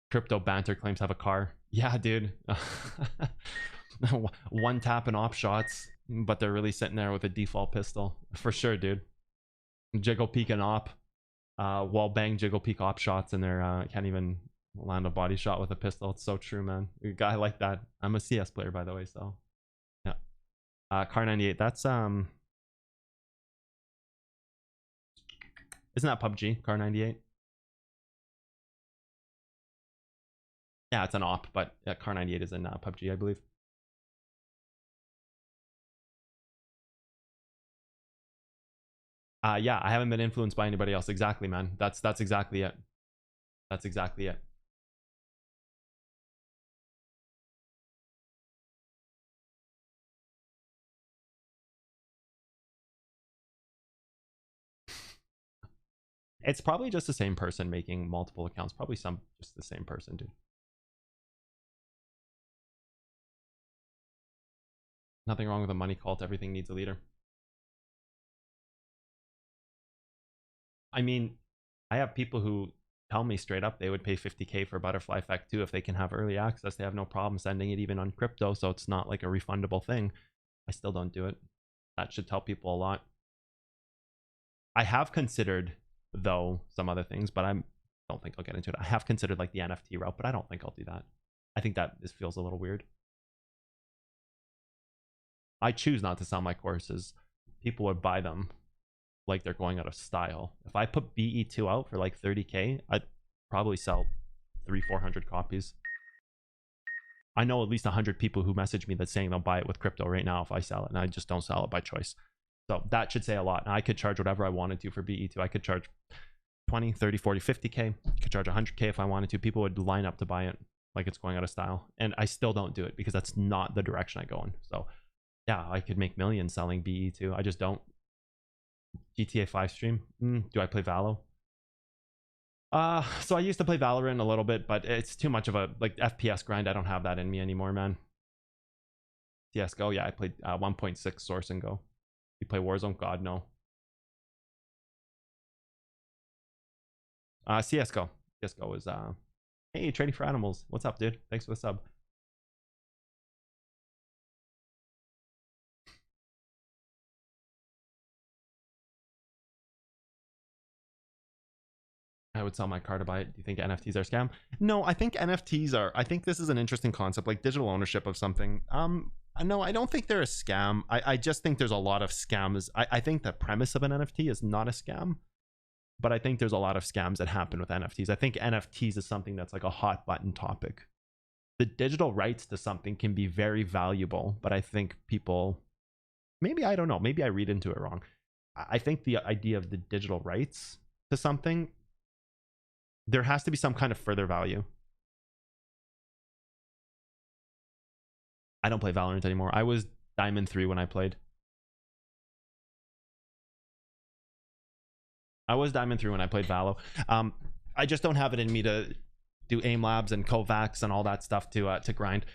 crypto banter claims to have a car. Yeah, dude. One tap and op shots, but they're really sitting there with a default pistol. For sure, dude. Jiggle peek and op. Wall bang, jiggle peek op shots, and they're can't even land a body shot with a pistol. It's so true, man. A guy like that. I'm a CS player, by the way, so yeah. Car 98. That's isn't that PUBG? Car 98. Yeah, it's an op, but Car 98 is in PUBG, I believe. Yeah, I haven't been influenced by anybody else. Exactly, man. That's exactly it. That's exactly it. It's probably just the same person making multiple accounts. Probably just the same person, dude. Nothing wrong with a money cult. Everything needs a leader. I mean, I have people who tell me straight up they would pay 50K for Butterfly Effect 2 if they can have early access. They have no problem sending it even on crypto, so it's not like a refundable thing. I still don't do it. That should tell people a lot. I have considered, though, some other things, but I don't think I'll get into it. I have considered like the NFT route, but I don't think I'll do that. I think that this feels a little weird. I choose not to sell my courses. People would buy them like they're going out of style. If I put BE2 out for like 30K, I'd probably sell 300-400 copies. I know at least 100 people who message me that's saying they'll buy it with crypto right now if I sell it, and I just don't sell it by choice. So that should say a lot. And I could charge whatever I wanted to for BE2. I could charge 20, 30, 40, 50K. I could charge 100K if I wanted to. People would line up to buy it like it's going out of style. And I still don't do it because that's not the direction I go in. So yeah, I could make millions selling BE2. I just don't. GTA 5 stream. Do I play Valo? So I used to play Valorant a little bit, but it's too much of a like FPS grind. I don't have that in me anymore, man. CSGO, yeah, I played 1.6 Source and Go. You play Warzone? God, no. CSGO. CSGO is hey, trading for animals. What's up, dude? Thanks for the sub. I would sell my car to buy it. Do you think NFTs are a scam? No, I think NFTs are. I think this is an interesting concept, like digital ownership of something. No, I don't think they're a scam. I just think there's a lot of scams. I think the premise of an NFT is not a scam, but I think there's a lot of scams that happen with NFTs. I think NFTs is something that's like a hot button topic. The digital rights to something can be very valuable, but I think people, maybe I don't know, maybe I read into it wrong. I think the idea of the digital rights to something, there has to be some kind of further value. I don't play Valorant anymore. I was Diamond 3 when I played. I was Diamond 3 when I played Valo. I just don't have it in me to do aim labs and Kovacs and all that stuff to grind.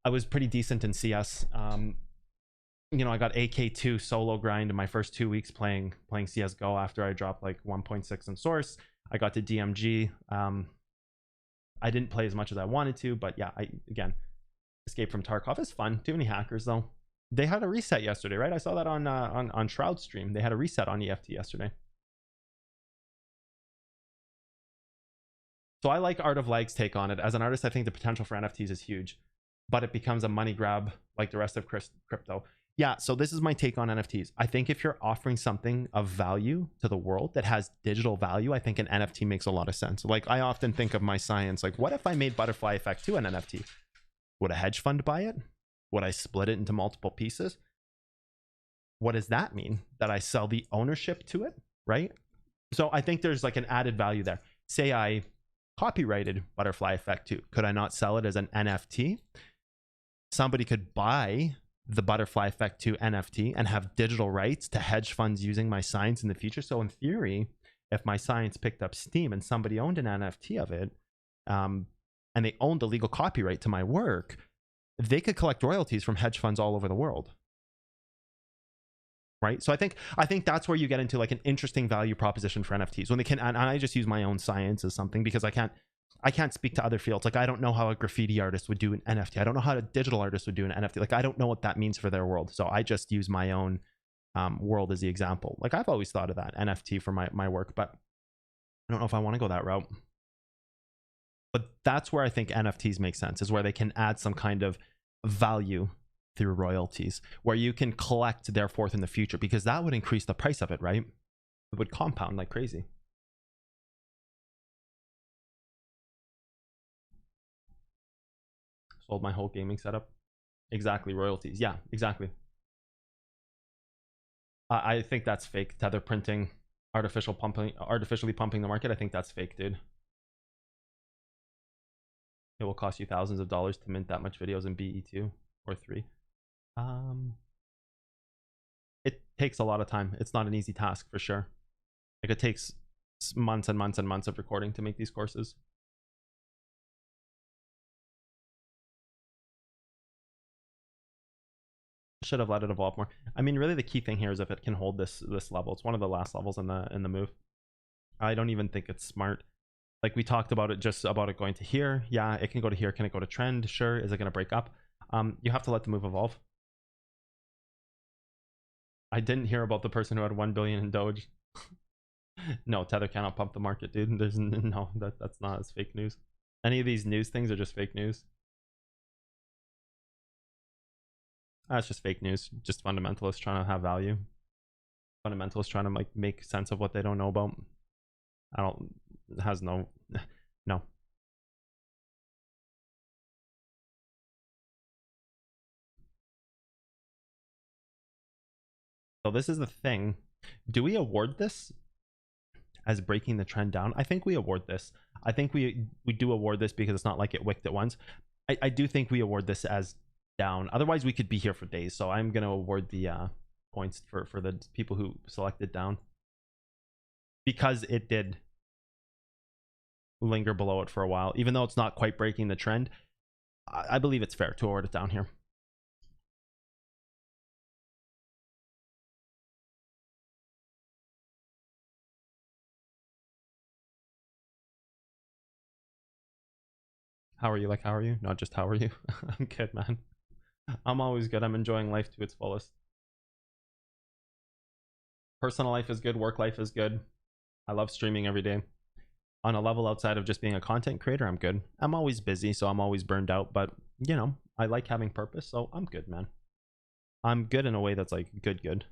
I was pretty decent in CS. You know, I got AK2 solo grind in my first 2 weeks playing CSGO after I dropped like 1.6 in Source. I got to DMG. I didn't play as much as I wanted to, but yeah, again, Escape from Tarkov is fun. Too many hackers though. They had a reset yesterday, right? I saw that on Shroud stream. They had a reset on EFT yesterday. So I like Art of Leg's take on it. As an artist, I think the potential for NFTs is huge, but it becomes a money grab like the rest of crypto. Yeah, so this is my take on NFTs. I think if you're offering something of value to the world that has digital value, I think an NFT makes a lot of sense. Like I often think of my science, like what if I made Butterfly Effect 2 an NFT? Would a hedge fund buy it? Would I split it into multiple pieces? What does that mean? That I sell the ownership to it, right? So I think there's like an added value there. Say I copyrighted Butterfly Effect 2. Could I not sell it as an NFT? Somebody could buy the Butterfly Effect 2 NFT and have digital rights to hedge funds using my science in the future. So in theory, if my science picked up steam and somebody owned an NFT of it, and they owned the legal copyright to my work, they could collect royalties from hedge funds all over the world. Right? So I think that's where you get into like an interesting value proposition for NFTs when they can, and I just use my own science as something because I can't speak to other fields. Like I don't know how a graffiti artist would do an NFT. I don't know how a digital artist would do an NFT. Like I don't know what that means for their world. So I just use my own world as the example. Like I've always thought of that NFT for my work, but I don't know if I want to go that route. But that's where I think NFTs make sense, is where they can add some kind of value through royalties, where you can collect therefore in the future, because that would increase the price of it, right? It would compound like crazy. Sold my whole gaming setup. Exactly, royalties. Yeah, exactly. I think that's fake. Tether printing, artificially pumping the market. I think that's fake, dude. It will cost you thousands of dollars to mint that much videos in BE2 or 3. It takes a lot of time. It's not an easy task for sure. Like it takes months and months and months of recording to make these courses. Should have let it evolve more. I mean, really the key thing here is if it can hold this level. It's one of the last levels in the move. I don't even think it's smart. Like we talked about it, just about it going to here. Yeah, it can go to here. Can it go to trend? Sure. Is it going to break up? You have to let the move evolve. I didn't hear about the person who had 1 billion in Doge. No, Tether cannot pump the market, dude. There's no, that's not, it's fake news. Any of these news things are just fake news. That's just fake news. Just fundamentalists trying to have value. Fundamentalists trying to like make sense of what they don't know about. I don't, it has no, no. So this is the thing. Do we award this as breaking the trend down? I think we award this. I think we do award this because it's not like it wicked at once. I do think we award this as down. Otherwise, we could be here for days. So I'm going to award the points for the people who selected down because it did. linger below it for a while, even though it's not quite breaking the trend. I believe it's fair to award it down here. How are you? Like, how are you? Not just how are you? I'm good, man. I'm always good. I'm enjoying life to its fullest. Personal life is good. Work life is good. I love streaming every day. On a level outside of just being a content creator, I'm good. I'm always busy, so I'm always burned out, but you know, I like having purpose, so I'm good, man. I'm good in a way that's like good.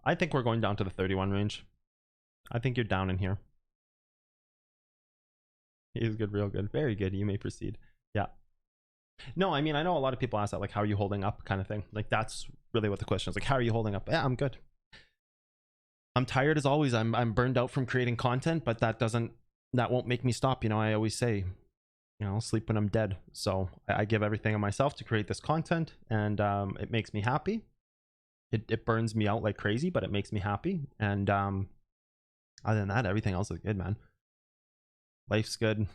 I think we're going down to the 31 range. I think you're down in here. He's good, real good. Very good. You may proceed. Yeah. No, I mean, I know a lot of people ask that, like, how are you holding up kind of thing. Like, that's really what the question is. Like, how are you holding up? Yeah, I'm good. I'm tired as always. I'm burned out from creating content, but that won't make me stop. You know, I always say, you know, I'll sleep when I'm dead. So I give everything of myself to create this content, and it makes me happy. It burns me out like crazy, but it makes me happy. And other than that, everything else is good, man. Life's good.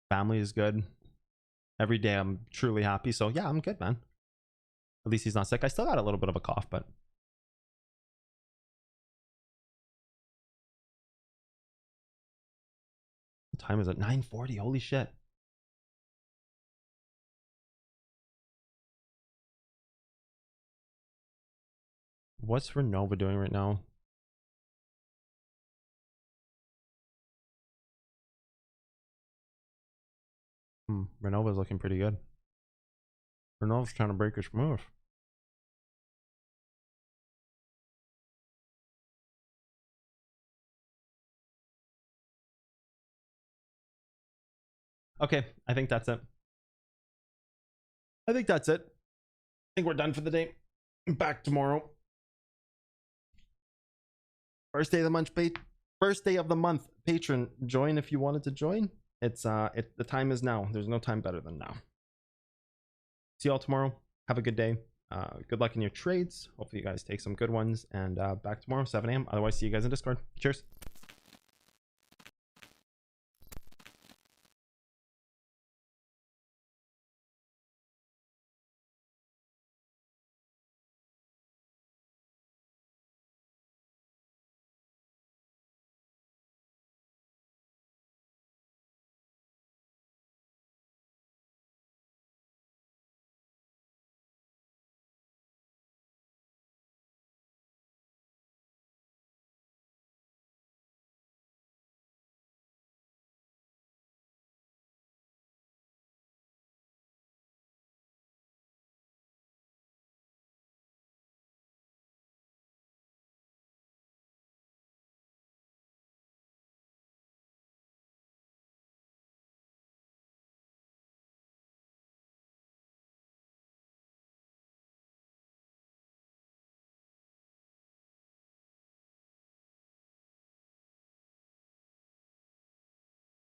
Family is good. Every day I'm truly happy. So yeah, I'm good, man. At least he's not sick. I still got a little bit of a cough, but what time is it? 9:40. Holy shit. What's Renova doing right now? Renova's looking pretty good. Renova's trying to break his move. Okay, I think that's it. I think that's it. I think we're done for the day. Back tomorrow. First day of the month, first day of the month. Patron, join if you wanted to join. It's the time is now. There's no time better than now. See y'all tomorrow. Have a good day. Good luck in your trades. Hopefully you guys take some good ones. And back tomorrow, 7 a.m. Otherwise, see you guys in Discord. Cheers.